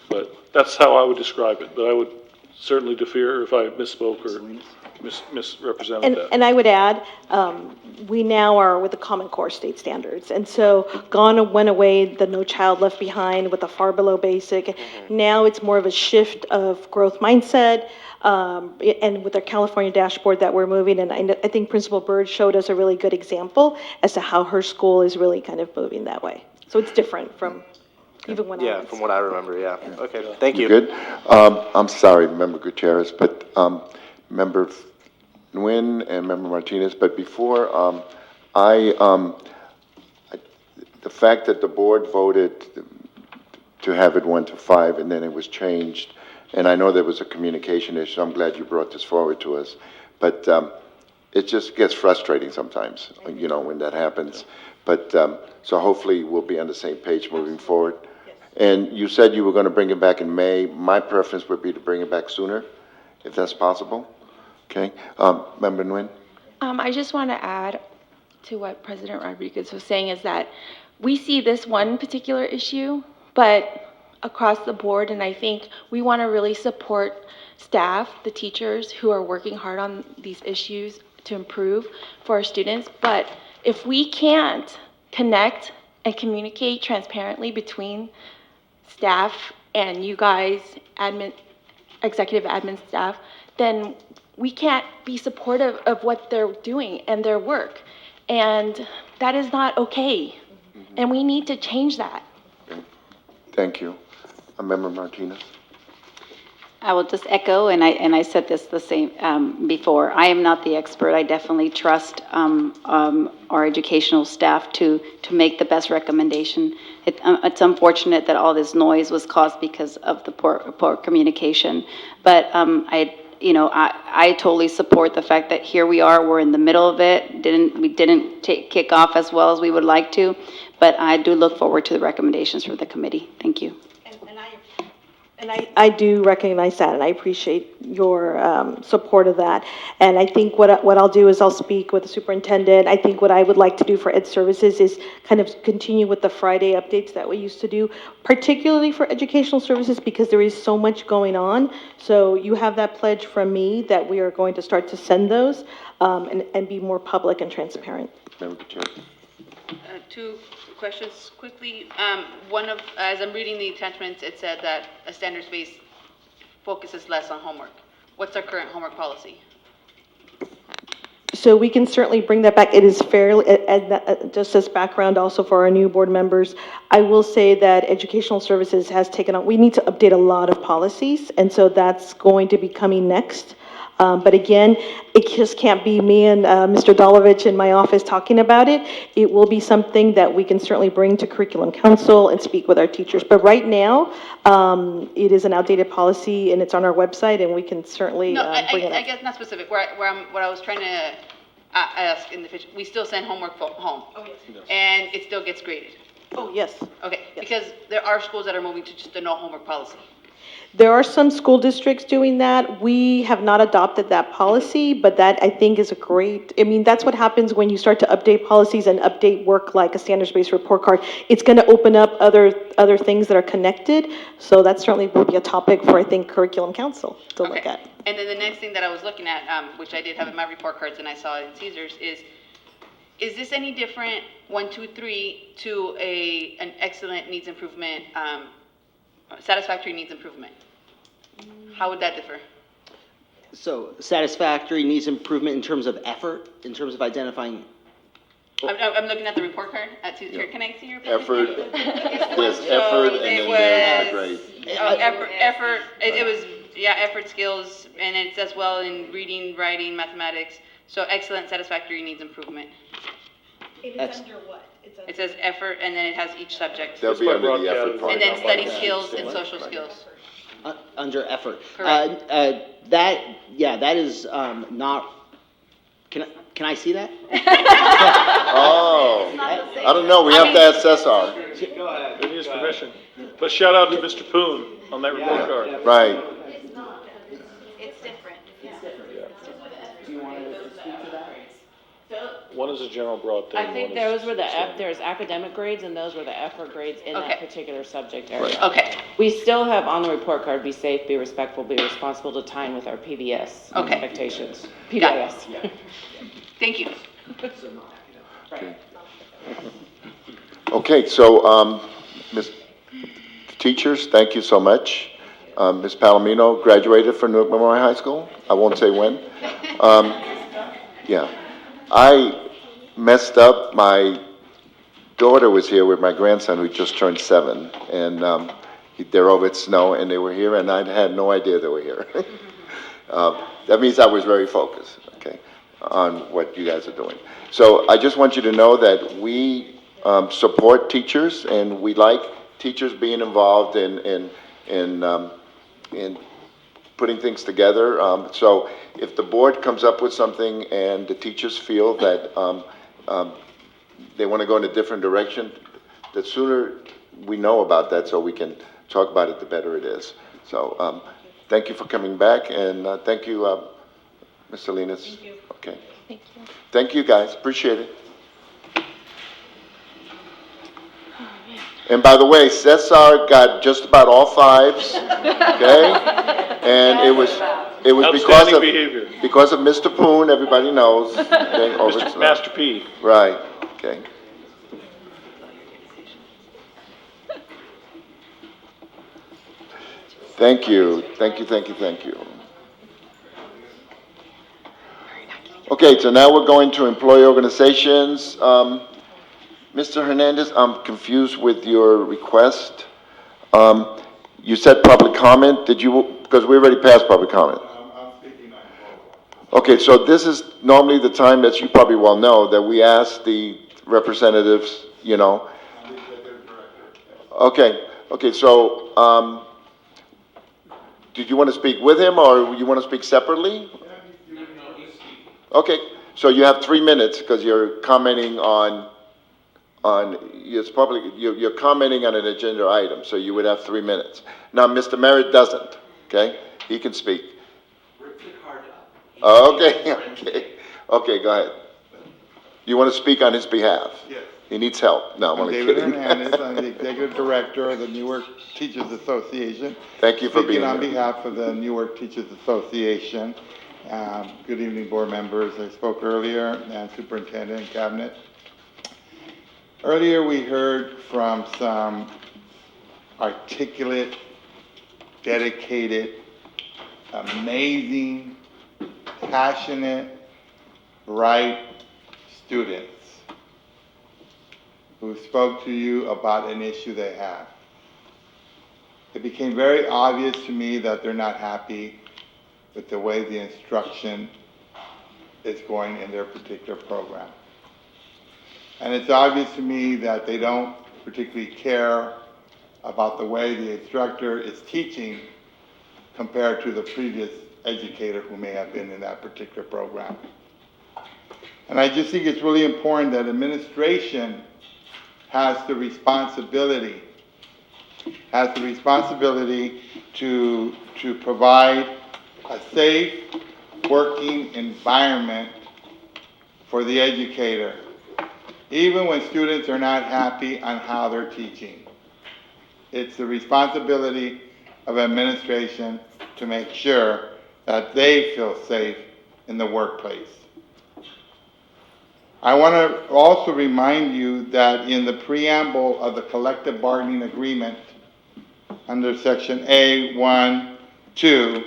But that's how I would describe it. But I would certainly defer if I misspoke or misrepresented that. And I would add, we now are with the Common Core state standards. And so went away the No Child Left Behind with the far below basic. Now it's more of a shift of growth mindset. And with our California dashboard that we're moving, and I think Principal Bird showed us a really good example as to how her school is really kind of moving that way. So it's different from even when I Yeah, was. from what I remember, yeah. Okay, thank you. Good. I'm sorry, Member Gutierrez, but Member Nguyen and Member Martinez, but before, the fact that the board voted to have it 1 to 5 and then it was changed, and I know there was a communication issue, I'm glad you brought this forward to us, but it just gets frustrating sometimes, you know, when that happens. But, so hopefully we'll be on the same page moving forward. And you said you were going to bring it back in May. My preference would be to bring it back sooner, if that's possible. Okay. Member Nguyen? I just want to add to what President Rodriguez was saying is that we see this one particular issue, but across the board, and I think we want to really support staff, the teachers who are working hard on these issues to improve for our students. But if we can't connect and communicate transparently between staff and you guys, executive admin staff, then we can't be supportive of what they're doing and their work. And that is not okay. And we need to change that. Okay. Thank you. Member Martinez? I will just echo, and I said this the same before. I am not the expert. I definitely trust our educational staff to make the best recommendation. It's unfortunate that all this noise was caused because of the poor communication. But I totally support the fact that here we are. We're in the middle of it. We didn't kick off as well as we would like to, but I do look forward to the recommendations from the committee. Thank you. And I do recognize that, and I appreciate your support of that. And I think what I'll do is I'll speak with the superintendent. I think what I would like to do for Ed Services is kind of continue with the Friday updates that we used to do, particularly for educational services, because there is so much going on. So you have that pledge from me that we are going to start to send those and be more public and transparent. Member Chair. 2 questions quickly. As I'm reading the attachments, it said that a standards-based focuses less on homework. What's our current homework policy? So we can certainly bring that back. It is fairly, just as background also for our new board members, I will say that Educational Services has taken on, we need to update a lot of policies, and so that's going to be coming next. But again, it just can't be me and Mr. Dolovich in my office talking about it. It will be something that we can certainly bring to Curriculum Council and speak with our teachers. But right now, it is an outdated policy and it's on our website, and we can certainly bring it up. I guess not specific. What I was trying to ask in the future, we still send homework home. Oh, yes. And it still gets graded. Oh, yes. Okay, yes. Because there are schools that are moving to just a no homework policy. There are some school districts doing that. We have not adopted that policy, but that I think is a great, that's what happens when you start to update policies and update work like a standards-based report card. It's going to open up other things that are connected. So that certainly will be a topic for, I think, Curriculum Council to look at. And then the next thing that I was looking at, which I did have in my report cards and I saw it in Caesar's, is this any different, 1, 2, 3, to an excellent needs improvement, satisfactory needs improvement? How would that differ? So satisfactory needs improvement in terms of effort, in terms of identifying. I'm looking at the report card. Can I see your effort? There's effort, and then there's the grade. Effort. It was effort, skills, and it's as well in reading, writing, mathematics. So excellent, satisfactory needs improvement. It is under what? It says effort, and then it has each subject. They'll be under the effort part. And then study skills and social skills. Under effort. Correct. That is not Can I see that? Oh, I don't know, we have to ask Cesar. Go ahead. It needs permission. But shout out to Mr. Poon on that report card. Right. It's different. Do you want to speak to that? One is a general broad thing. I think one is those were the specific. there's academic grades and those were the effort grades in that Okay. particular subject area. Okay. We still have on the report card, be safe, be respectful, be responsible to time with our PBS Okay. expectations. Got it. PBS. Thank you. Okay, so, Ms. Teachers, thank you so much. Ms. Palomino graduated from Newark Memorial High School. I won't say when. Yeah. I messed up. My daughter was here with my grandson who just turned 7, and they're over at Snow, and they were here, and I had no idea they were here. That means I was very focused, okay, on what you guys are doing. So I just want you to know that we support teachers, and we like teachers being involved in putting things together. So if the board comes up with something and the teachers feel that they want to go in a different direction, the sooner we know about that so we can talk about it, the better it is. So thank you for coming back, and thank you, Ms. Salinas. Thank you. Okay. Thank you. Thank you, guys. Appreciate it. And by the way, Cesar got just about all 5s, okay? And it was because of Mr. Poon, everybody knows. Okay, Mr. Master P. Right, okay. Thank you, thank you, thank you, thank you. Okay, so now we're going to employee organizations. Mr. Hernandez, I'm confused with your request. You said public comment, did you, because we already passed public comment. Okay, so this is normally the time that you probably well know that we ask the representatives, you know. Okay, so, did you want to speak with him or you want to speak separately? Okay, so you have 3 minutes because you're commenting on it's public, you're commenting on an agenda item, so you would have 3 minutes. Now, Mr. Merritt doesn't, okay? He can speak. Okay, okay, go ahead. You want to speak on his behalf? Yes. He needs help. No, I'm only David kidding. Hernandez, I'm the Executive Director of the Newark Teachers Association. Thank you for being Speaking on here. behalf of the Newark Teachers Association. Good evening, board members. I spoke earlier, and Superintendent and Cabinet. Earlier, we heard from some articulate, dedicated, amazing, passionate, bright students who spoke to you about an issue they have. It became very obvious to me that they're not happy with the way the instruction is going in their particular program. And it's obvious to me that they don't particularly care about the way the instructor is teaching compared to the previous educator who may have been in that particular program. And I just think it's really important that administration has the responsibility to provide a safe working environment for the educator, even when students are not happy on how they're teaching. It's the responsibility of administration to make sure that they feel safe in the workplace. I want to also remind you that in the preamble of the collective bargaining agreement, under section A1(2),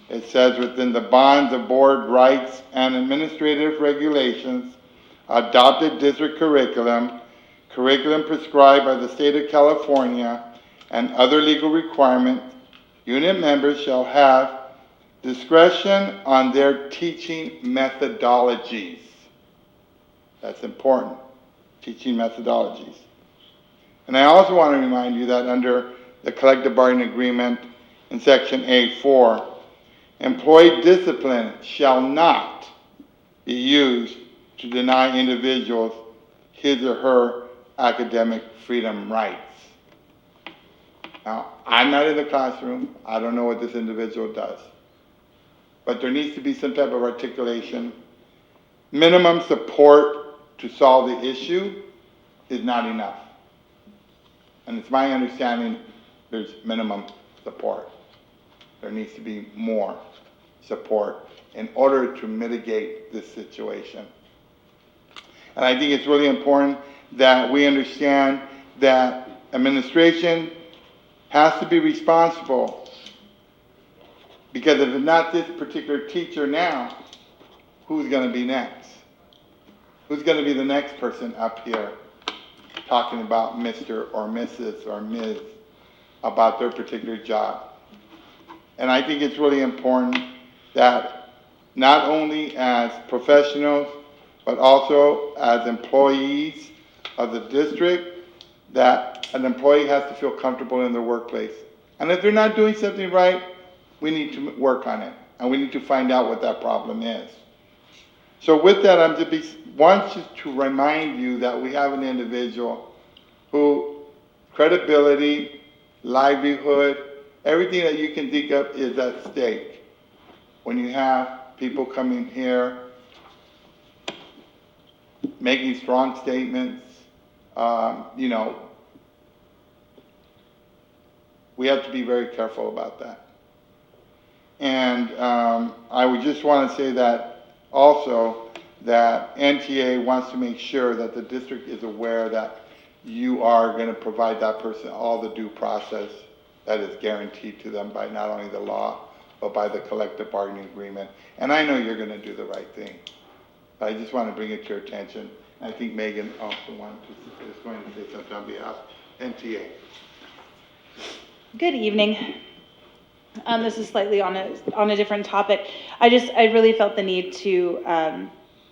it says within the bonds of board rights and administrative regulations, adopted district curriculum, curriculum prescribed by the state of California, and other legal requirements, unit members shall have discretion on their teaching methodologies. That's important, teaching methodologies. And I also want to remind you that under the collective bargaining agreement in section A4, employee discipline shall not be used to deny individuals his or her academic freedom rights. Now, I'm not in the classroom. I don't know what this individual does. But there needs to be some type of articulation. Minimum support to solve the issue is not enough. And it's my understanding there's minimum support. There needs to be more support in order to mitigate this situation. And I think it's really important that we understand that administration has to be responsible, because if it's not this particular teacher now, who's going to be next? Who's going to be the next person up here talking about Mr. or Mrs. or Ms. about their particular job? And I think it's really important that not only as professionals, but also as employees of the district, that an employee has to feel comfortable in their workplace. And if they're not doing something right, we need to work on it, and we need to find out what that problem is. So with that, I want to remind you that we have an individual who credibility, livelihood, everything that you can think of is at stake when you have people coming here making strong statements. We have to be very careful about that. And I would just want to say that also that NTA wants to make sure that the district is aware that you are going to provide that person all the due process that is guaranteed to them by not only the law, but by the collective bargaining agreement. And I know you're going to do the right thing. But I just want to bring it to your attention. I think Megan also is going to say something on behalf of NTA. Good evening. This is slightly on a different topic. I really felt the need to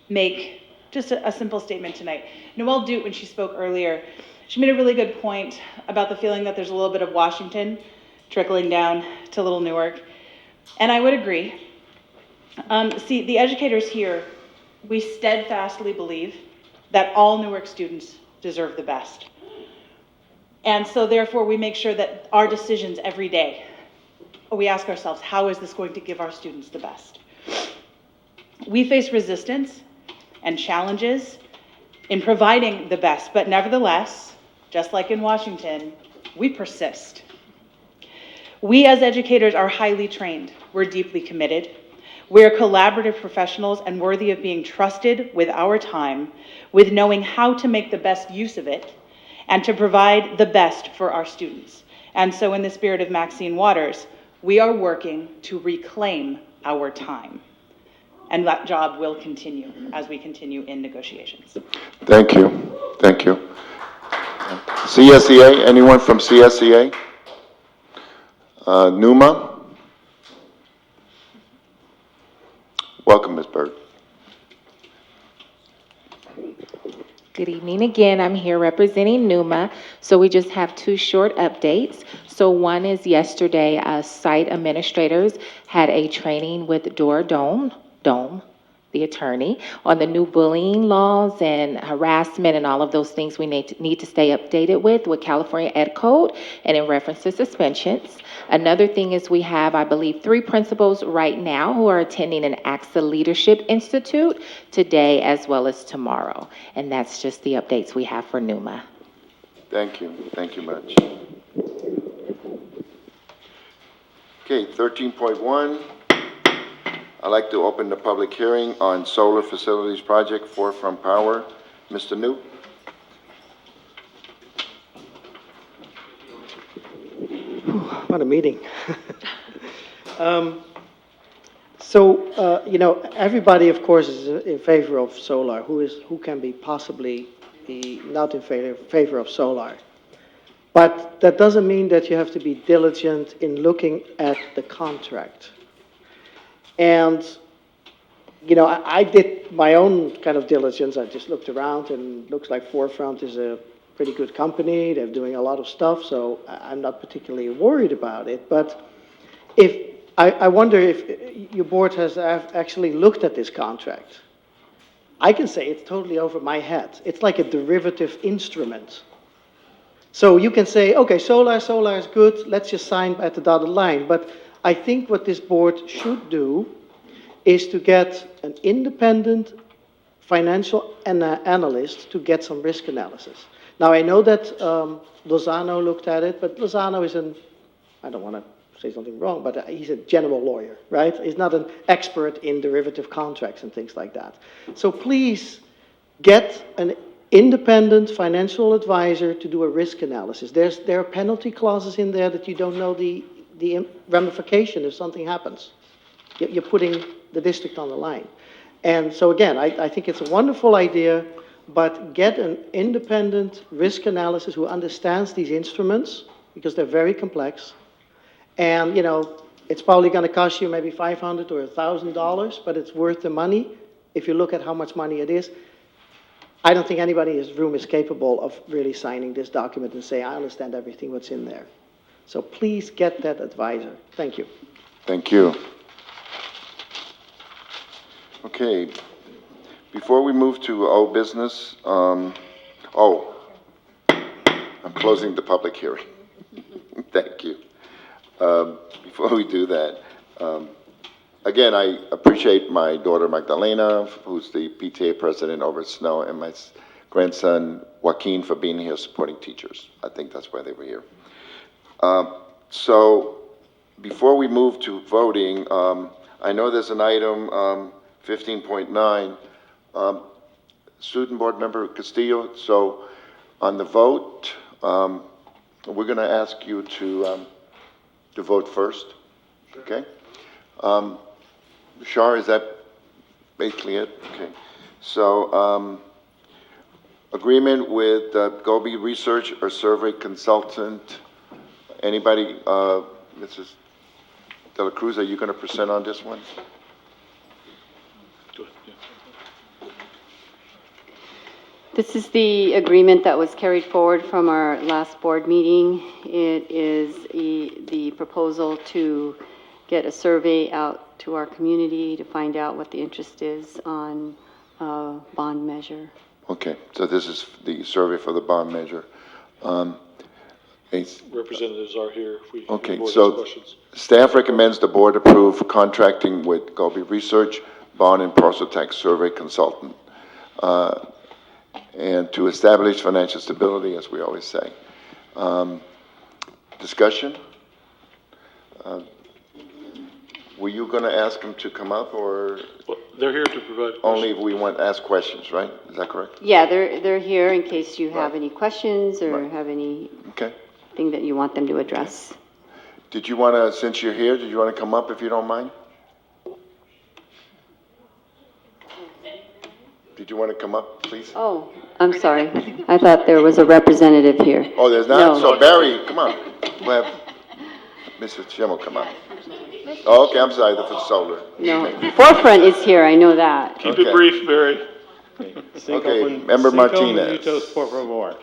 make just a simple statement tonight. Noelle Dute, when she spoke earlier, she made a really good point about the feeling that there's a little bit of Washington trickling down to Little Newark, and I would agree. See, the educators here, we steadfastly believe that all Newark students deserve the best. And so therefore we make sure that our decisions every day, we ask ourselves, how is this going to give our students the best? We face resistance and challenges in providing the best, but nevertheless, just like in Washington, we persist. We as educators are highly trained. We're deeply committed. We're collaborative professionals and worthy of being trusted with our time, with knowing how to make the best use of it, and to provide the best for our students. And so in the spirit of Maxine Waters, we are working to reclaim our time. And that job will continue as we continue in negotiations. Thank you. Thank you. CSEA, anyone from CSEA? Numa? Welcome, Ms. Bird. Good evening again. I'm here representing NUMA. So we just have two short updates. So one is yesterday, site administrators had a training with Dora Dome, the attorney, on the new bullying laws and harassment and all of those things we need to stay updated with California Ed Code and in reference to suspensions. Another thing is we have, I believe, 3 principals right now who are attending an AXA Leadership Institute today as well as tomorrow. And that's just the updates we have for NUMA. Thank you. Thank you much. Okay, 13.1. I'd like to open the public hearing on solar facilities project Forefront Power. Mr. Newt. What a meeting. Everybody, of course, is in favor of solar. Who can be possibly be not in favor of solar? But that doesn't mean that you have to be diligent in looking at the contract. And, I did my own kind of diligence. I just looked around, and it looks like Forefront is a pretty good company. They're doing a lot of stuff, so I'm not particularly worried about it. But I wonder if your board has actually looked at this contract I can say it's totally over my head. It's like a derivative instrument. So you can say, okay, solar is good, let's just sign at the dotted line. But I think what this board should do is to get an independent financial analyst to get some risk analysis. Now, I know that Lozano looked at it, but Lozano is I don't want to say something wrong, but he's a general lawyer, right? He's not an expert in derivative contracts and things like that. So please get an independent financial advisor to do a risk analysis. There are penalty clauses in there that you don't know the ramification if something happens. You're putting the district on the line. And so again, I think it's a wonderful idea, but get an independent risk analysis who understands these instruments, because they're very complex. And, it's probably going to cost you maybe $500 or $1,000, but it's worth the money if you look at how much money it is. I don't think anybody in this room is capable of really signing this document and say, I understand everything what's in there. So please get that advisor. Thank you. Thank you. Okay, before we move to old business, I'm closing the public hearing. Thank you. Before we do that, again, I appreciate my daughter Magdalena, who's the PTA president over at Snow, and my grandson Joaquin for being here supporting teachers. I think that's why they were here. So before we move to voting, I know there's an item 15.9, Student Board Member Castillo. So on the vote, we're going to ask you to vote first, okay? Shar, is that basically it? Okay. So agreement with Gobi Research or Survey Consultant. Anybody, Mrs. De La Cruz, are you going to present on this one? This is the agreement that was carried forward from our last board meeting. It is the proposal to get a survey out to our community to find out what the interest is on a bond measure. Okay, so this is the survey for the bond measure. Representatives are here if the Okay, board has so questions. staff recommends the board approve contracting with Gobi Research, Bond and Parcel Tax Survey Consultant, and to establish financial stability, as we always say. Discussion? Were you going to ask them to come up, or? Well, they're here to provide Only if we want to ask questions, right? Is that correct? Yeah, they're here in case you have any questions or have Okay. anything that you want them to address. Did you want to, since you're here, did you want to come up if you don't mind? Did you want to come up, please? Oh, I'm sorry. I thought there was a representative here. Oh, there's not? No. So Barry, come on. We'll have Mr. Chimmel come up. Oh, okay, I'm sorry, the solar. No, Forefront is here, I know that. Keep it brief, Barry. Okay, Member Martinez. Por favor.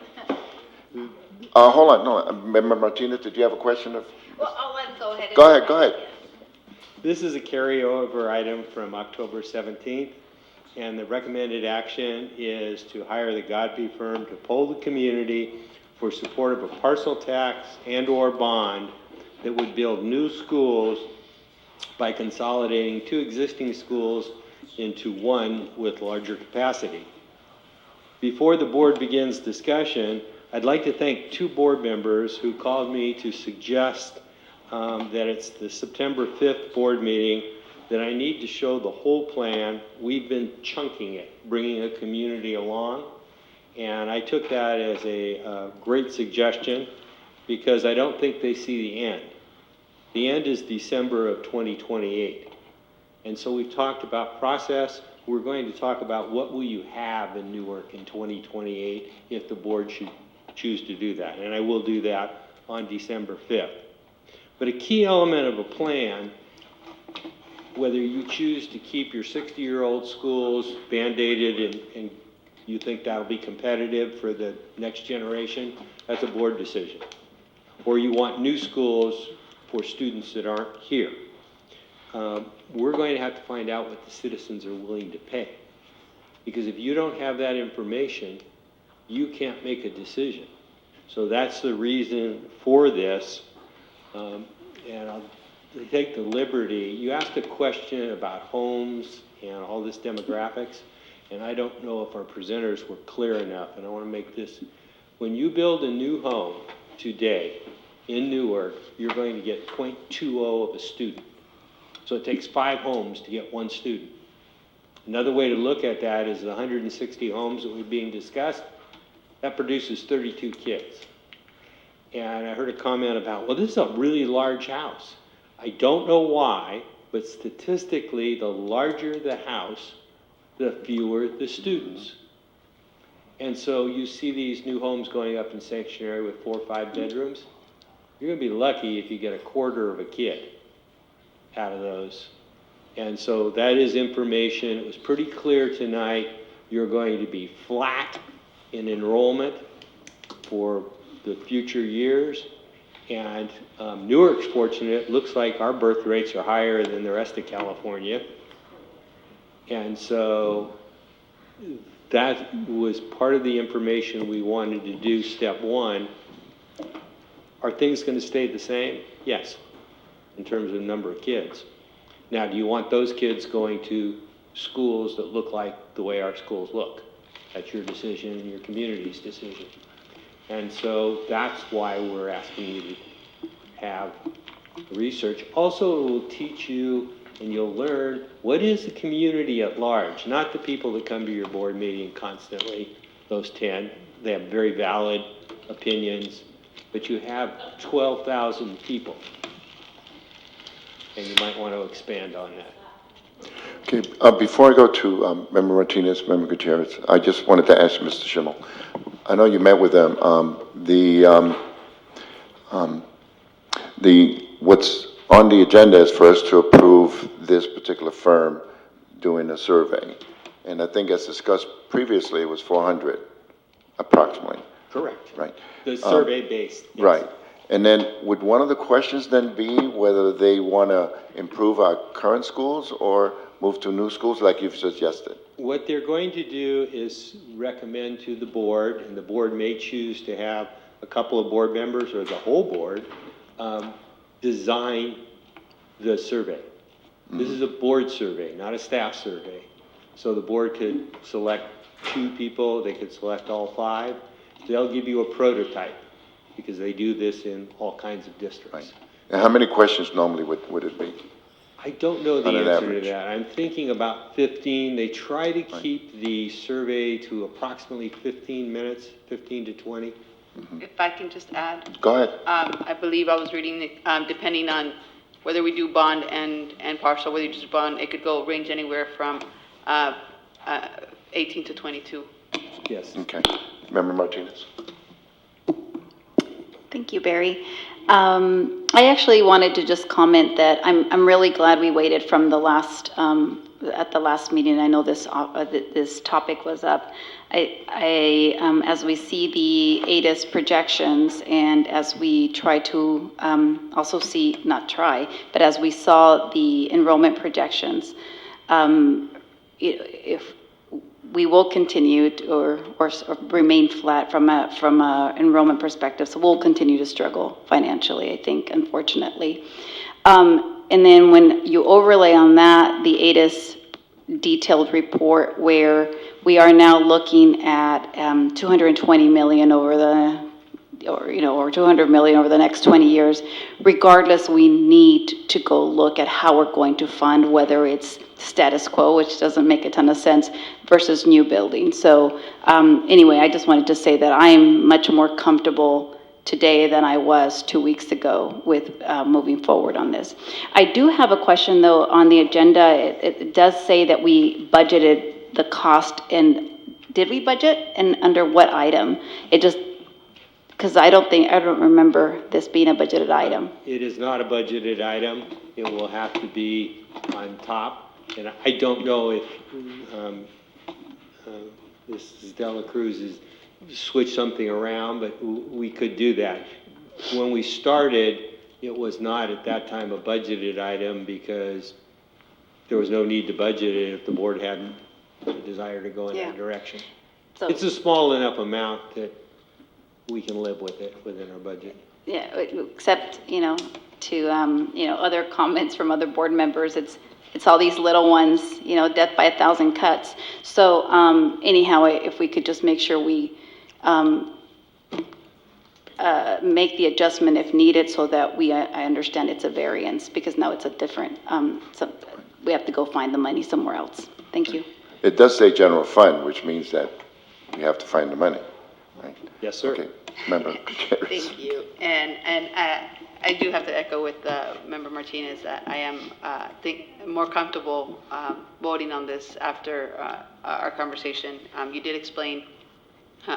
Hold on, no, Member Martinez, did you have a question? Well, I'll let him go ahead. Go ahead. This is a carryover item from October 17th, and the recommended action is to hire the Godby firm to poll the community for support of a parcel tax and/or bond that would build new schools by consolidating 2 existing schools into one with larger capacity. Before the board begins discussion, I'd like to thank 2 board members who called me to suggest that it's the September 5th board meeting that I need to show the whole plan. We've been chunking it, bringing a community along, and I took that as a great suggestion because I don't think they see the end. The end is December of 2028. And so we've talked about process. We're going to talk about what will you have in Newark in 2028 if the board should choose to do that. And I will do that on December 5th. But a key element of a plan, whether you choose to keep your 60-year-old schools band-aided and you think that'll be competitive for the next generation, that's a board decision. Or you want new schools for students that aren't here. We're going to have to find out what the citizens are willing to pay. Because if you don't have that information, you can't make a decision. So that's the reason for this. And I'll take the liberty, you asked a question about homes and all this demographics, and I don't know if our presenters were clear enough, and I want to make this. When you build a new home today in Newark, you're going to get 0.20 of a student. So it takes 5 homes to get 1 student. Another way to look at that is the 160 homes that were being discussed, that produces 32 kids. And I heard a comment about, well, this is a really large house. I don't know why, but statistically, the larger the house, the fewer the students. And so you see these new homes going up in Sanctuary with 4 or 5 bedrooms. You're going to be lucky if you get a quarter of a kid out of those. And so that is information. It was pretty clear tonight. You're going to be flat in enrollment for the future years. And Newark's fortunate. It looks like our birth rates are higher than the rest of California. And so that was part of the information we wanted to do, step 1. Are things going to stay the same? Yes, in terms of the number of kids. Now, do you want those kids going to schools that look like the way our schools look? That's your decision and your community's decision. And so that's why we're asking you to have research. Also, it will teach you and you'll learn what is the community at large, not the people that come to your board meeting constantly, those 10. They have very valid opinions, but you have 12,000 people. And you might want to expand on that. Okay, before I go to Member Martinez, Member Gutierrez, I just wanted to ask Mr. Schimmel. I know you met with them. What's on the agenda is for us to approve this particular firm doing a survey. And I think as discussed previously, it was 400 approximately. Correct. Right. The survey-based. Yes. Right. And then would one of the questions then be whether they want to improve our current schools or move to new schools like you've suggested? What they're going to do is recommend to the board, and the board may choose to have a couple of board members or the whole board design the survey. This is a board survey, not a staff survey. So the board could select 2 people, they could select all 5. They'll give you a prototype because they do this in all kinds of districts. Right. And how many questions normally would it be? I don't know the On an answer average. to that. I'm thinking about 15. They try to keep the survey to approximately 15 minutes, 15 to 20. If I can just add. Go ahead. I believe I was reading, depending on whether we do bond and partial, whether you just bond, it could go range anywhere from 18 to 22. Yes. Okay. Member Martinez. Thank you, Barry. I actually wanted to just comment that I'm really glad we waited from the last, at the last meeting. I know this topic was up. As we see the ADIS projections and as we try to also see, not try, but as we saw the enrollment projections, if we will continue to, or remain flat from a enrollment perspective. So we'll continue to struggle financially, I think, unfortunately. And then when you overlay on that, the ADIS detailed report where we are now looking at 220 million over the, or 200 million over the next 20 years. Regardless, we need to go look at how we're going to fund, whether it's status quo, which doesn't make a ton of sense, versus new building. So anyway, I just wanted to say that I'm much more comfortable today than I was 2 weeks ago with moving forward on this. I do have a question though on the agenda. It does say that we budgeted the cost, and did we budget and under what item? It just, because I don't remember this being a budgeted item. It is not a budgeted item. It will have to be on top. And I don't know if Mrs. Dela Cruz has switched something around, but we could do that. When we started, it was not at that time a budgeted item because there was no need to budget it if the board hadn't the desire to go in Yeah. that direction. So- It's a small enough amount that we can live with it within our budget. Yeah, except, to, other comments from other board members, it's all these little ones, death by 1,000 cuts. So, anyhow, if we could just make sure we, make the adjustment if needed so that I understand it's a variance, because now it's a different, so we have to go find the money somewhere else. Thank you. It does say general fund, which means that we have to find the money, right? Yes, sir. Okay, Member Gutierrez. Thank you. And I do have to echo with Member Martinez that I am, more comfortable voting on this after our conversation. You did explain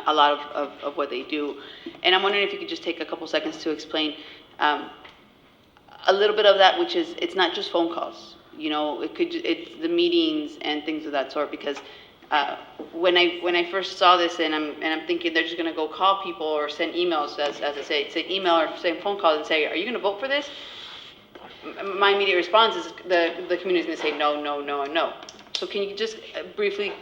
a lot of what they do. And I'm wondering if you could just take a couple seconds to explain a little bit of that, which is, it's not just phone calls. It's the meetings and things of that sort, because when I first saw this and I'm thinking they're just gonna go call people or send emails, as I say email or send phone calls and say, are you gonna vote for this? My immediate response is the community's gonna say no, no, no, and no. So can you just briefly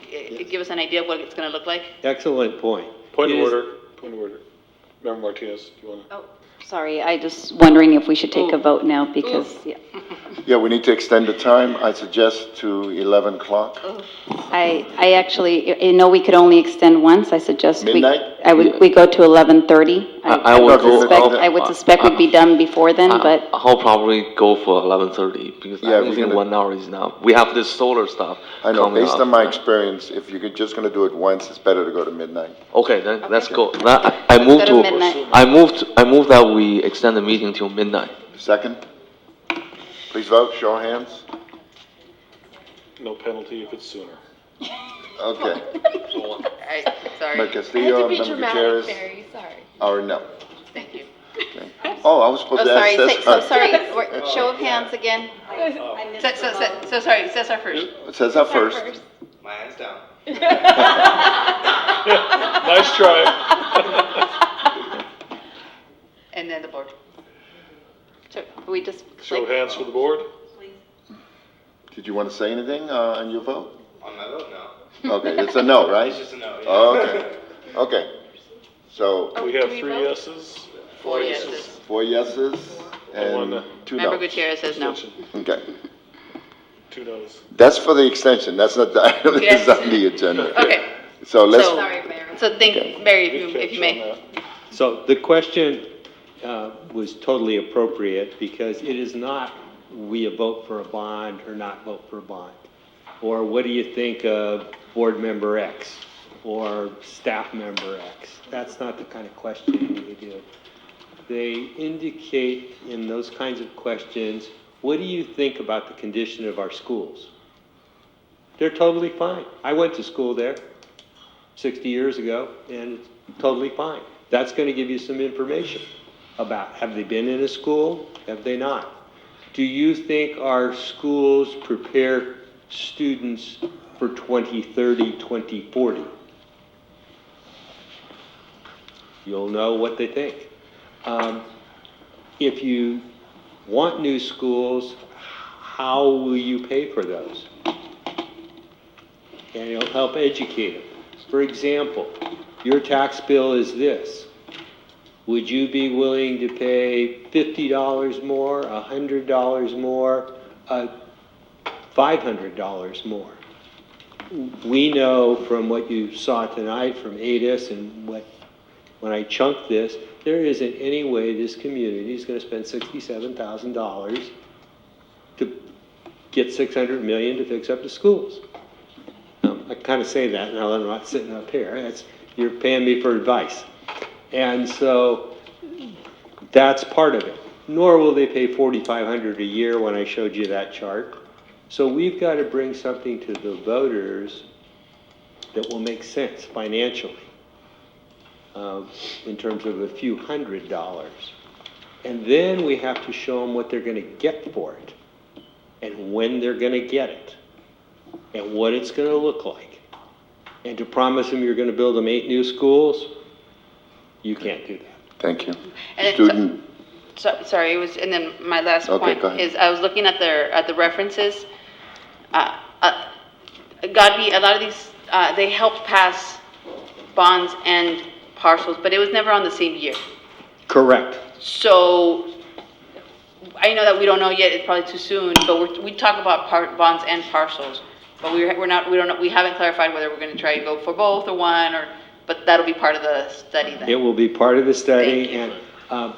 give us an idea of what it's gonna look like? Excellent point. Point It of is- order, point of order. Member Martinez, do you want to? Oh, sorry, I just wondering if we should take a vote now, because, yeah. Yeah, we need to extend the time, I suggest to 11 o'clock. I actually, we could only extend once. I suggest Midnight? we go to 11:30. I would go. I would suspect we'd be done before then, but I'll probably go for 11:30 because Yeah, I don't we're think gonna- 1 hour is enough. We have this solar stuff I know, coming based up. on my experience, if you're just gonna do it once, it's better to go to midnight. Okay, then let's go. I move Go to midnight. I move that we extend the meeting till midnight. Second? Please vote, show of hands. No penalty if it's sooner. Okay. All right, sorry. Member Castillo, Member Gutierrez, sorry. or no? Thank you. Oh, I was supposed to sorry, ask Cesar. sorry, show of hands again. So sorry, Cesar first. Cesar first. My hand's down. Nice try. And then the board. so we just. Show of hands for the board. Did you want to say anything on your vote? On my vote, no. Okay, it's a no, right? It's just a no, yeah. Oh, okay, okay. So, We have 3 yeses. 4 yeses. 4 yeses and one, 2 Member no's. Gutierrez says no. Okay, 2 noes. that's for the extension, that's not the item Yes. that's on the agenda. Okay. So let's, So think, Mary, if you may. Catch on that. So the question was totally appropriate because it is not we vote for a bond or not vote for a bond. Or what do you think of board member X or staff member X? That's not the kind of question we do. They indicate in those kinds of questions, what do you think about the condition of our schools? They're totally fine. I went to school there 60 years ago, and it's totally fine. That's going to give you some information about, have they been in a school? Have they not? Do you think our schools prepare students for 2030, 2040? You'll know what they think. If you want new schools, how will you pay for those? And it'll help educate them. For example, your tax bill is this. Would you be willing to pay $50 more, $100 more, $500 more? We know from what you saw tonight from ADIS and when I chunked this, there isn't any way this community is going to spend $67,000 to get $600 million to fix up the schools. I kind of say that now that I'm not sitting up here. You're paying me for advice. And so that's part of it. Nor will they pay $4,500 a year when I showed you that chart. So we've got to bring something to the voters that will make sense financially in terms of a few $100s. And then we have to show them what they're going to get for it and when they're going to get it and what it's going to look like. And to promise them you're going to build them 8 new schools, you can't do that. thank you. And then, Student, sorry, it was, and then my last Okay, point go ahead. is I was looking at the references. Godby, a lot of these, they helped pass bonds and parcels, but it was never on the same year. Correct. So I know that we don't know yet, it's probably too soon, but we talk about bonds and parcels. But we don't know, we haven't clarified whether we're gonna try to go for both or one, but that'll be part of the study then. It will be part of the study, and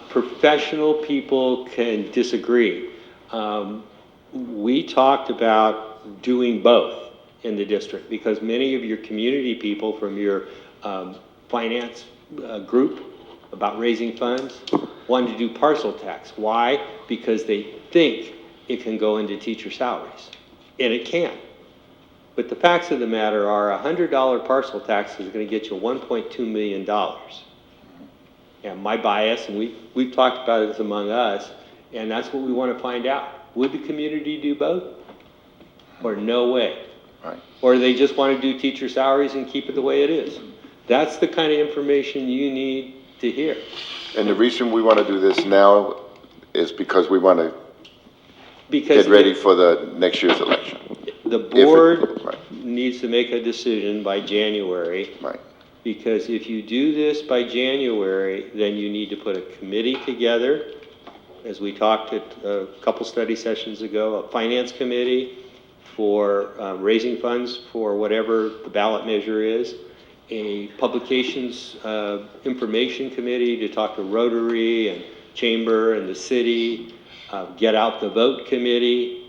professional people can disagree. We talked about doing both in the district because many of your community people from your finance group about raising funds wanted to do parcel tax. Why? Because they think it can go into teacher salaries, and it can. But the facts of the matter are a $100 parcel tax is going to get you $1.2 million. And my bias, and we've talked about this among us, and that's what we want to find out. Would the community do both? Or no way? Right. Or do they just want to do teacher salaries and keep it the way it is? That's the kind of information you need to hear. And the reason we want to do this now is because we want to get ready for the next year's election. The board needs to make a decision by January. Right. Because if you do this by January, then you need to put a committee together, as we talked at a couple study sessions ago, a finance committee for raising funds for whatever the ballot measure is, a publications information committee to talk to Rotary and Chamber and the city, get out the vote committee,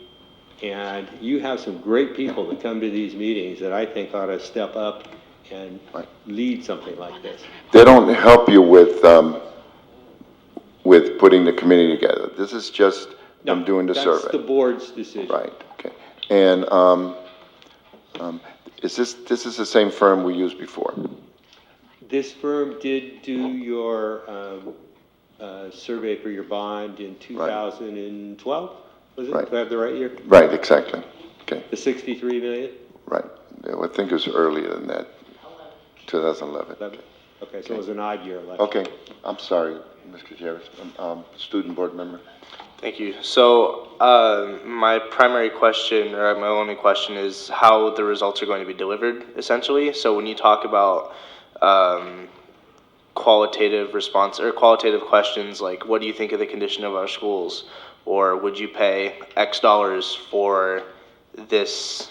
and you have some great people that come to these meetings that I think ought to step up and lead something like this. They don't help you with putting the committee together. This is just them doing the survey. That's the board's decision. Right, okay. And this is the same firm we used before? This firm did do your survey for your bond in 2012, was it? Right. Do I have the right year? Right, exactly. Okay. The 63 million? Right. I think it was earlier than that, 2011. Okay, so it was an odd year. Okay, I'm sorry, Mr. Jarvis, student board member. Thank you. So my primary question, or my only question, is how the results are going to be delivered, essentially. So when you talk about qualitative response or qualitative questions like, what do you think of the condition of our schools? Or would you pay X dollars for this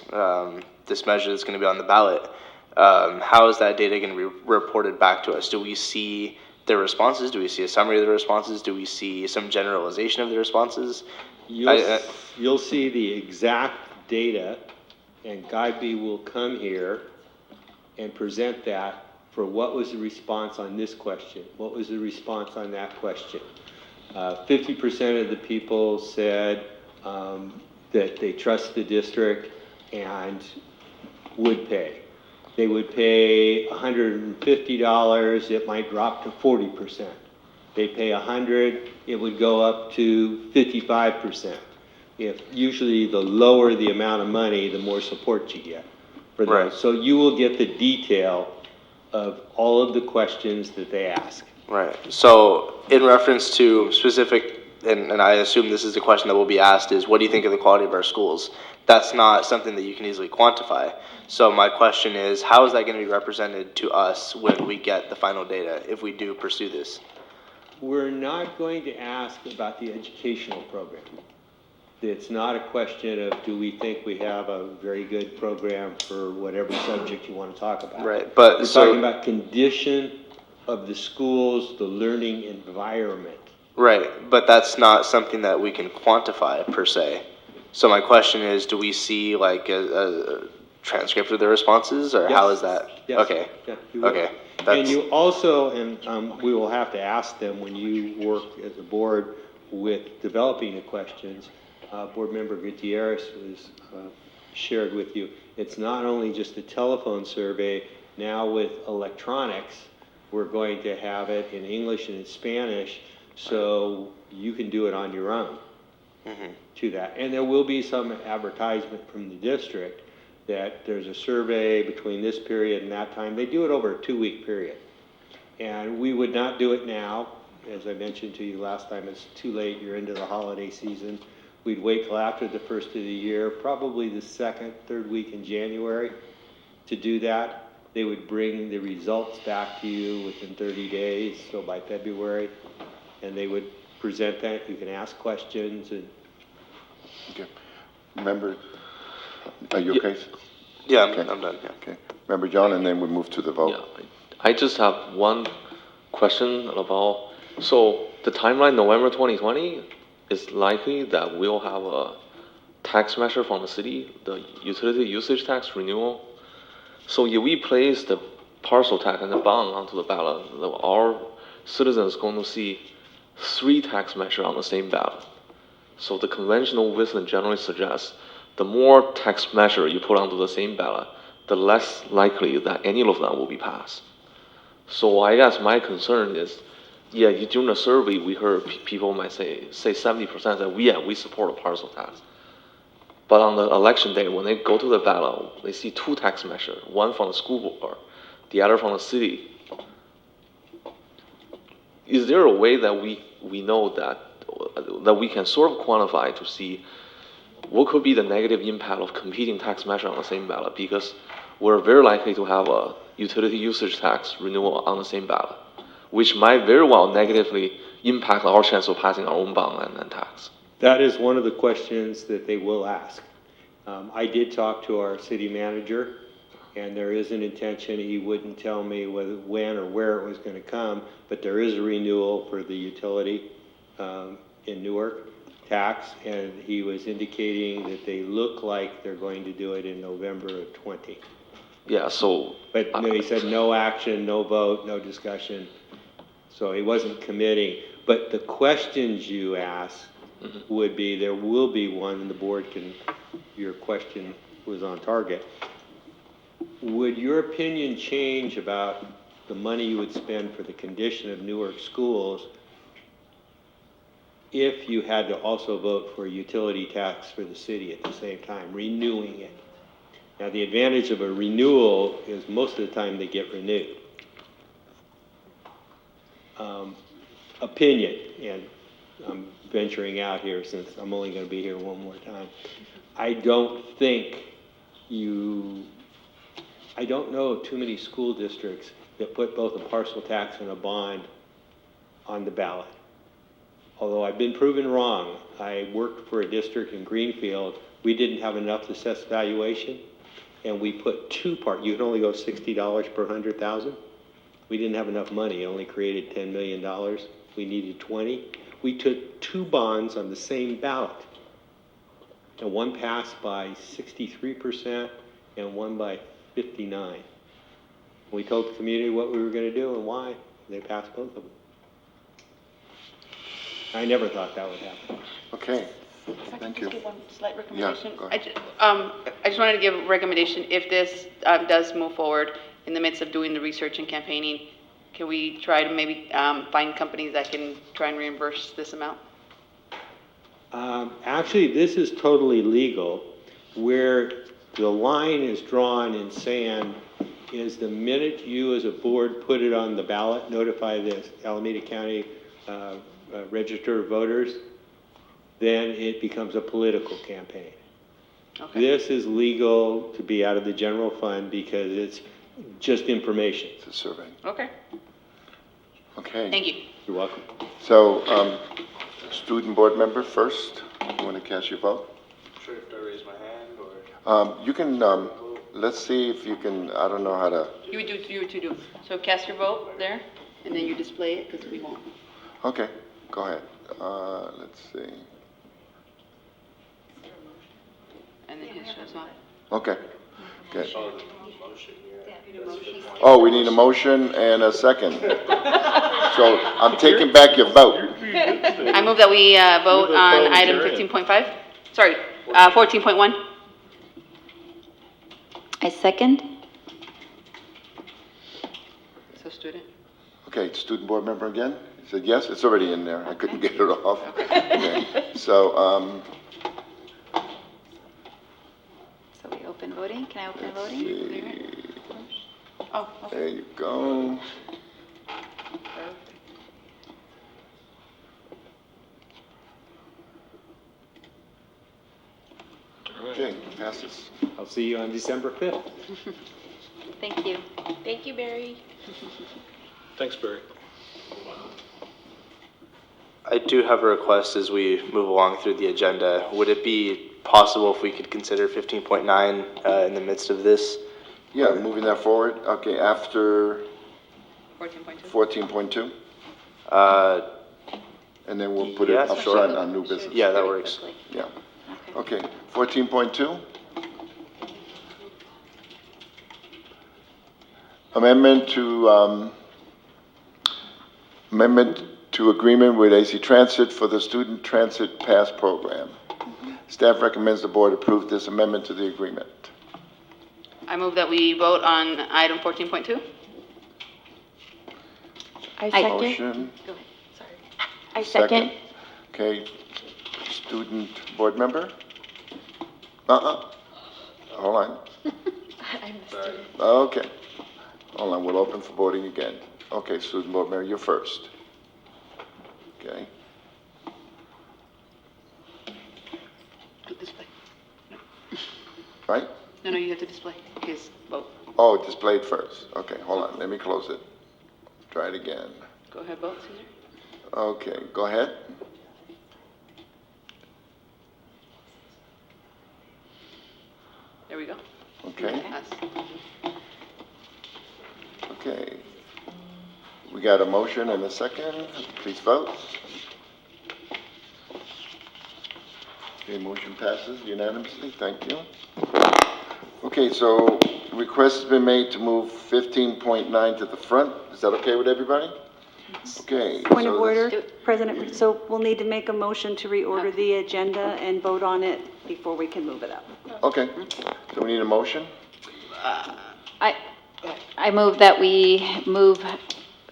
this measure that's going to be on the ballot? How is that data going to be reported back to us? Do we see their responses? Do we see a summary of the responses? Do we see some generalization of the responses? You'll see the exact data, and Guy will come here and present that for what was the response on this question, what was the response on that question. 50% of the people said that they trust the district and would pay. They would pay $150, it might drop to 40%. They pay $100, it would go up to 55%. Usually the lower the amount of money, the more support you get for those. Right. So you will get the detail of all of the questions that they ask. Right. So in reference to specific, and I assume this is the question that will be asked, is what do you think of the quality of our schools? That's not something that you can easily quantify. So my question is, how is that going to be represented to us when we get the final data, if we do pursue this? We're not going to ask about the educational program. It's not a question of do we think we have a very good program for whatever subject you want to talk about. Right, but we're talking about condition of the schools, the learning environment. Right, but that's not something that we can quantify per se. So my question is, do we see like a transcript of the responses, or how is that? Yes. Okay. Yeah, you will. Okay. And you also, and we will have to ask them when you work as a board with developing the questions. Board Member Gutierrez was shared with you. It's not only just a telephone survey. Now with electronics, we're going to have it in English and in Spanish, so you can do it on your own. To that. And there will be some advertisement from the district that there's a survey between this period and that time. They do it over a 2-week period. And we would not do it now. As I mentioned to you last time, it's too late. You're into the holiday season. we'd wait till after the first of the year, probably the second, third week in January to do that. They would bring the results back to you within 30 days, so by February, and they would present that. You can ask questions and. Okay. Member, are you okay? Yeah, Okay. I'm done, yeah. Okay. Member John, and then we move to the vote. Yeah, I just have one question about, so the timeline, November 2020, is likely that we'll have a tax measure from the city, the utility usage tax renewal. So if we place the parcel tax and the bond onto the ballot, our citizens going to see 3 tax measures on the same ballot. So the conventional wisdom generally suggests the more tax measure you put onto the same ballot, the less likely that any of them will be passed. So I guess my concern is, yeah, during the survey, we heard people might say 70% that we support a parcel tax. But on the election day, when they go to the ballot, they see 2 tax measures, one from the school board, the other from the city. Is there a way that we know that we can sort of quantify to see what could be the negative impact of competing tax measures on the same ballot? Because we're very likely to have a utility usage tax renewal on the same ballot, which might very well negatively impact our chance of passing our own bond and tax. That is one of the questions that they will ask. I did talk to our city manager, and there is an intention. He wouldn't tell me when or where it was going to come, but there is a renewal for the utility in Newark tax, and he was indicating that they look like they're going to do it in November of 20. Yeah, so. But no, he said no action, no vote, no discussion. So he wasn't committing. But the questions you ask would be, there will be one, and the board can, your question was on target. Would your opinion change about the money you would spend for the condition of Newark schools if you had to also vote for a utility tax for the city at the same time, renewing it? Now, the advantage of a renewal is most of the time they get renewed. Opinion, and I'm venturing out here since I'm only going to be here one more time. I don't know of too many school districts that put both a parcel tax and a bond on the ballot. Although I've been proven wrong. I worked for a district in Greenfield. We didn't have enough assessed valuation, and we put 2 parts. You can only go $60 per 100,000. We didn't have enough money. It only created $10 million. We needed 20. We took 2 bonds on the same ballot, and one passed by 63% and one by 59%. We told the community what we were going to do and why. They passed both of them. I never thought that would happen. Okay, If I thank could you. just give one slight recommendation. Yeah, go ahead. I just wanted to give a recommendation. If this does move forward in the midst of doing the research and campaigning, can we try to maybe find companies that can try and reimburse this amount? Actually, this is totally legal. Where the line is drawn in sand is the minute you as a board put it on the ballot, notify the Alameda County Register of Voters, then it becomes a political campaign. Okay. This is legal to be out of the general fund because it's just information. It's a survey. Okay. Okay. Thank you. You're welcome. So, student board member first. You want to cast your vote? Sure, if I raise my hand or. You can, let's see if you can, I don't know how to. You would do. So cast your vote there, and then you display it, because we won't. Okay, go ahead. Let's see. And then his shows up. Okay, good. Oh, we need a motion and a second. So I'm taking back your vote. I move that we vote on item 15.5, sorry, 14.1. I second. So student. Okay, student board member again? He said yes, it's already in there. I couldn't get it off. Okay. So, So we open voting. Can I open voting? Oh, okay. there you go. Okay, passes. I'll see you on December 5th. Thank you. Thank you, Barry. Thanks, Barry. I do have a request as we move along through the agenda. Would it be possible if we could consider 15.9 in the midst of this? Yeah, moving that forward. Okay, after 14.2. 14.2, and then we'll put it yeah, up sure. front on new business. Yeah, that works. Yeah. Okay, 14.2. Amendment to agreement with AC Transit for the Student Transit Pass Program. Staff recommends the board approve this amendment to the agreement. I move that we vote on item 14.2. I second. Motion. Go ahead, sorry. I second. Okay, student board member? Hold on. I'm the student. Okay. Hold on, we'll open for voting again. Okay, student board member, you're first. Okay. Display. Right? No, you have to display his vote. Oh, displayed first. Okay, hold on, let me close it. Try it again. Go ahead, vote, Caesar. Okay, go ahead. There we go. Okay, Pass. okay. We got a motion and a second. Please vote. Okay, motion passes unanimously. Thank you. Okay, so request has been made to move 15.9 to the front. Is that okay with everybody? Okay. Point of so order, that's- President, so we'll need to make a motion to reorder the agenda and vote on it before we can move it up. Okay, so we need a motion? I move that we move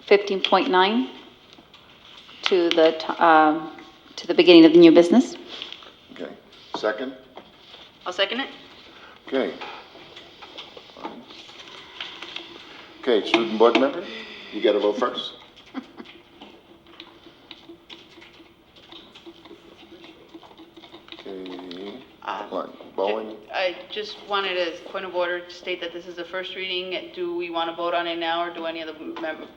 15.9 to the beginning of the new business. Okay, second? I'll second it. Okay. Okay, student board member, you got to vote first. Okay, hold on, Bowen, I just wanted a point of order to state that this is the first reading. Do we want to vote on it now, or do any of the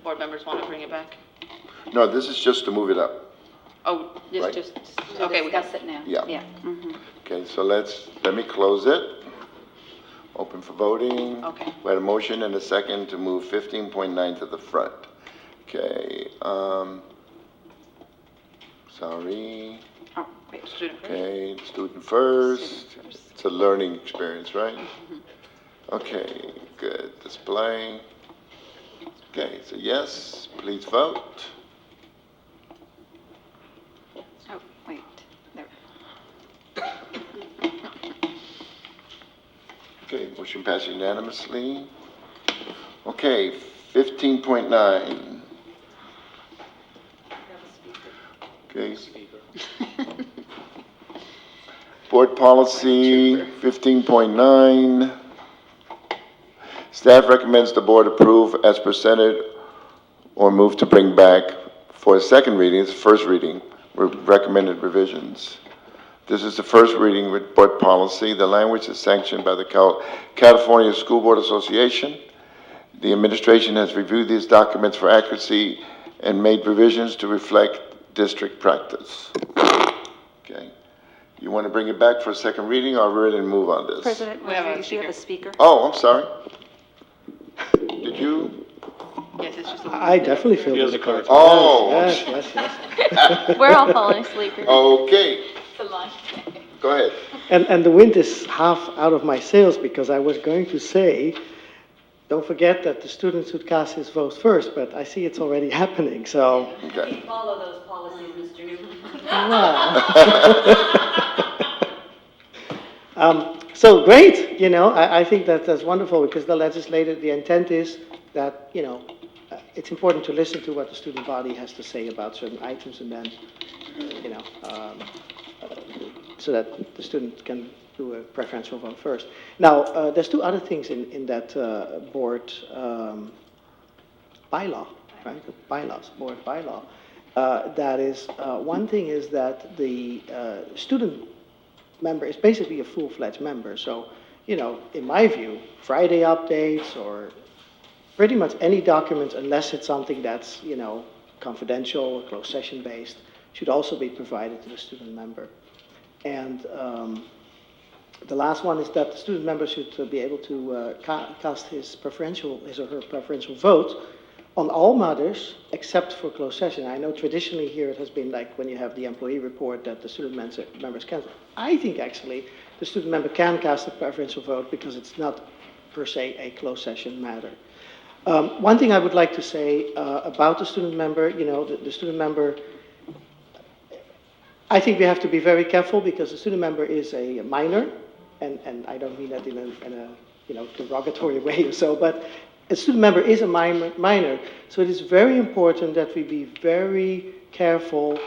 board members want to bring it back? no, this is just to move it up. Oh, Right. Just Okay, we got discuss it now. Yeah. Yeah. Mhm. Okay, so let me close it. Open for voting. Okay. We had a motion and a second to move 15.9 to the front. Okay, sorry. Oh, wait, student first. Okay, student first. Student first. It's a learning experience, right? Okay, good. Display. Okay, so yes, please vote. Oh, wait, there. Okay, motion passed unanimously. Okay, 15.9. Okay. Board policy 15.9. Staff recommends the board approve as presented or move to bring back for a second reading. It's first reading with recommended revisions. This is the first reading with board policy. The language is sanctioned by the California School Board Association. The administration has reviewed these documents for accuracy and made revisions to reflect district practice. Okay. You want to bring it back for a second reading, or are we ready to move on this? President We have a Rodriguez, you have a speaker. speaker? Oh, I'm sorry. Did you? Yes, it's just a. I definitely feel He has the a card. Oh. We're all falling asleep. Okay, go ahead. And the wind is half out of my sails because I was going to say, don't forget that the students who cast his votes first, but I see it's already happening, so. Okay. Follow those policies, Mr. Newman. So great, I think that's wonderful because the intent is that, it's important to listen to what the student body has to say about certain items and then, so that the student can do a preferential vote first. Now, there's two other things in that board bylaw, right? The board bylaw. That is, one thing is that the student member is basically a full-fledged member. So, in my view, Friday updates or pretty much any document, unless it's something that's, confidential or closed session based, should also be provided to the student member. And the last one is that the student member should be able to cast his or her preferential vote on all matters except for closed session. I know traditionally here it has been like when you have the employee report that the student members can. I think actually the student member can cast a preferential vote because it's not per se a closed session matter. One thing I would like to say about the student member, the student member, I think we have to be very careful because the student member is a minor, and I don't mean that in a derogatory way or so, but a student member is a minor, so it is very important that we be very careful.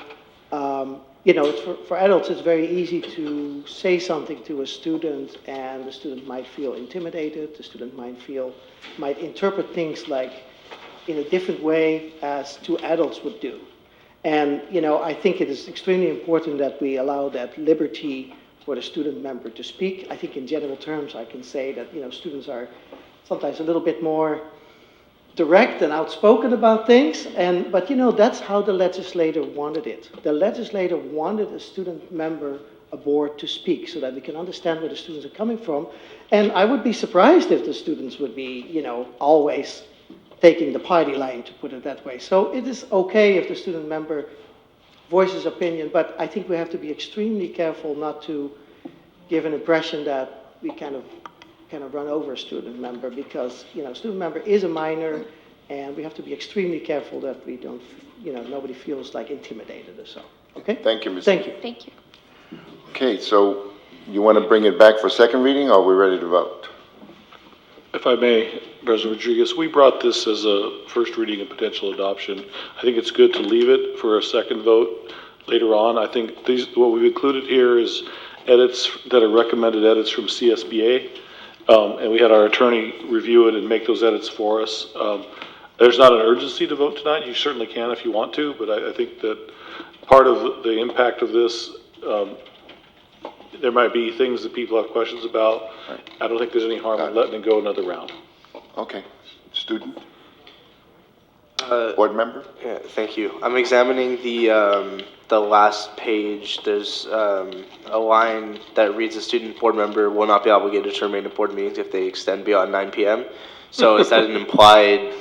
For adults, it's very easy to say something to a student, and the student might feel intimidated. The student might interpret things like in a different way as two adults would do. And, I think it is extremely important that we allow that liberty for the student member to speak. I think in general terms, I can say that, students are sometimes a little bit more direct and outspoken about things, but that's how the legislator wanted it. The legislator wanted a student member aboard to speak so that we can understand where the students are coming from. And I would be surprised if the students would be, always taking the party line, to put it that way. So it is okay if the student member voices opinion, but I think we have to be extremely careful not to give an impression that we kind of run over a student member because, student member is a minor, and we have to be extremely careful that we don't, nobody feels like intimidated or so. Okay? Thank you, Ms. Thank you. Thank you. Okay, so you want to bring it back for second reading, or are we ready to vote? If I may, President Rodriguez, we brought this as a first reading and potential adoption. I think it's good to leave it for a second vote later on. I think what we've included here is edits that are recommended edits from CSBA. And we had our attorney review it and make those edits for us. There's not an urgency to vote tonight. You certainly can if you want to, but I think that part of the impact of this, there might be things that people have questions about. Right. I don't think there's any harm in letting it go another round. Okay. Student? Board member? Yeah, thank you. I'm examining the last page. There's a line that reads, "A student board member will not be obligated to remain at board meetings if they extend beyond 9 p.m." So is that an implied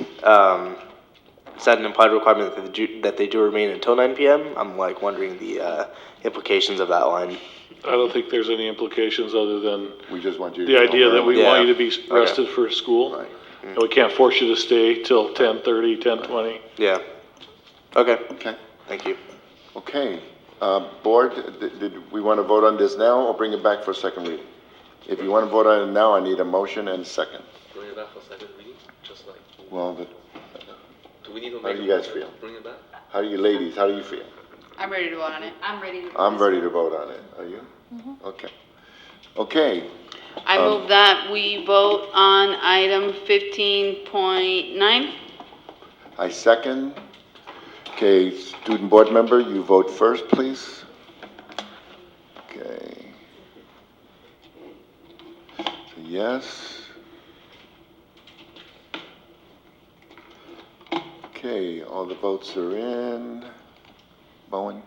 requirement that they do remain until 9 p.m.? I'm wondering the implications of that line. I don't think there's any implications other than we just want you the idea that we want you to be rested for school. Right. And we can't force you to stay till 10:30, 10:20. Yeah. Okay. Okay. Thank you. Okay. Board, did we want to vote on this now or bring it back for second reading? If you want to vote on it now, I need a motion and a second. Bring it back for second reading, just like. Well, Do we need to how make do you guys feel? Bring it back? How do you ladies, how do you feel? I'm ready to vote on it. I'm ready to vote. I'm ready to vote on it. Are you? Okay. Okay. I move that we vote on item 15.9. I second. Okay, student board member, you vote first, please. Okay. Yes. Okay, all the votes are in. Bowen?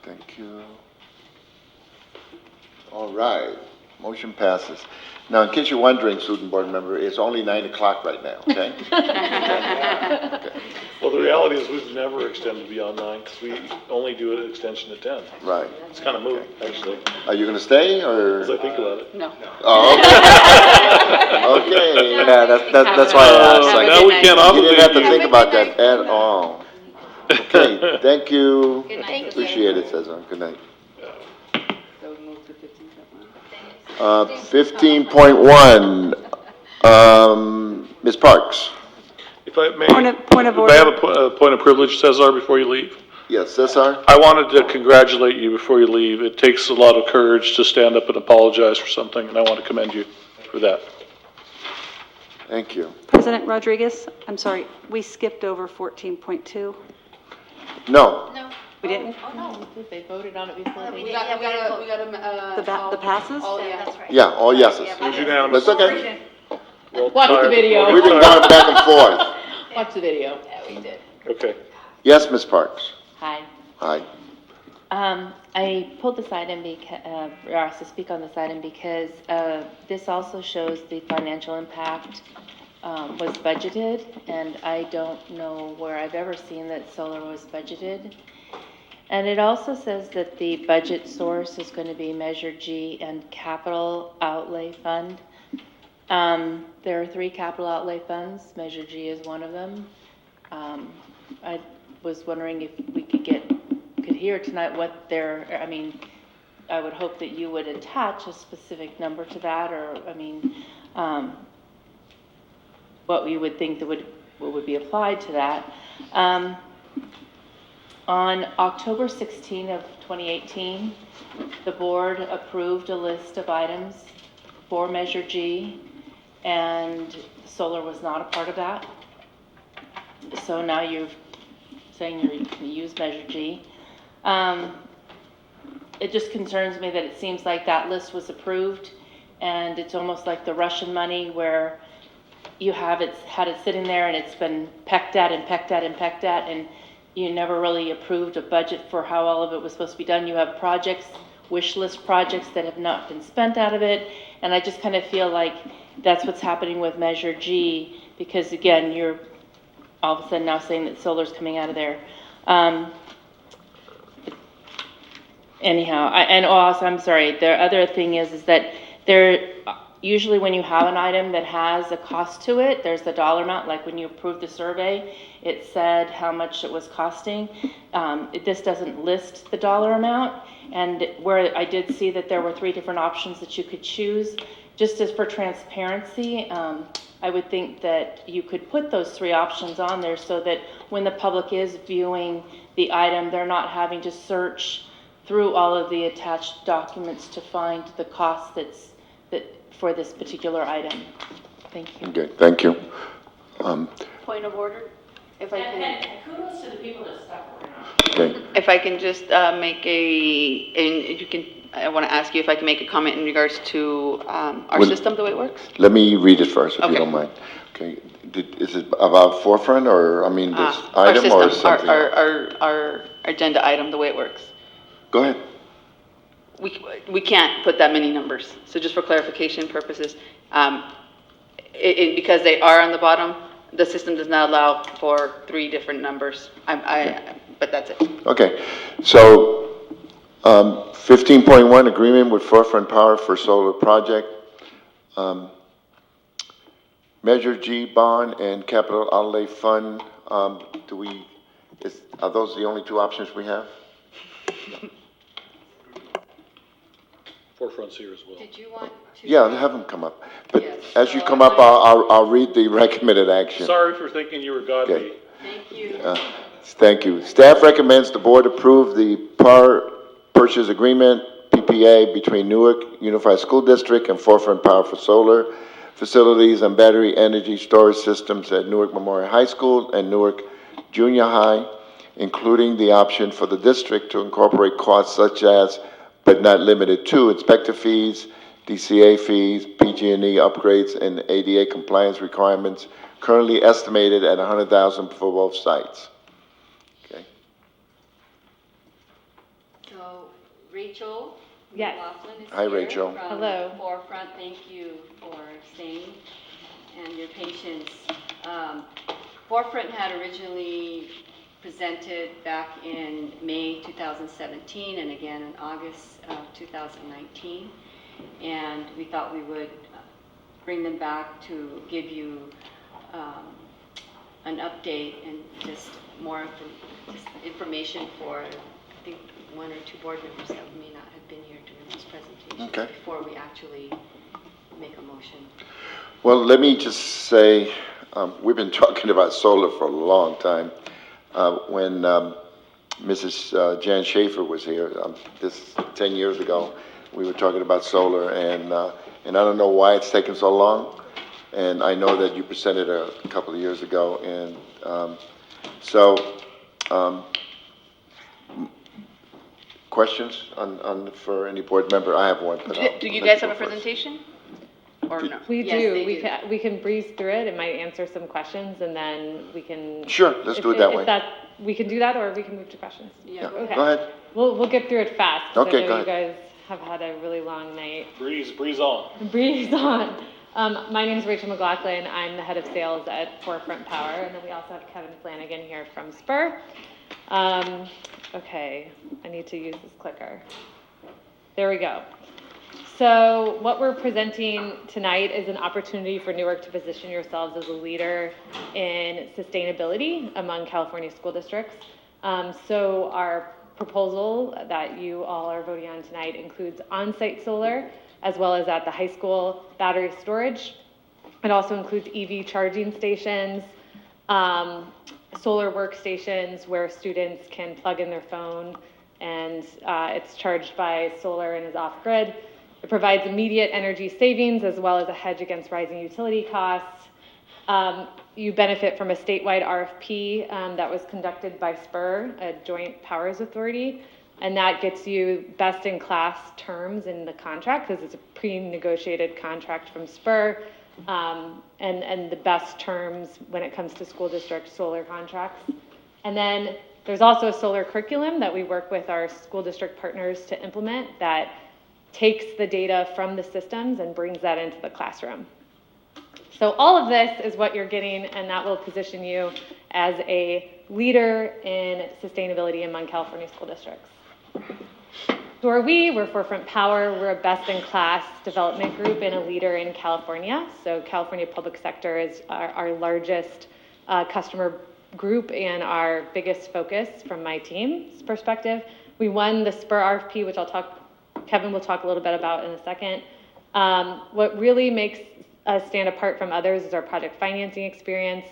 Thank you. All right, motion passes. Now, in case you're wondering, student board member, it's only 9 o'clock right now, okay? Okay. Well, the reality is we've never extended beyond 9 because we only do an extension to 10. Right. It's kind of moot, actually, Are you gonna stay, or? as I think about it. No. Oh, okay. Okay. Yeah, that's why I asked. Now we can't You obligate didn't have to you. think about that at all. Okay, thank you. Good night. Appreciate it, Cesar. Good night. So we move to 15.1. 15.1, Ms. Parks. If I may. Point of If I have a point of privilege, Cesar, before you leave? Yes, Cesar? I wanted to congratulate you before you leave. It takes a lot of courage to stand up and apologize for something, and I want to commend you for that. Thank you. President Rodriguez, I'm sorry, we skipped over 14.2. No. We didn't? Oh, no, they voted on it before they. We gotta, The passes? all, yeah. That's right. Yeah, all yeses. It was unanimous. That's okay. We'll Watch the tie- video. We've been going back and forth. Watch the video. Yeah, we did. Okay. Yes, Ms. Parks? Hi. Hi. I pulled this item because, or asked to speak on this item because this also shows the financial impact was budgeted, and I don't know where I've ever seen that solar was budgeted. And it also says that the budget source is going to be Measure G and Capital Outlay Fund. There are 3 capital outlay funds. Measure G is one of them. I was wondering if we could hear tonight what I mean, I would hope that you would attach a specific number to that, or, I mean, what we would think that what would be applied to that. On October 16 of 2018, the board approved a list of items for Measure G, and solar was not a part of that. So now you're saying you're going to use Measure G. It just concerns me that it seems like that list was approved, and it's almost like the Russian money where you had it sitting there and it's been pecked at and pecked at and pecked at, and you never really approved a budget for how all of it was supposed to be done. You have projects, wish list projects that have not been spent out of it, and I just kind of feel like that's what's happening with Measure G, because again, you're all of a sudden now saying that solar's coming out of there. Anyhow, and also, I'm sorry, the other thing is that there, usually when you have an item that has a cost to it, there's the dollar amount, like when you approved the survey, it said how much it was costing. This doesn't list the dollar amount, and where I did see that there were 3 different options that you could choose, just as for transparency, I would think that you could put those 3 options on there so that when the public is viewing the item, they're not having to search through all of the attached documents to find the cost for this particular item. Thank you. Okay, thank you. Point of order, if I can. And kudos to the people that stuck around. Okay. If I can just make I want to ask you if I can make a comment in regards to our Well, system, the way it works? Let me read it first, if you Okay. don't mind. Okay, is it about forefront, or, I mean, this Our item, or system, something else? our agenda item, the way it works. Go ahead. We can't put that many numbers. So just for clarification purposes, because they are on the bottom, the system does not allow for 3 different numbers. But that's it. Okay, so 15.1, agreement with Forefront Power for solar project. Measure G bond and capital outlay fund, are those the only 2 options we have? Forefront's here as well. Did you want to? Yeah, have them come up. But Yes, as you so come up, I'll read the recommended action. Sorry for thinking you were godly. Okay. Thank you. Thank you. Staff recommends the board approve the power purchase agreement, PPA, between Newark Unified School District and Forefront Power for solar facilities and battery energy storage systems at Newark Memorial High School and Newark Junior High, including the option for the district to incorporate costs such as, but not limited to, inspector fees, DCA fees, PG&E upgrades, and ADA compliance requirements, currently estimated at $100,000 for both sites. Okay. So Rachel Yes. McLaughlin is Hi, here Rachel. from Hello. Forefront. Thank you for staying and your patience. Forefront had originally presented back in May 2017 and again in August 2019. And we thought we would bring them back to give you an update and just more information for, I think, 1 or 2 board members that may not have been here during this presentation. Okay. Before we actually make a motion. Well, let me just say, we've been talking about solar for a long time. When Mrs. Jan Schaefer was here, this 10 years ago, we were talking about solar, and I don't know why it's taken so long. And I know that you presented a couple of years ago, and questions for any board member? I have one, but Do you guys have a presentation? Or no? We Yes, do. they We can breeze through it. It might answer some questions, and then we can. Sure, let's do it that way. We can do that, or we can move to questions. Yeah, go ahead. We'll get through it fast. 'Cause Okay, I know go you ahead. guys have had a really long night. Breeze on. Breeze on. My name is Rachel McLaughlin. I'm the head of sales at Forefront Power, and then we also have Kevin Flanagan here from Spur. Okay, I need to use this clicker. There we go. So what we're presenting tonight is an opportunity for Newark to position yourselves as a leader in sustainability among California school districts. So our proposal that you all are voting on tonight includes on-site solar, as well as at the high school battery storage. It also includes EV charging stations, solar workstations where students can plug in their phone and it's charged by solar and is off-grid. It provides immediate energy savings as well as a hedge against rising utility costs. You benefit from a statewide RFP that was conducted by Spur, a joint powers authority, and that gets you best-in-class terms in the contract because it's a pre-negotiated contract from Spur, and the best terms when it comes to school district solar contracts. And then there's also a solar curriculum that we work with our school district partners to implement that takes the data from the systems and brings that into the classroom. So all of this is what you're getting, and that will position you as a leader in sustainability among California school districts. Who are we? We're Forefront Power. We're a best-in-class development group and a leader in California. So California Public Sector is our largest customer group and our biggest focus from my team's perspective. We won the Spur RFP, which Kevin will talk a little bit about in a second. What really makes us stand apart from others is our project financing experience.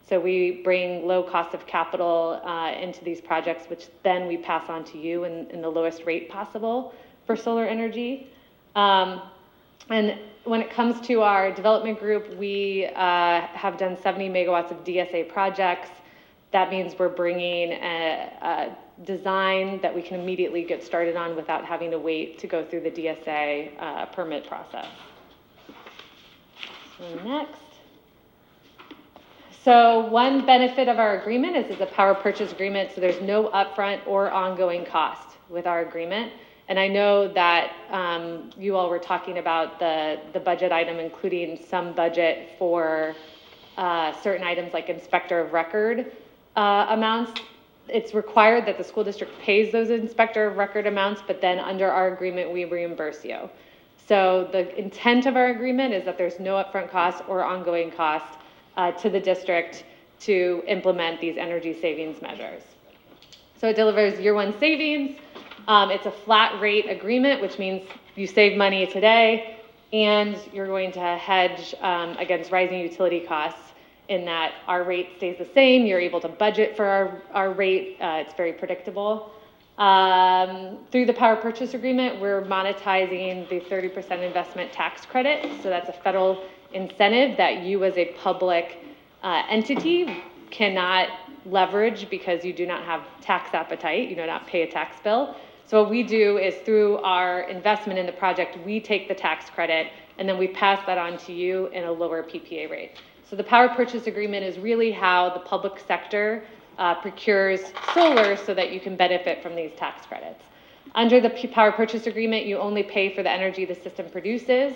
So we bring low cost of capital into these projects, which then we pass on to you in the lowest rate possible for solar energy. And when it comes to our development group, we have done 70 megawatts of DSA projects. That means we're bringing a design that we can immediately get started on without having to wait to go through the DSA permit process. So next. So one benefit of our agreement is it's a power purchase agreement, so there's no upfront or ongoing cost with our agreement. And I know that you all were talking about the budget item, including some budget for certain items like inspector of record amounts. It's required that the school district pays those inspector of record amounts, but then under our agreement, we reimburse you. So the intent of our agreement is that there's no upfront cost or ongoing cost to the district to implement these energy savings measures. So it delivers year one savings. It's a flat rate agreement, which means you save money today and you're going to hedge against rising utility costs in that our rate stays the same. You're able to budget for our rate. It's very predictable. Through the power purchase agreement, we're monetizing the 30% investment tax credit. So that's a federal incentive that you as a public entity cannot leverage because you do not have tax appetite. You do not pay a tax bill. So what we do is through our investment in the project, we take the tax credit and then we pass that on to you in a lower PPA rate. So the power purchase agreement is really how the public sector procures solar so that you can benefit from these tax credits. Under the power purchase agreement, you only pay for the energy the system produces.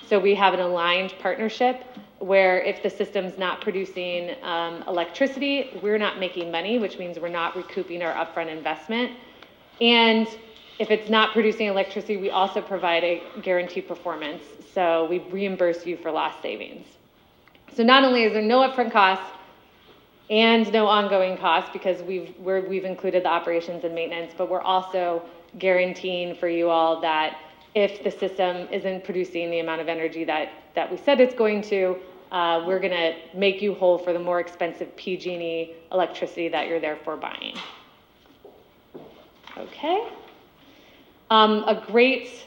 So we have an aligned partnership where if the system's not producing electricity, we're not making money, which means we're not recouping our upfront investment. And if it's not producing electricity, we also provide a guaranteed performance. So we reimburse you for lost savings. So not only is there no upfront cost and no ongoing cost because we've included the operations and maintenance, but we're also guaranteeing for you all that if the system isn't producing the amount of energy that we said it's going to, we're going to make you whole for the more expensive PG&E electricity that you're therefore buying. Okay. A great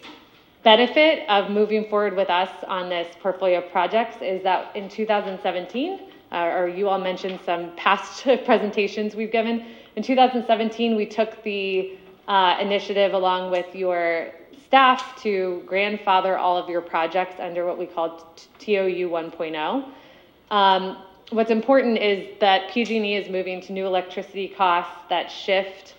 benefit of moving forward with us on this portfolio of projects is that in 2017, or you all mentioned some past presentations we've given, In 2017, we took the initiative along with your staff to grandfather all of your projects under what we call TOU 1.0. What's important is that PG&E is moving to new electricity costs that shift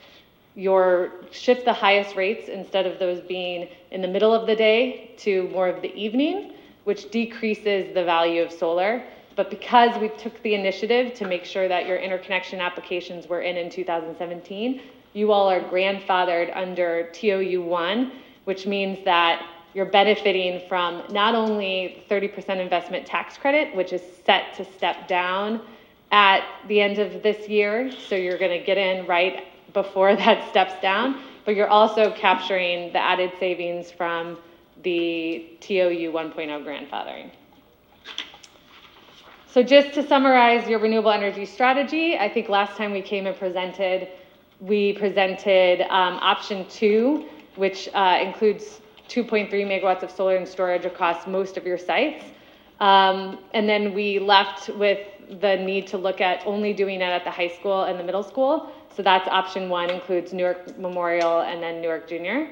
the highest rates instead of those being in the middle of the day to more of the evening, which decreases the value of solar. But because we took the initiative to make sure that your interconnection applications were in 2017, you all are grandfathered under TOU 1, which means that you're benefiting from not only 30% investment tax credit, which is set to step down at the end of this year, so you're going to get in right before that steps down, but you're also capturing the added savings from the TOU 1.0 grandfathering. So just to summarize your renewable energy strategy, I think last time we came and presented, option 2, which includes 2.3 megawatts of solar and storage across most of your sites. And then we left with the need to look at only doing it at the high school and the middle school. So that's option 1, includes Newark Memorial and then Newark Junior.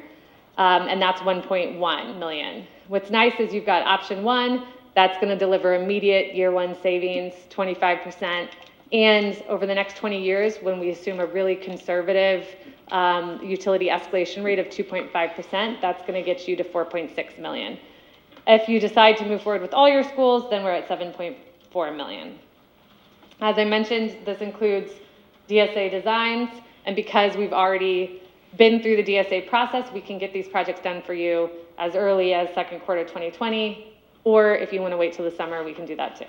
And that's 1.1 million. What's nice is you've got option 1, that's going to deliver immediate year 1 savings, 25%. And over the next 20 years, when we assume a really conservative utility escalation rate of 2.5%, that's going to get you to 4.6 million. If you decide to move forward with all your schools, then we're at 7.4 million. As I mentioned, this includes DSA designs, and because we've already been through the DSA process, we can get these projects done for you as early as second quarter 2020, or if you want to wait till the summer, we can do that too.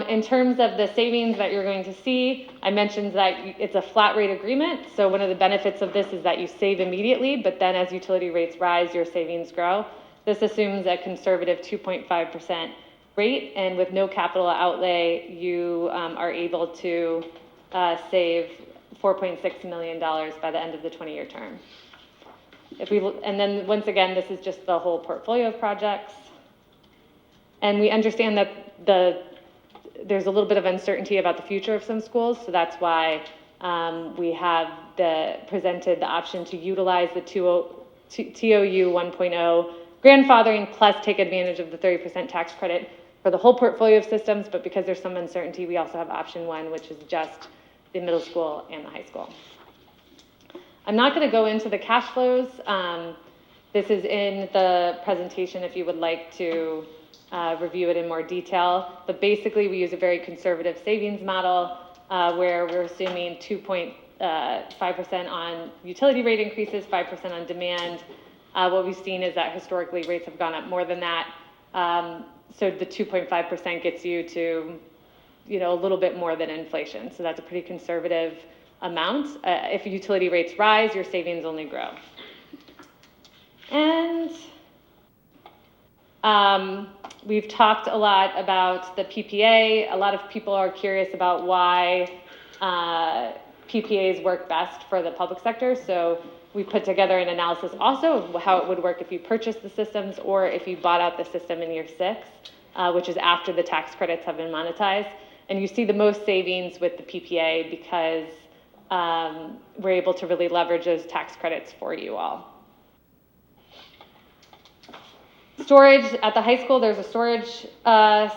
In terms of the savings that you're going to see, I mentioned that it's a flat rate agreement. So one of the benefits of this is that you save immediately, but then as utility rates rise, your savings grow. This assumes a conservative 2.5% rate, and with no capital outlay, you are able to save $4.6 million by the end of the 20-year term. And then once again, this is just the whole portfolio of projects. And we understand that there's a little bit of uncertainty about the future of some schools, so that's why we have presented the option to utilize the TOU 1.0 grandfathering plus take advantage of the 30% tax credit for the whole portfolio of systems, but because there's some uncertainty, we also have option 1, which is just the middle school and the high school. I'm not going to go into the cash flows. This is in the presentation if you would like to review it in more detail. But basically, we use a very conservative savings model where we're assuming 2.5% on utility rate increases, 5% on demand. What we've seen is that historically rates have gone up more than that. So the 2.5% gets you to, a little bit more than inflation. So that's a pretty conservative amount. If utility rates rise, your savings only grow. And we've talked a lot about the PPA. A lot of people are curious about why PPAs work best for the public sector. So we put together an analysis also of how it would work if you purchased the systems or if you bought out the system in year 6, which is after the tax credits have been monetized. And you see the most savings with the PPA because we're able to really leverage those tax credits for you all. Storage, at the high school, there's a storage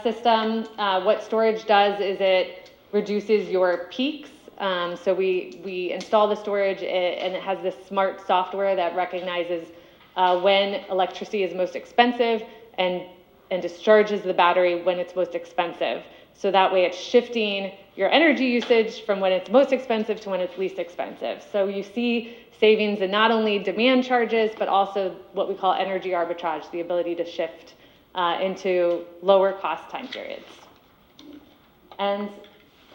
system. What storage does is it reduces your peaks. So we install the storage and it has this smart software that recognizes when electricity is most expensive and discharges the battery when it's most expensive. So that way it's shifting your energy usage from when it's most expensive to when it's least expensive. So you see savings in not only demand charges, but also what we call energy arbitrage, the ability to shift into lower cost time periods. And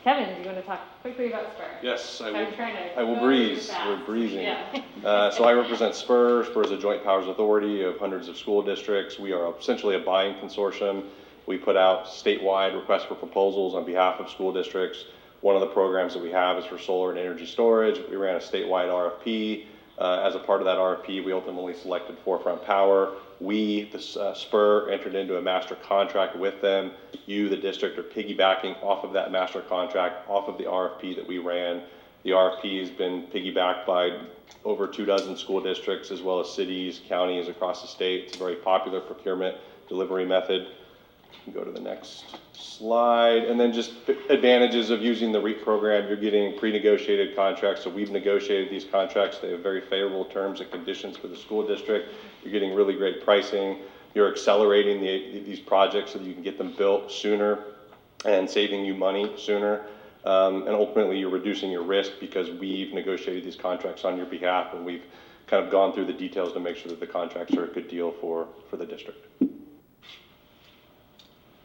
Kevin, do you want to talk quickly about SPUR? Yes, I will breeze. We're breezing. Yeah. So I represent SPUR. SPUR is a joint powers authority of hundreds of school districts. We are essentially a buying consortium. We put out statewide requests for proposals on behalf of school districts. One of the programs that we have is for solar and energy storage. We ran a statewide RFP. As a part of that RFP, we ultimately selected Forefront Power. we, the Spur, entered into a master contract with them. You, the district, are piggybacking off of that master contract, off of the RFP that we ran. The RFP has been piggybacked by over 24 school districts, as well as cities, counties across the state. It's a very popular procurement delivery method. You can go to the next slide. And then just advantages of using the REAP program. You're getting pre-negotiated contracts. So we've negotiated these contracts. They have very favorable terms and conditions for the school district. You're getting really great pricing. You're accelerating these projects so that you can get them built sooner and saving you money sooner. And ultimately, you're reducing your risk because we've negotiated these contracts on your behalf, and we've kind of gone through the details to make sure that the contracts are a good deal for the district.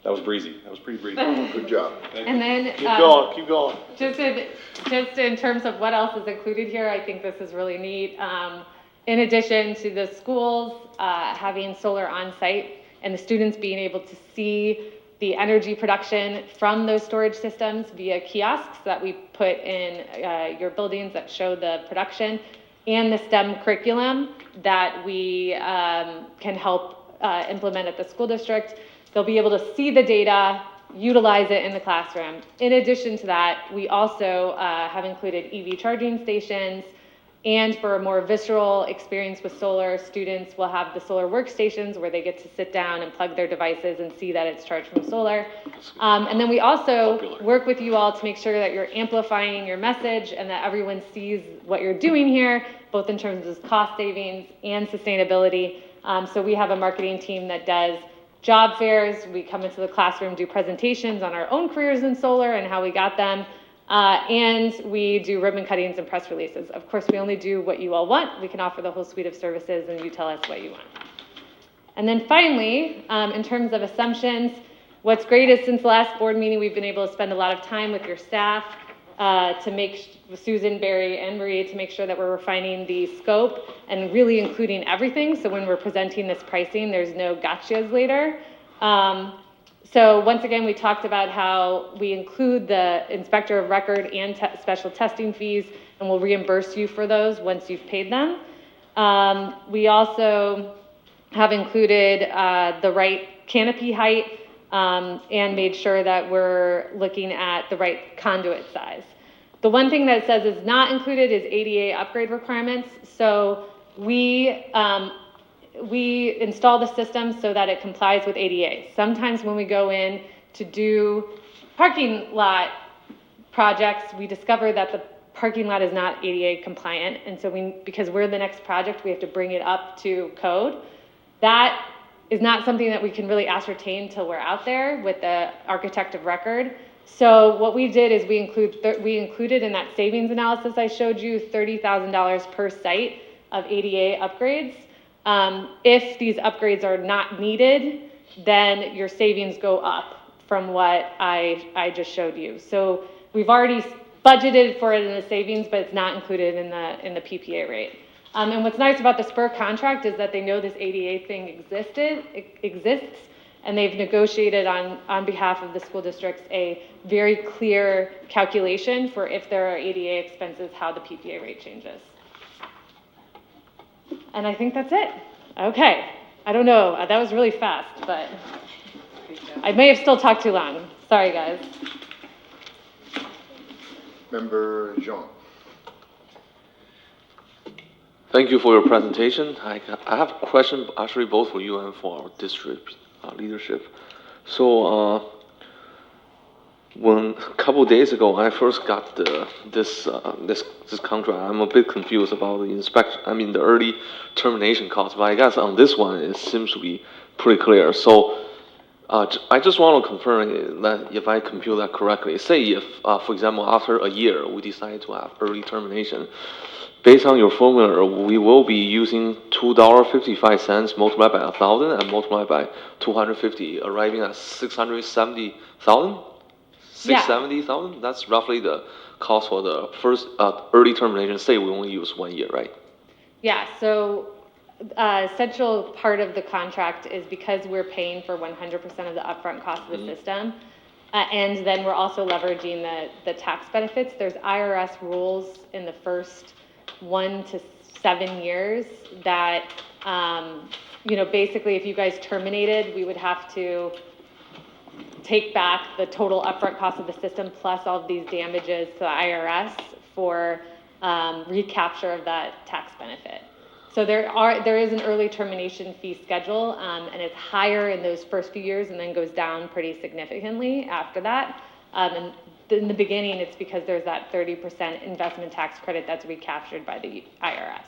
That was breezy. That was pretty breezy. Good job. And then, Keep going. just in terms of what else is included here, I think this is really neat. In addition to the schools having solar on site and the students being able to see the energy production from those storage systems via kiosks that we put in your buildings that show the production, and the STEM curriculum that we can help implement at the school district. They'll be able to see the data, utilize it in the classroom. In addition to that, we also have included EV charging stations, and for a more visceral experience with solar, students will have the solar workstations where they get to sit down and plug their devices and see that it's charged from solar. And then we also work with you all to make sure that you're amplifying your message and that everyone sees what you're doing here, both in terms of cost savings and sustainability. So we have a marketing team that does job fairs. We come into the classroom, do presentations on our own careers in solar and how we got them. And we do ribbon cuttings and press releases. Of course, we only do what you all want. We can offer the whole suite of services, and you tell us what you want. And then finally, in terms of assumptions, what's great is since the last board meeting, we've been able to spend a lot of time with your staff to make, Susan, Barry, and Marie, to make sure that we're refining the scope and really including everything. So when we're presenting this pricing, there's no gotchas later. So once again, we talked about how we include the inspector of record and special testing fees, and we'll reimburse you for those once you've paid them. We also have included the right canopy height and made sure that we're looking at the right conduit size. The one thing that it says is not included is ADA upgrade requirements. So we install the system so that it complies with ADA. Sometimes when we go in to do parking lot projects, we discover that the parking lot is not ADA compliant. And so because we're the next project, we have to bring it up to code. That is not something that we can really ascertain till we're out there with the architect of record. So what we did is we included in that savings analysis I showed you $30,000 per site of ADA upgrades. If these upgrades are not needed, then your savings go up from what I just showed you. So we've already budgeted for it in the savings, but it's not included in the PPA rate. And what's nice about the Spur contract is that they know this ADA thing exists, and they've negotiated on behalf of the school districts a very clear calculation for if there are ADA expenses, how the PPA rate changes. And I think that's it. Okay. I don't know. That was really fast, but I may have still talked too long. Sorry, guys. Member Jean. Thank you for your presentation. I have a question actually both for you and for our district leadership. So when a couple of days ago I first got this contract, I'm a bit confused about the inspection. I mean the early termination cost, but I guess on this one it seems to be pretty clear. So I just want to confirm that if I compute that correctly. Say if, for example, after a year we decide to have early termination, based on your formula, we will be using $2.55 multiplied by 1,000 and multiplied by 250, arriving at 670,000. 670,000. That's roughly the cost for the first early termination. Say we only use 1 year, right? Yeah. So essential part of the contract is because we're paying for 100% of the upfront cost of the system, and then we're also leveraging the tax benefits. There's IRS rules in the first 1 to 7 years that Basically, if you guys terminated, we would have to take back the total upfront cost of the system plus all of these damages to the IRS for recapture of that tax benefit. So there is an early termination fee schedule, and it's higher in those first few years and then goes down pretty significantly after that. And in the beginning, it's because there's that 30% investment tax credit that's recaptured by the IRS.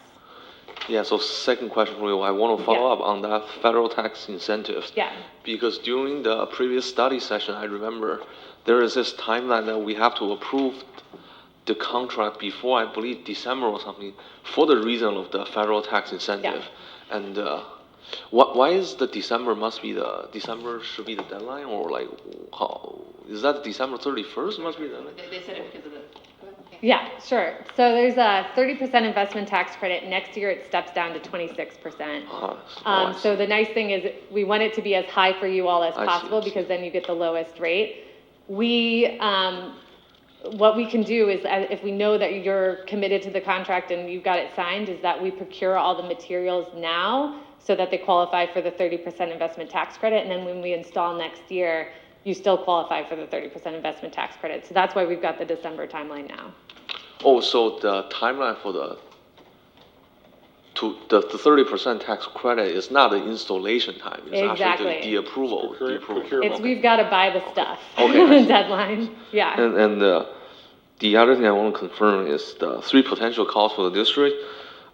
Yeah, so second question for you, I want to follow up on that federal tax incentives. Yeah. Because during the previous study session, I remember there is this timeline that we have to approve the contract before, I believe, December or something, for the reason of the federal tax incentive. Yeah. And why is the December should be the deadline, or like, how, is that December 31st must be the deadline? They said it because of the. Yeah, sure. So there's a 30% investment tax credit. Next year, it steps down to 26%. So the nice thing is we want it to be as high for you all as possible because then you get the lowest rate. What we can do is, if we know that you're committed to the contract and you've got it signed, is that we procure all the materials now so that they qualify for the 30% investment tax credit. And then when we install next year, you still qualify for the 30% investment tax credit. So that's why we've got the December timeline now. Oh, so the timeline for the 30% tax credit is not the installation time. It's actually the approval. It's we've got to buy the stuff. Okay. Deadline. Yeah. And the other thing I want to confirm is the three potential costs for the district.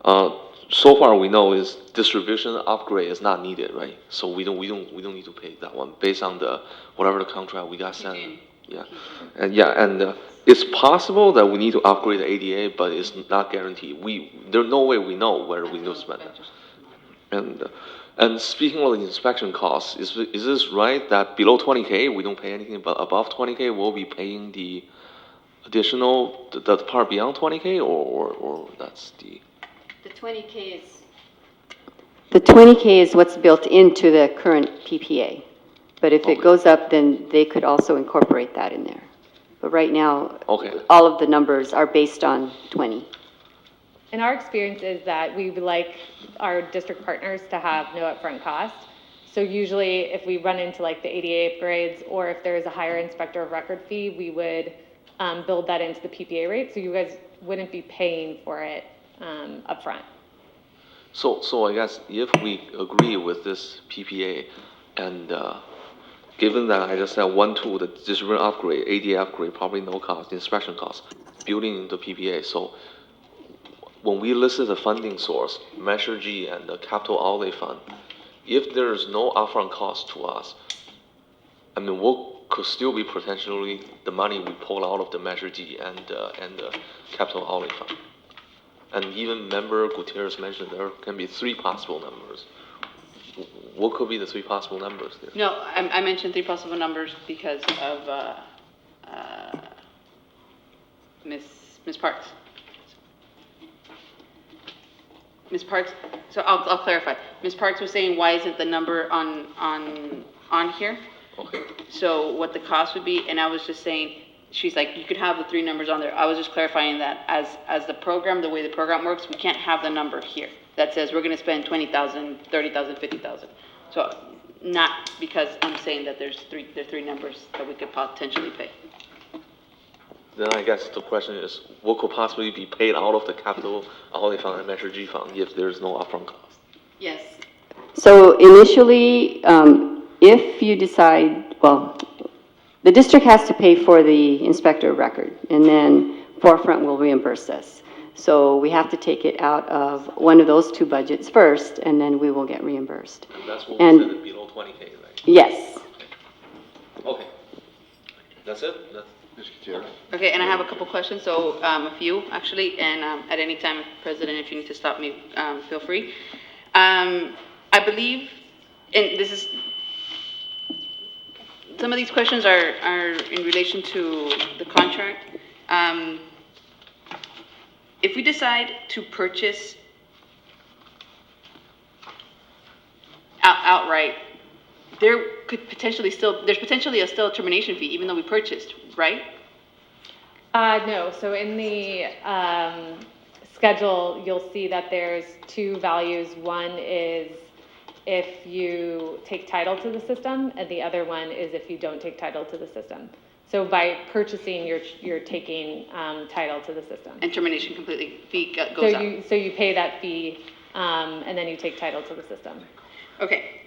So far we know is distribution upgrade is not needed, right? So we don't need to pay that one based on whatever the contract we got sent. Yeah. And it's possible that we need to upgrade the ADA, but it's not guaranteed. There's no way we know where we need to spend that. And speaking of the inspection costs, is this right that below 20K we don't pay anything, but above 20K we'll be paying the additional the part beyond 20K, or that's the. The 20K is what's built into the current PPA. But if it goes up, then they could also incorporate that in there. But right now, all of the numbers are based on 20. And our experience is that we would like our district partners to have no upfront cost. So usually if we run into like the ADA upgrades, or if there's a higher inspector of record fee, we would build that into the PPA rate. So you guys wouldn't be paying for it upfront. So I guess if we agree with this PPA, and given that I just said 1, 2, the distribution upgrade, ADA upgrade, probably no cost, inspection cost, building into PPA. So when we listed the funding source, Measure G and the capital outlay fund, if there is no upfront cost to us, I mean, what could still be potentially the money we pull out of the Measure G and the capital outlay fund. And even member Gutierrez mentioned there can be 3 possible numbers. What could be the 3 possible numbers there? No, I mentioned 3 possible numbers because of Ms. Parks. Ms. Parks, so I'll clarify. Ms. Parks was saying, why isn't the number on here? Okay. So what the cost would be, and I was just saying, she's like, you could have the 3 numbers on there. I was just clarifying that as the program, the way the program works, we can't have the number here that says we're going to spend 20,000, 30,000, 50,000. So not because I'm saying that there are 3 numbers that we could potentially pay. Then I guess the question is, what could possibly be paid out of the capital outlay fund and Measure G fund if there's no upfront cost? Yes. So initially, if you decide, well, the district has to pay for the inspector of record, and then Forefront will reimburse us. So we have to take it out of one of those 2 budgets first, and then we will get reimbursed. And that's what we said, below 20K, right? Yes. Okay. That's it? Okay, and I have a couple questions, so a few actually, and at any time, President, if you need to stop me, feel free. I believe, and this is, some of these questions are in relation to the contract. If we decide to purchase outright, there's potentially still a termination fee, even though we purchased, right? No, so in the schedule, you'll see that there's two values. One is if you take title to the system, and the other one is if you don't take title to the system. So by purchasing, you're taking title to the system. And termination completely, fee goes up. So you pay that fee, and then you take title to the system. Okay.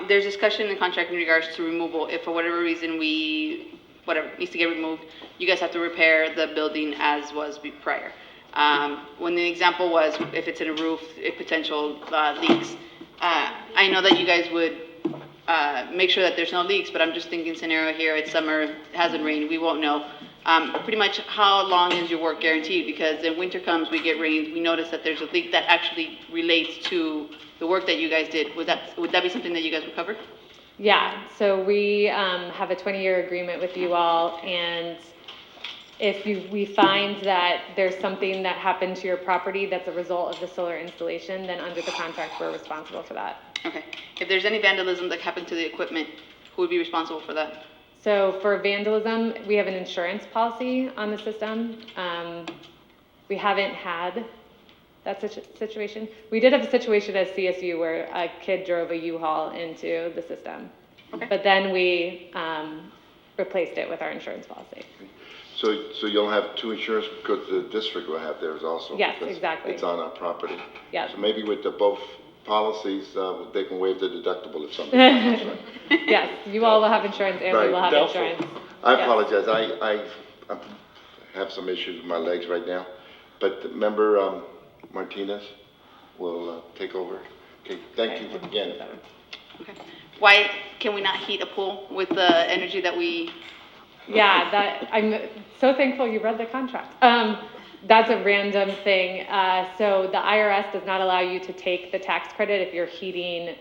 There's discussion in the contract in regards to removal. If for whatever reason whatever needs to get removed, you guys have to repair the building as was prior. When the example was, if it's in a roof, potential leaks. I know that you guys would make sure that there's no leaks, but I'm just thinking scenario here, it's summer, it hasn't rained, we won't know. Pretty much how long is your work guaranteed? Because when winter comes, we get rains, we notice that there's a leak that actually relates to the work that you guys did. Would that be something that you guys would cover? Yeah, so we have a 20-year agreement with you all, and if we find that there's something that happened to your property that's a result of the solar installation, then under the contract, we're responsible for that. Okay. If there's any vandalism that happened to the equipment, who would be responsible for that? So for vandalism, we have an insurance policy on the system. We haven't had that situation. We did have a situation at CSU where a kid drove a U-Haul into the system. Okay. But then we replaced it with our insurance policy. So you'll have two insurance because the district will have theirs also. Yes, because exactly. It's on our property. Yes. So maybe with the both policies, they can waive the deductible if something happens, right? Yes, you all will have insurance and we will have Doubtful. insurance. I Yes. apologize, I have some issues with my legs right now, but member Martinez will take over. Okay, thank you again. Okay. Why can we not heat a pool with the energy that we? Yeah, I'm so thankful you read the contract. That's a random thing. So the IRS does not allow you to take the tax credit if you're heating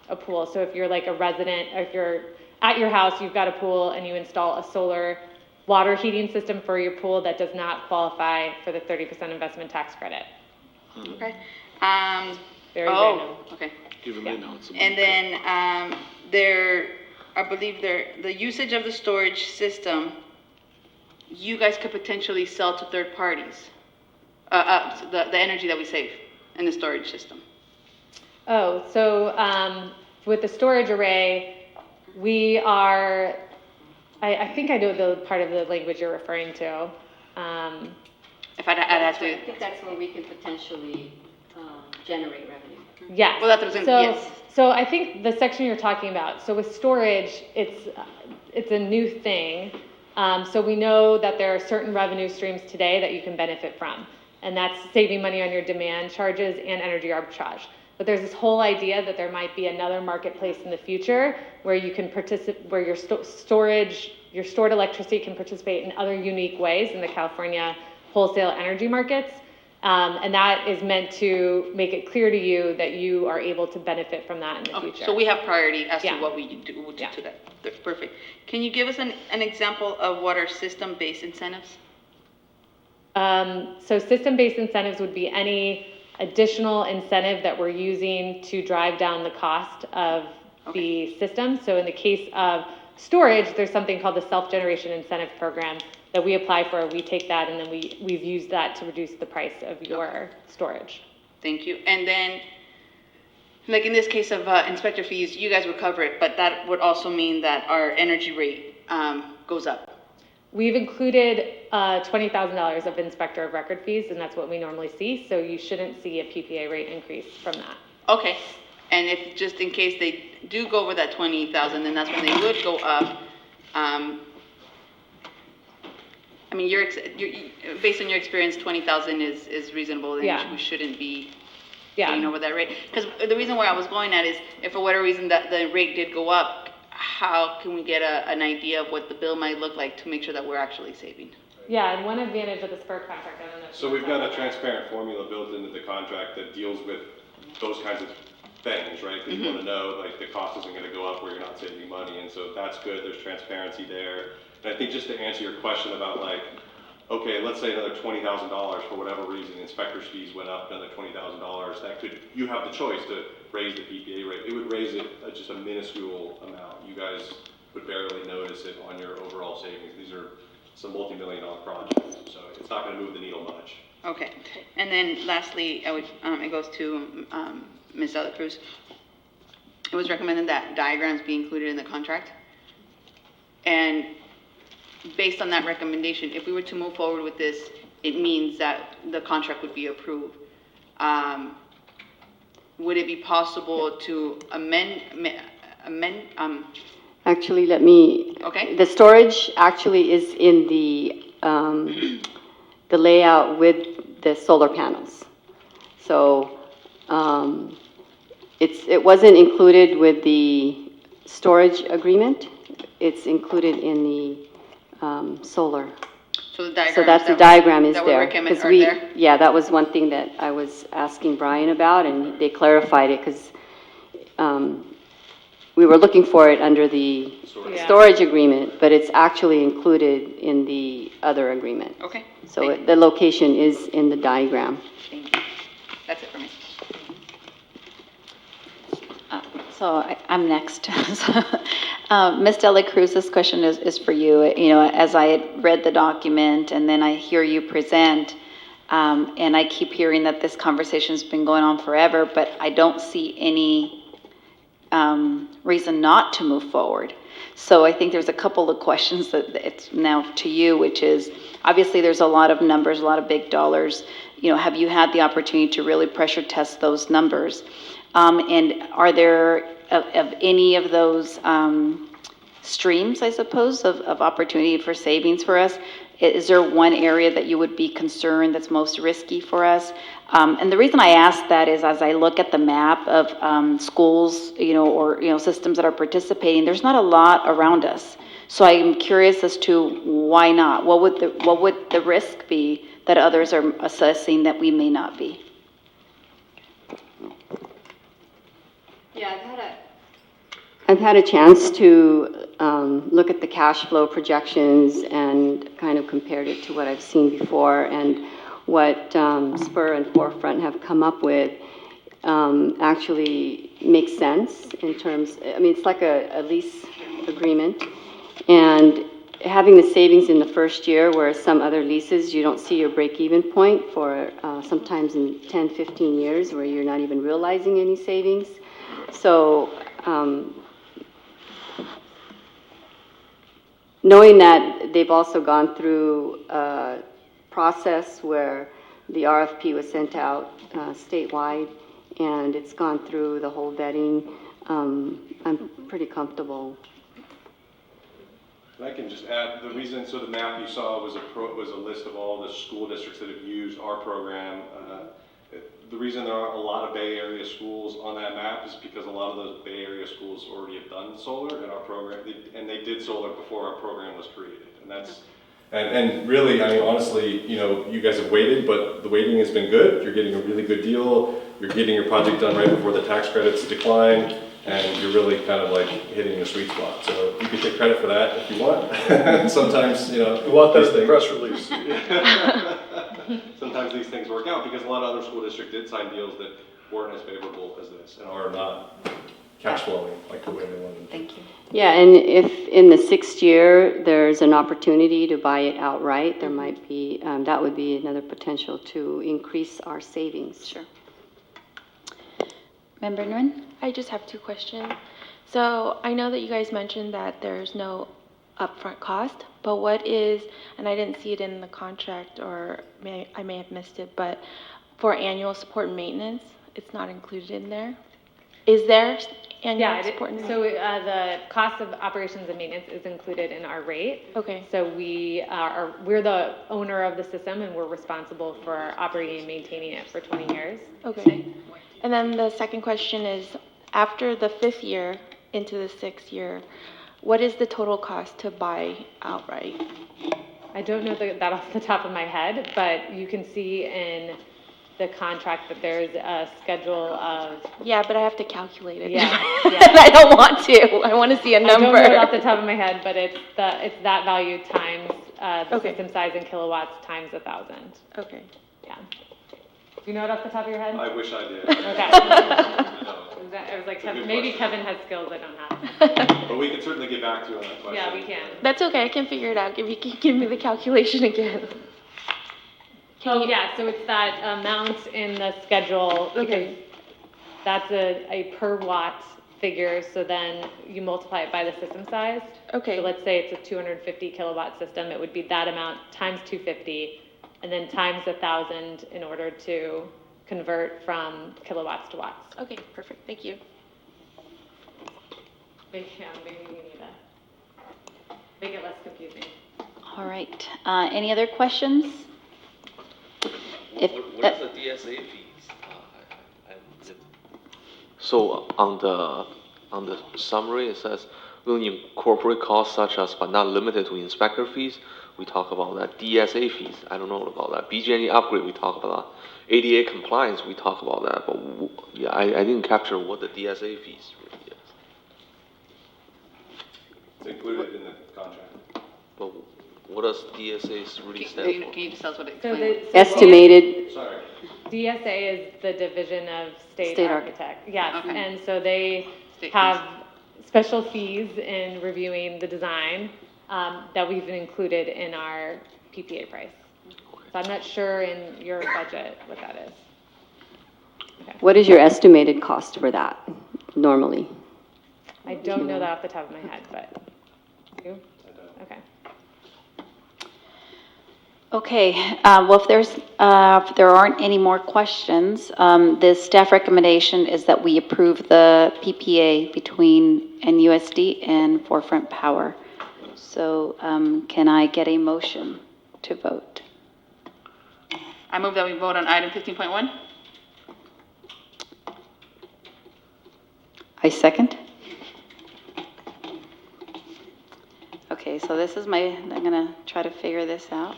a pool. So if you're like a resident, or if you're at your house, you've got a pool and you install a solar water heating system for your pool, that does not qualify for the 30% investment tax credit. Okay. Very random. Okay. Even they know it's a. And then I believe the usage of the storage system, you guys could potentially sell to third parties, the energy that we save in the storage system. Oh, so with the storage array, we are, I think I know the part of the language you're referring to. If I'd had to. I think that's where we can potentially generate revenue. Yes. Well, that's what I was saying, yes. So I think the section you're talking about, so with storage, it's a new thing. So we know that there are certain revenue streams today that you can benefit from, and that's saving money on your demand charges and energy arbitrage. But there's this whole idea that there might be another marketplace in the future where you can participate, where your stored electricity can participate in other unique ways in the California wholesale energy markets. And that is meant to make it clear to you that you are able to benefit from that in the future. So we have priority as to Yeah. what we do to that. That's perfect. Can you give us an example of what are system-based incentives? So system-based incentives would be any additional incentive that we're using to drive down the cost of the system. So in the case of storage, there's something called the self-generation incentive program that we apply for. We take that and then we've used that to reduce the price of your storage. Thank you. And then, like in this case of inspector fees, you guys would cover it, but that would also mean that our energy rate goes up. We've included $20,000 of inspector of record fees, and that's what we normally see. So you shouldn't see a PPA rate increase from that. Okay. And if just in case they do go over that 20,000, then that's when they would go up. I mean, based on your experience, 20,000 is reasonable, and Yeah. we shouldn't be Yeah. going over that rate. Because the reason why I was going at is, if for whatever reason that the rate did go up, how can we get an idea of what the bill might look like to make sure that we're actually saving? Yeah, and one advantage of the SPUR contract, I don't know. So we've got a transparent formula built into the contract that deals with those kinds of things, right? Because you want to know, like, the cost isn't going to go up where you're not saving money, and so that's good. There's transparency there. And I think just to answer your question about, like, okay, let's say another $20,000 for whatever reason, inspector's fees went up another $20,000. You have the choice to raise the PPA rate. It would raise it just a minuscule amount. You guys would barely notice it on your overall savings. These are it's a multi-million-dollar project, so it's not going to move the needle much. Okay, and then lastly, it goes to Ms. Dela Cruz. It was recommended that diagrams be included in the contract. And based on that recommendation, if we were to move forward with this, it means that the contract would be approved. Would it be possible to amend? Actually, let me. Okay. The storage actually is in the layout with the solar panels. So it wasn't included with the storage agreement. It's included in the solar. So the diagram. So that's the diagram is that there. we recommend are we, there? Yeah, that was one thing that I was asking Brian about, and they clarified it because we were looking for it under the storage agreement, but it's actually included in the other agreement. Okay. So the location is in the diagram. Thank you. That's it for me. I'm next. Ms. Dela Cruz, this question is for you. You know, as I had read the document and then I hear you present, and I keep hearing that this conversation's been going on forever, but I don't see any reason not to move forward. So I think there's a couple of questions that it's now to you, which is, obviously there's a lot of numbers, a lot of big dollars. You know, have you had the opportunity to really pressure test those numbers? And are there, of any of those streams, I suppose, of opportunity for savings for us, is there one area that you would be concerned that's most risky for us? And the reason I ask that is as I look at the map of schools, or systems that are participating, there's not a lot around us. So I'm curious as to why not? What would the risk be that others are assessing that we may not be? Yeah, I've had a chance to look at the cash flow projections and kind of compared it to what I've seen before, and what Spur and Forefront have come up with actually makes sense in terms, I mean, it's like a lease agreement, and having the savings in the first year, whereas some other leases, you don't see your break-even point for sometimes in 10, 15 years where you're not even realizing any savings. So knowing that they've also gone through a process where the RFP was sent out statewide and it's gone through the whole vetting, I'm pretty comfortable. And I can just add, the reason, so the map you saw was a list of all the school districts that have used our program. The reason there aren't a lot of Bay Area schools on that map is because a lot of those Bay Area schools already have done solar in our program, and they did solar before our program was created. And that's, and really, I mean, honestly, you guys have waited, but the waiting has been good. You're getting a really good deal. You're getting your project done right before the tax credits decline, and you're really kind of like hitting the sweet spot. So you can take credit for that if you want. Sometimes, we want that in the press release. Sometimes these things work out because a lot of other school districts did sign deals that weren't as favorable as this and are not cash flowing like the way they wanted. Thank you. Yeah, and if in the 6th year there's an opportunity to buy it outright, there might be, that would be another potential to increase our savings. Sure. Member Nguyen? I just have 2 questions. So I know that you guys mentioned that there's no upfront cost, but what is, and I didn't see it in the contract, or I may have missed it, but for annual support and maintenance, it's not included in there? Is there annual support and maintenance? So the cost of operations and maintenance is included in our rate. Okay. So we're the owner of the system and we're responsible for operating and maintaining it for 20 years. Okay. And then the second question is, after the 5th year into the 6th year, what is the total cost to buy outright? I don't know that off the top of my head, but you can see in the contract that there's a schedule of... Yeah, but I have to calculate it. Yeah. And I don't want to. I want to see a number. I don't know it off the top of my head, but it's that value times the system size in kilowatts times 1,000. Okay. Yeah. Do you know it off the top of your head? I wish I did. Okay. I was like, maybe Kevin has skills I don't have. But we can certainly get back to you on that question. Yeah, we can. That's okay, I can figure it out. If you can give me the calculation again. Oh, yeah, so it's that amount in the schedule, because Okay. that's a per watt figure, so then you multiply it by the system size. Okay. So let's say it's a 250 kilowatt system, it would be that amount times 250, and then times 1,000 in order to convert from kilowatts to watts. Okay, perfect, thank you. Maybe we need to make it less confusing. All right. Any other questions? If, What is the DSA fees? So on the summary, it says, will incorporate costs such as, but not limited to inspector fees. We talk about that. DSA fees, I don't know about that. BG&E upgrade, we talk about that. ADA compliance, we talk about that. But yeah, I didn't capture what the DSA fees really is. It's included in the contract. But what does DSA really stand for? Can you just tell us what it So explains? Estimated. Sorry. DSA is the Division of State State Architect. Yes, Okay. and so they State have special fees in reviewing the design that we've included in our PPA price. So I'm not sure in your budget what that is. What is your estimated cost for that normally? I don't know that off the top of my head, but you? Okay. Okay, well, if there aren't any more questions, the staff recommendation is that we approve the PPA between NUSD and Forefront Power. So, can I get a motion to vote? I move that we vote on item 15.1. I second. Okay, so this is I'm gonna try to figure this out.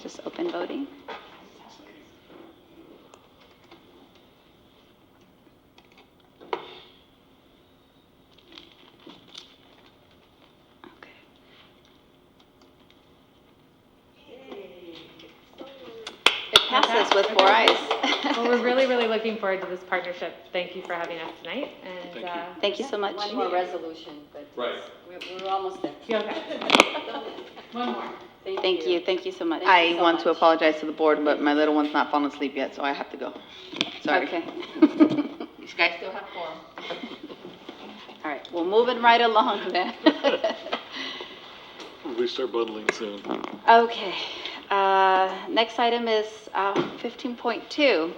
Just open voting. Okay. It passes with 4 ayes. Well, we're really, really looking forward to this partnership. Thank you for having us tonight, and Thank you so much. One more resolution, but Right. we're almost there. yeah, okay. One more. Thank you so much. Thank you I so want to much. apologize to the board, but my little one's not fallen asleep yet, so I have to go. Sorry. Okay. You guys still have quorum. All right, well, moving right along then. We start bundling soon. Okay, next item is 15.2,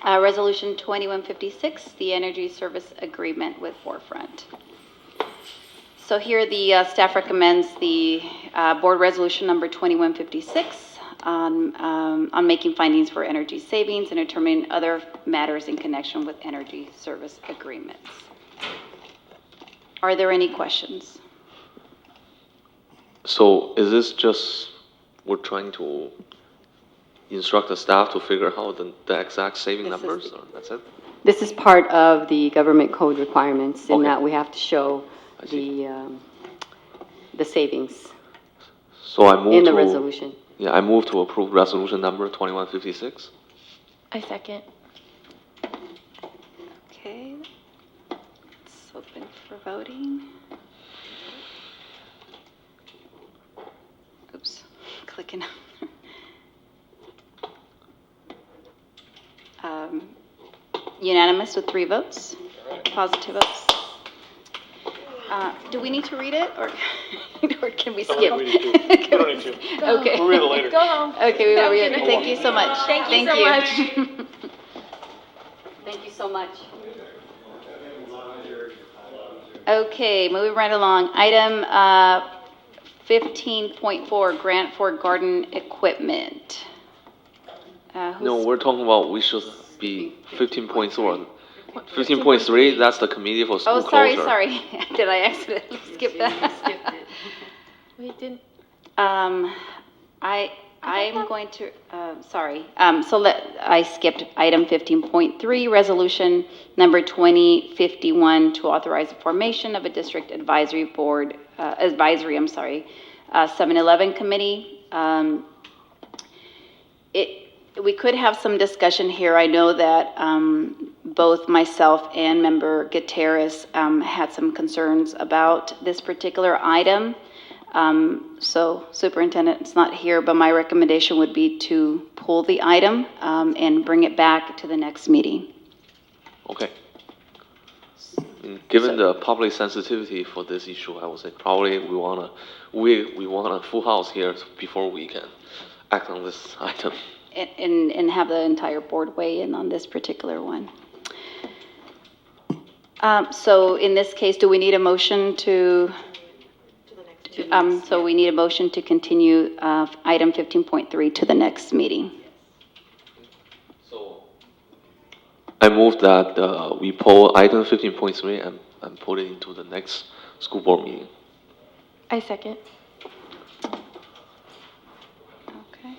Resolution 2156, the Energy Service Agreement with Forefront. So here the staff recommends the board resolution number 2156 on making findings for energy savings and determining other matters in connection with energy service agreements. Are there any questions? So is this just, we're trying to instruct the staff to figure out the exact saving numbers, or that's it? This is part of the government code requirements in Okay. that we have to show I see. the savings So I move in the to, resolution. yeah, I move to approve resolution number 2156. I second. Okay, it's open for voting. Oops, clicking. Unanimous with 3 votes, positive votes. Do we need to read it, or or can we skip? We need to. We don't need to. Okay. We'll read it later. Go home. Okay, we will read Okay. it. Thank you so much. Thank you so much. Thank you so much. Okay, moving right along. Item 15.4, grant for garden equipment. No, we're talking about, we should be 15.4. 15.3, that's the committee for school Oh, sorry, closure. sorry. Did I accidentally skip that? Wait, didn't, I'm going to, sorry. I skipped item 15.3, resolution number 2051 to authorize the formation of a district advisory board, 7-Eleven committee. we could have some discussion here. I know that both myself and Member Gutierrez had some concerns about this particular item. So Superintendent's not here, but my recommendation would be to pull the item and bring it back to the next meeting. Okay. Given the public sensitivity for this issue, I would say probably we want a full house here before we can act on this item. And have the entire board weigh in on this particular one. So in this case, do we need a motion to? So we need a motion to continue item 15.3 to the next meeting. So I move that we pull item 15.3 and put it into the next school board meeting. I second. Okay.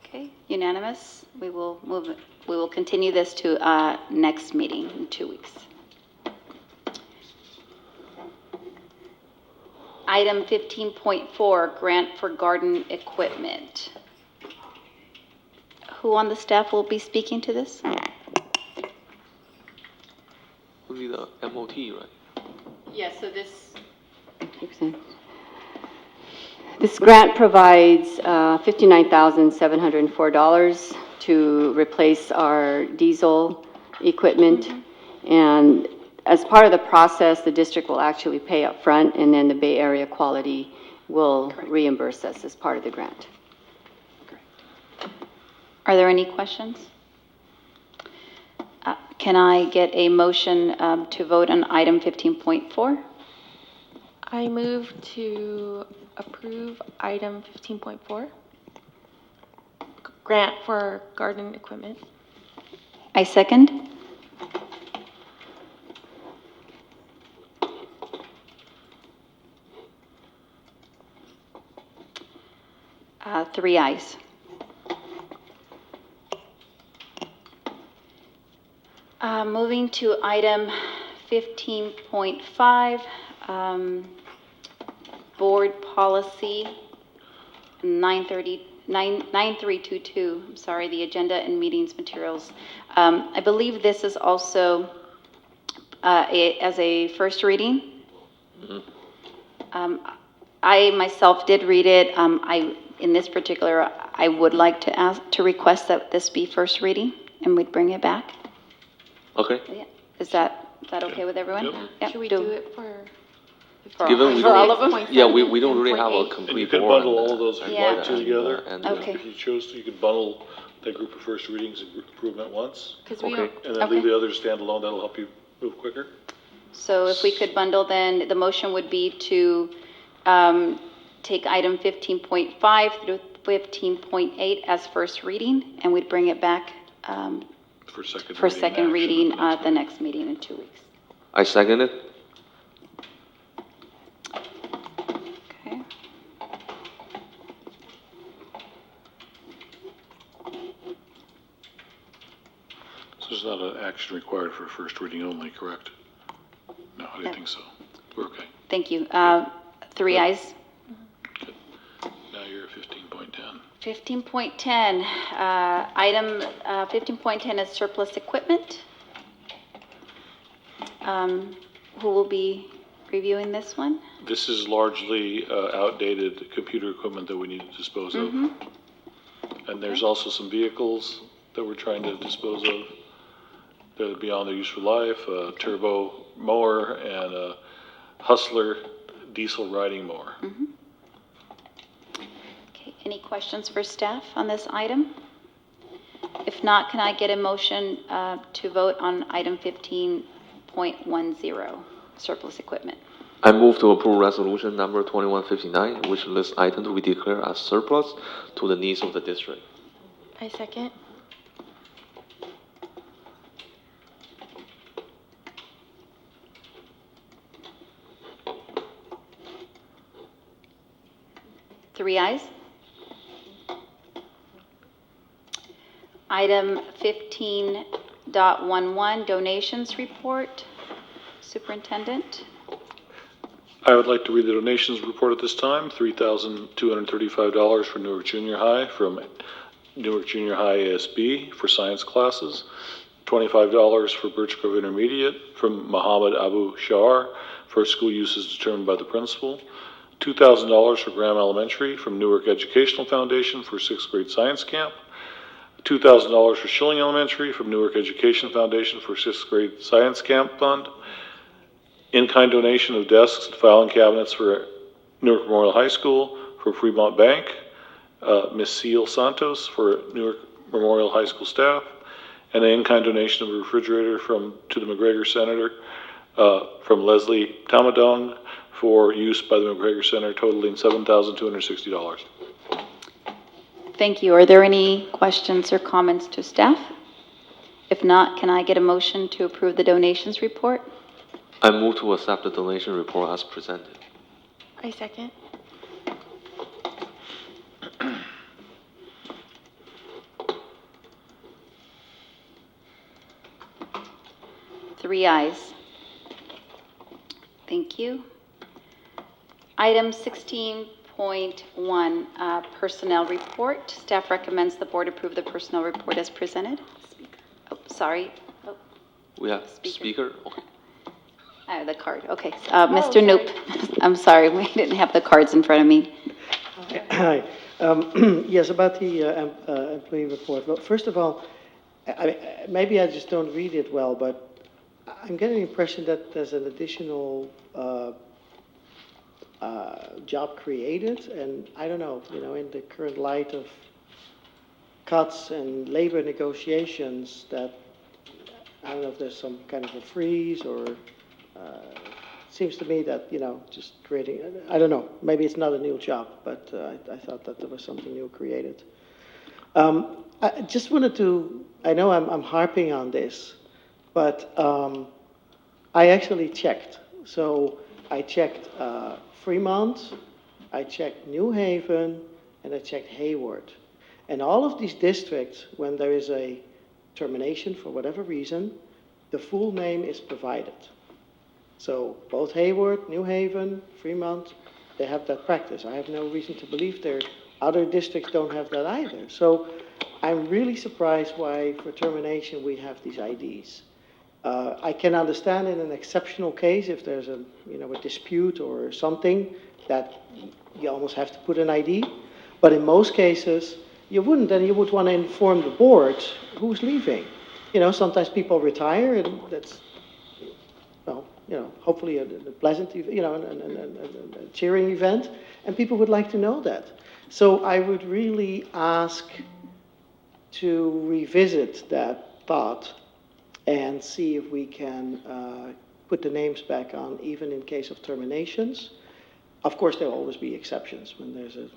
Okay, unanimous. We will move it. We will continue this to next meeting in 2 weeks. Item 15.4, grant for garden equipment. Who on the staff will be speaking to this? Only the MOT, right? Yeah, so this grant provides $59,704 to replace our diesel equipment. And as part of the process, the district will actually pay up front, and then the Bay Area Quality will reimburse us as part of the grant. Are there any questions? Can I get a motion to vote on item 15.4? I move to approve item 15.4, grant for garden equipment. I second. Three ayes. Moving to item 15.5, board policy 9322, I'm sorry, the agenda and meetings materials. I believe this is also as a first reading. I myself did read it. In this particular, I would like to request that this be first reading and we'd bring it back. Okay. Yeah. Is that okay with everyone? Yep. Should we do it for Given we for all of them? Yeah, we don't really have a And you complete could board. bundle all of those if you'd like to together. And, Okay. If you chose to, you could bundle that group of first readings and group improvement once. Okay. And then leave the others standalone. That'll help you move quicker. So if we could bundle, then the motion would be to take item 15.5 through 15.8 as first reading, and we'd bring it back for second reading at the next meeting in 2 weeks. I second it. Okay. So there's not an action required for first reading only, correct? No, I didn't think so. We're okay. Thank you. Three ayes. Now you're at 15.10. 15.10, item 15.10 is surplus equipment. Who will be reviewing this one? This is largely outdated computer equipment that we need to dispose of. And there's also some vehicles that we're trying to dispose of that are beyond their useful life, a turbo mower and a Hustler diesel riding mower. Okay, any questions for staff on this item? If not, can I get a motion to vote on item 15.10, surplus equipment? I move to approve resolution number 2159, which lists items we declare as surplus to the needs of the district. I second. Three ayes. Item 15.11, donations report. Superintendent. I would like to read the donations report at this time. $3,235 for Newark Junior High from Newark Junior High ASB for science classes. $25 for Birch Grove Intermediate from Muhammad Abu Shahar for school uses determined by the principal. $2,000 for Graham Elementary from Newark Educational Foundation for 6th grade science camp. $2,000 for Schilling Elementary from Newark Education Foundation for 6th grade science camp fund. In-kind donation of desks and filing cabinets for Newark Memorial High School for Fremont Bank. Ms. Seal Santos for Newark Memorial High School staff. And an in-kind donation of a refrigerator to the McGregor Center from Leslie Tamadong for use by the McGregor Center, totaling $7,260. Thank you. Are there any questions or comments to staff? If not, can I get a motion to approve the donations report? I move to accept the donation report as presented. I second. Three ayes. Thank you. Item 16.1, personnel report. Staff recommends the board approve the personnel report as presented. Oh, sorry. Oh, We have speaker? Okay. I have the card. Okay. Mr. Noop. I'm sorry. We didn't have the cards in front of me. Hi. Yes, about the employee report. Well, first of all, maybe I just don't read it well, but I'm getting the impression that there's an additional job created, and I don't know, in the current light of cuts and labor negotiations, that I don't know if there's some kind of a freeze or seems to me that, just creating, I don't know, maybe it's not a new job, but I thought that there was something new created. I just wanted to, I know I'm harping on this, but I actually checked. So I checked Fremont, I checked New Haven, and I checked Hayward. And all of these districts, when there is a termination for whatever reason, the full name is provided. So both Hayward, New Haven, Fremont, they have that practice. I have no reason to believe their other districts don't have that either. So I'm really surprised why for termination we have these IDs. I can understand in an exceptional case if there's a dispute or something that you almost have to put an ID. But in most cases, you wouldn't, and you would want to inform the board who's leaving. Sometimes people retire, and that's, hopefully a pleasant, a cheering event, and people would like to know that. So I would really ask to revisit that thought and see if we can put the names back on, even in case of terminations. Of course, there will always be exceptions when there's a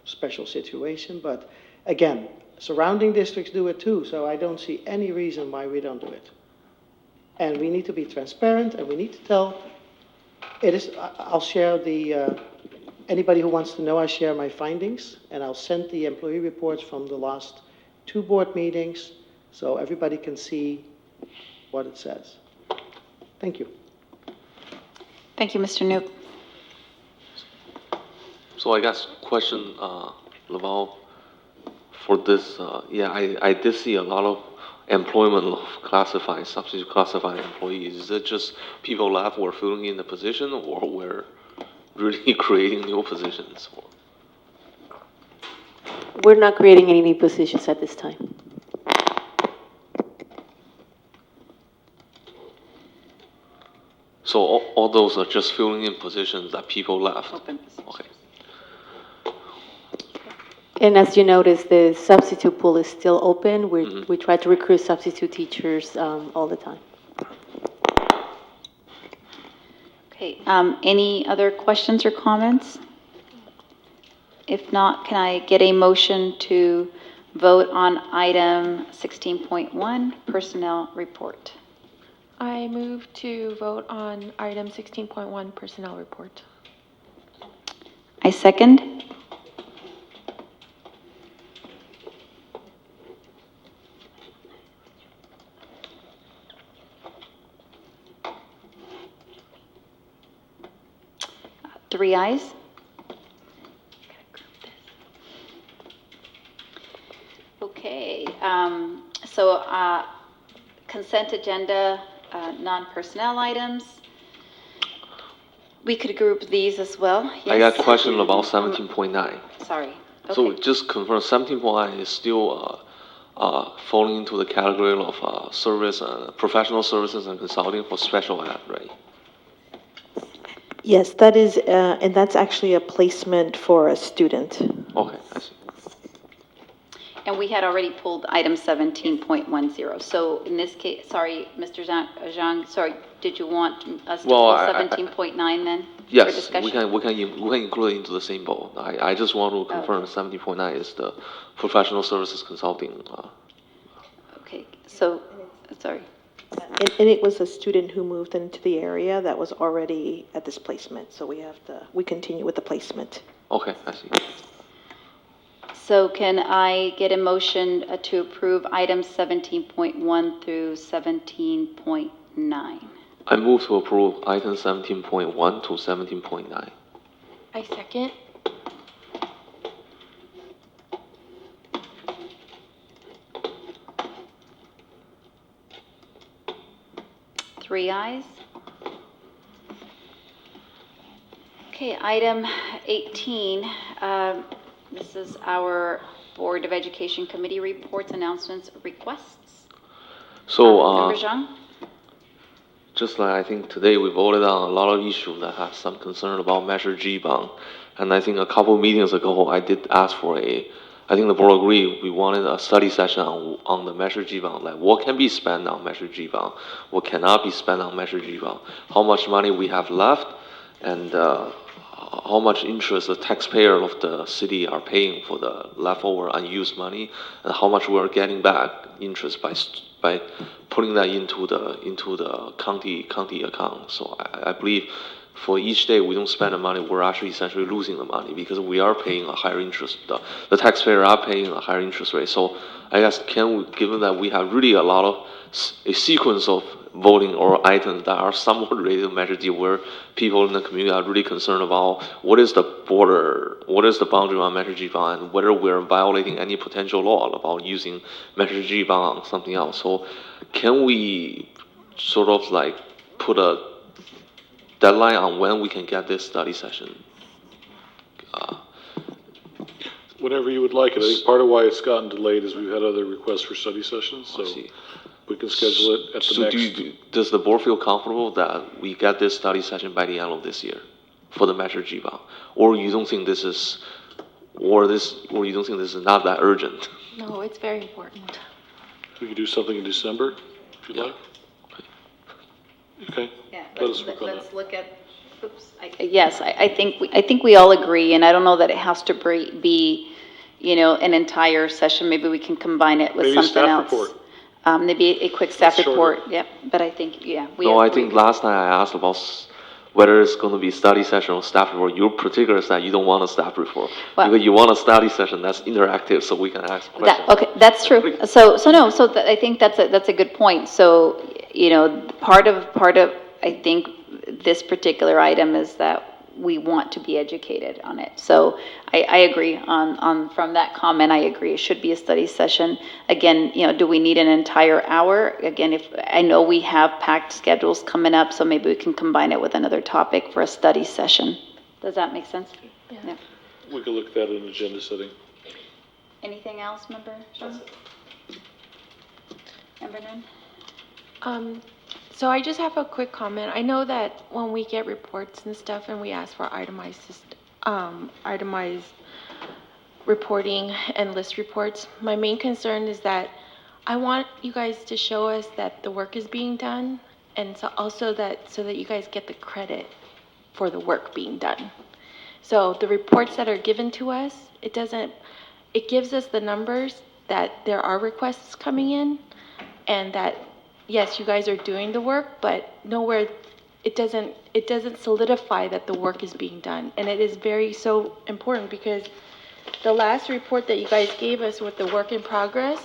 special situation, but again, surrounding districts do it too, so I don't see any reason why we don't do it. And we need to be transparent, and we need to tell, I'll share anybody who wants to know, I share my findings, and I'll send the employee reports from the last 2 board meetings, so everybody can see what it says. Thank you. Thank you, Mr. Noop. So I guess question, Laval, for this, I did see a lot of employment of classified, substitute classified employees. Is it just people left were filling in the position, or we're really creating new positions? We're not creating any new positions at this time. So all those are just filling in positions that people left? Open positions. Okay. And as you notice, the substitute pool is still open. We try to recruit substitute teachers all the time. Okay, any other questions or comments? If not, can I get a motion to vote on item 16.1, personnel report? I move to vote on item 16.1, personnel report. I second. 3 ayes. Okay, so consent agenda, non-personnel items. We could group these as well. I got Yes? a question about 17.9. Sorry. So Okay. just confirm, 17.9 is still falling into the category of service, professional services and consulting for special ed, right? Yes, that is, and that's actually a placement for a student. Okay, I see. And we had already pulled item 17.10. So in this case, sorry, Mr. Zhang, sorry, did you want us to pull 17.9 then? For Yes, discussion? we can include it into the same bowl. I just want to confirm 17.9 is the professional services consulting. Okay, so, sorry. And it was a student who moved into the area that was already at this placement, so we continue with the placement. Okay, I see. So can I get a motion to approve items 17.1 through 17.9? I move to approve item 17.1 to 17.9. I second. Three ayes. Okay, item 18. This is our Board of Education Committee reports, announcements, requests. So, Member Zhang? just like I think today we voted on a lot of issues that have some concern about Measure G bond. And I think a couple of meetings ago, I did ask for I think the board agreed, we wanted a study session on the Measure G bond, like what can be spent on Measure G bond, what cannot be spent on Measure G bond, how much money we have left, and how much interest the taxpayer of the city are paying for the leftover unused money, and how much we're getting back interest by putting that into the county account. So I believe for each day we don't spend the money, we're actually essentially losing the money because we are paying a higher interest. The taxpayer are paying a higher interest rate. So I guess given that we have really a sequence of voting or items that are somewhat related to Measure G, where people in the community are really concerned about what is the boundary on Measure G bond, and whether we're violating any potential law about using Measure G bond on something else. So can we sort of like put a deadline on when we can get this study session? Whenever you would like it. I think part of why it's gotten delayed is we've had other requests for study sessions, so we can schedule it at the next. Does the board feel comfortable that we get this study session by the end of this year for the Measure G bond? Or you don't think this is, or you don't think this is not that urgent? No, it's very important. We could do something in December, if you'd like. Okay. Yeah, Let us work on that. let's look at, yes, I think we all agree, and I don't know that it has to be, an entire session. Maybe we can combine it with Maybe a something staff else. report. Maybe a quick staff That's shorter. report, yep, but I think, yeah, we No, I agree. think last time I asked about whether it's going to be study session or staff report. Your particular side, you don't want a staff report because you want a study session that's interactive, so we can ask questions. Okay, that's true. I think that's a good point. So, part of, I think, this particular item is that we want to be educated on it. So I agree from that comment, I agree. It should be a study session. Again, do we need an entire hour? Again, if I know we have packed schedules coming up, so maybe we can combine it with another topic for a study session. Does that make sense? Yeah. We could look at that in agenda setting. Anything else, Member Sean? Member Nun? So I just have a quick comment. I know that when we get reports and stuff and we ask for itemized reporting and list reports, my main concern is that I want you guys to show us that the work is being done, and so also so that you guys get the credit for the work being done. So the reports that are given to us, it gives us the numbers that there are requests coming in, and that yes, you guys are doing the work, but nowhere, it doesn't solidify that the work is being done. And it is so important because the last report that you guys gave us with the work in progress,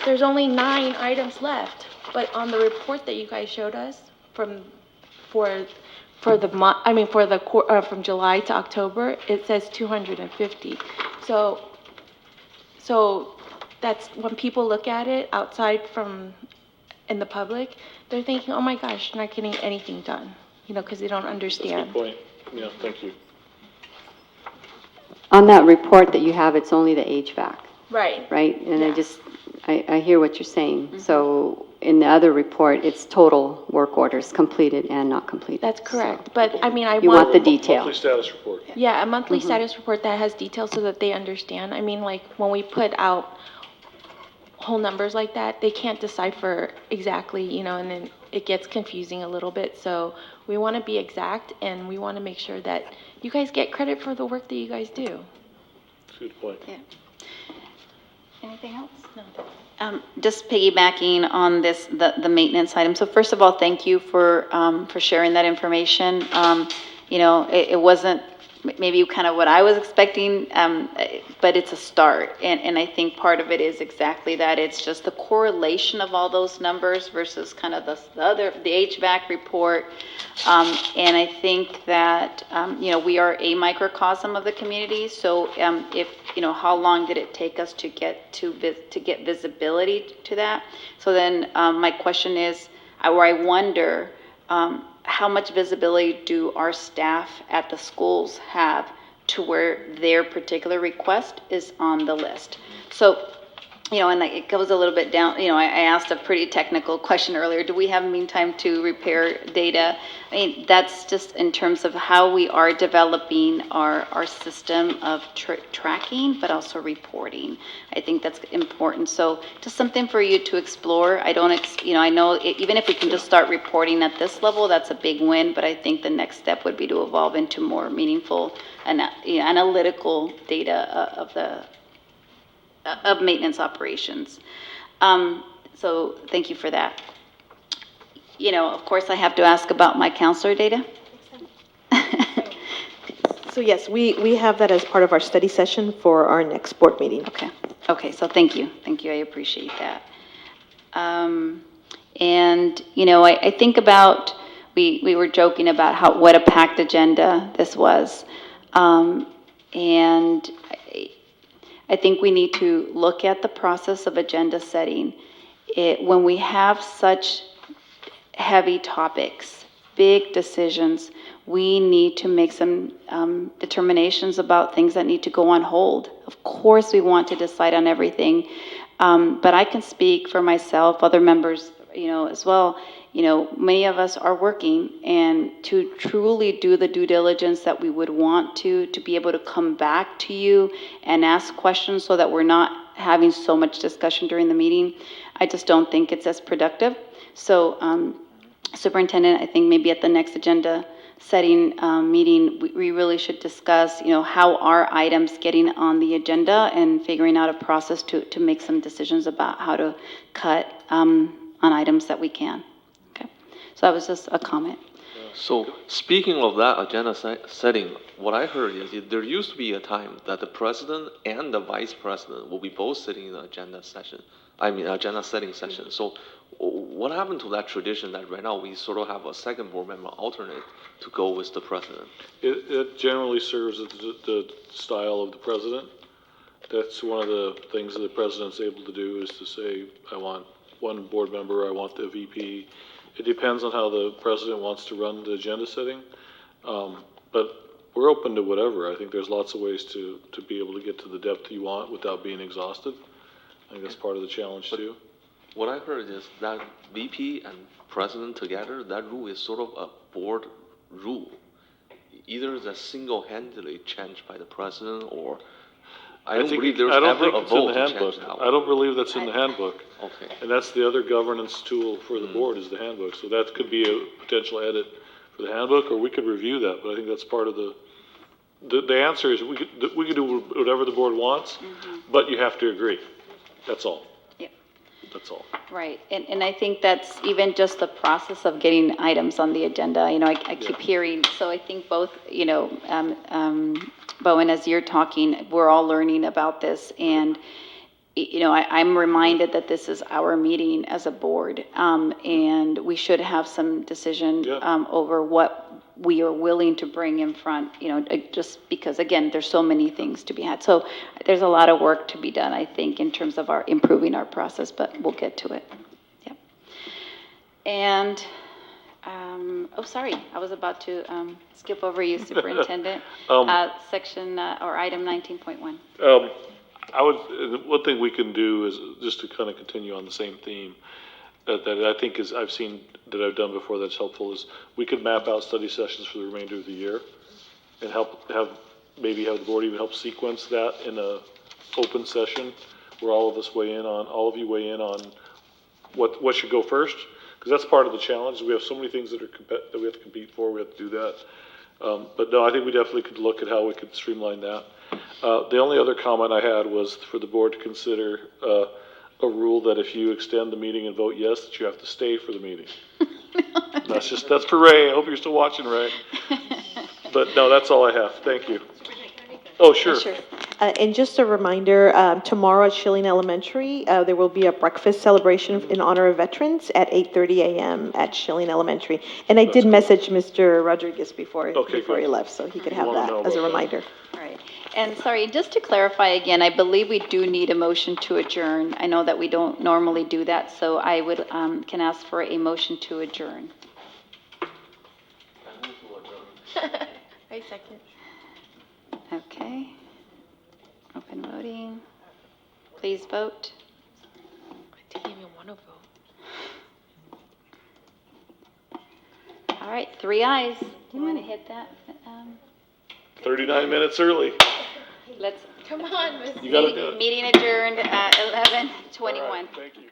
there's only 9 items left. But on the report that you guys showed us for for the from July to October, it says 250. So that's when people look at it outside from, in the public, they're thinking, oh my gosh, they're not getting anything done, because they don't That's a understand. good point. Yeah, thank you. On that report that you have, it's only the HVAC, Right. right? And Yeah. I hear what you're saying. So in the other report, it's total work orders completed and not completed. That's correct. But I mean, I You want the want, detail. Monthly status report. yeah, a monthly status report that has details so that they understand. I mean, like when we put out whole numbers like that, they can't decipher exactly, and then it gets confusing a little bit. So we want to be exact, and we want to make sure that you guys get credit for the work that you guys do. Good point. Yeah. Anything else? No. Just piggybacking on this, the maintenance item. So first of all, thank you for sharing that information. It wasn't maybe kind of what I was expecting, but it's a start. And I think part of it is exactly that. It's just the correlation of all those numbers versus kind of the HVAC report. And I think that, we are a microcosm of the community. So if, how long did it take us to get visibility to that? So then my question is, or I wonder, how much visibility do our staff at the schools have to where their particular request is on the list? So, and it goes a little bit down, I asked a pretty technical question earlier. Do we have mean time to repair data? I mean, that's just in terms of how we are developing our system of tracking, but also reporting. I think that's important. So just something for you to explore. I know even if we can just start reporting at this level, that's a big win, but I think the next step would be to evolve into more meaningful and analytical data of maintenance operations. So thank you for that. Of course, I have to ask about my counselor data. So yes, we have that as part of our study session for our next board meeting. Okay, so thank you. I appreciate that. I think about, we were joking about what a packed agenda this was. And I think we need to look at the process of agenda setting. When we have such heavy topics, big decisions, we need to make some determinations about things that need to go on hold. Of course, we want to decide on everything, but I can speak for myself, other members, as well. Many of us are working, and to truly do the due diligence that we would want to be able to come back to you and ask questions so that we're not having so much discussion during the meeting, I just don't think it's as productive. So, Superintendent, I think maybe at the next agenda setting meeting, we really should discuss, how are items getting on the agenda and figuring out a process to make some decisions about how to cut on items that we can. Okay, so that was just a comment. So speaking of that agenda setting, what I heard is there used to be a time that the president and the vice president will be both sitting in the agenda setting session. So what happened to that tradition that right now we sort of have a second board member alternate to go with the president? It generally serves as the style of the president. That's one of the things that the president's able to do, is to say, I want one board member, I want the VP. It depends on how the president wants to run the agenda setting. But we're open to whatever. I think there's lots of ways to be able to get to the depth you want without being exhausted. I think that's part of the challenge too. What I heard is that VP and president together, that rule is sort of a board rule. Either that's single-handedly changed by the president, or I don't believe there's ever a vote to change that. I don't believe that's in the handbook. Okay. And that's the other governance tool for the board, is the handbook. So that could be a potential edit for the handbook, or we could review that. But I think that's part of the answer is we could do whatever the board wants, but you have to agree. That's all. Yep. That's all. Right, and I think that's even just the process of getting items on the agenda. I keep hearing, so I think both, Bowen, as you're talking, we're all learning about this, and I'm reminded that this is our meeting as a board, and we should have some decision over we are willing to bring in front, just because, again, there's so many things to be had. So there's a lot of work to be done, I think, in terms of improving our process, but we'll get to it. Yep. And, sorry, I was about to skip over you, Superintendent. Section, or item 19.1. One thing we can do is, just to kind of continue on the same theme, that I think I've seen that I've done before that's helpful, is we could map out study sessions for the remainder of the year and maybe have the board even help sequence that in a open session where all of you weigh in on what should go first, because that's part of the challenge. We have so many things that we have to compete for. We have to do that. But no, I think we definitely could look at how we could streamline that. The only other comment I had was for the board to consider a rule that if you extend the meeting and vote yes, that you have to stay for the meeting. That's for Ray. I hope you're still watching, Ray. But no, that's all I have. Thank you. Oh, sure. Sure. And just a reminder, tomorrow at Schilling Elementary, there will be a breakfast celebration in honor of veterans at 8:30 a.m. at Schilling Elementary. And I did message Mr. Rodriguez before he left, so he could have that as a reminder. All right. And sorry, just to clarify again, I believe we do need a motion to adjourn. I know that we don't normally do that, so I would, can ask for a motion to adjourn. I second. Okay. Open voting. Please vote. I didn't even want to vote. All right, 3 ayes. Do you want to hit that? 39 minutes early. Let's. Come on, Miss. You gotta do it. Meeting adjourned at 11:21. Thank you.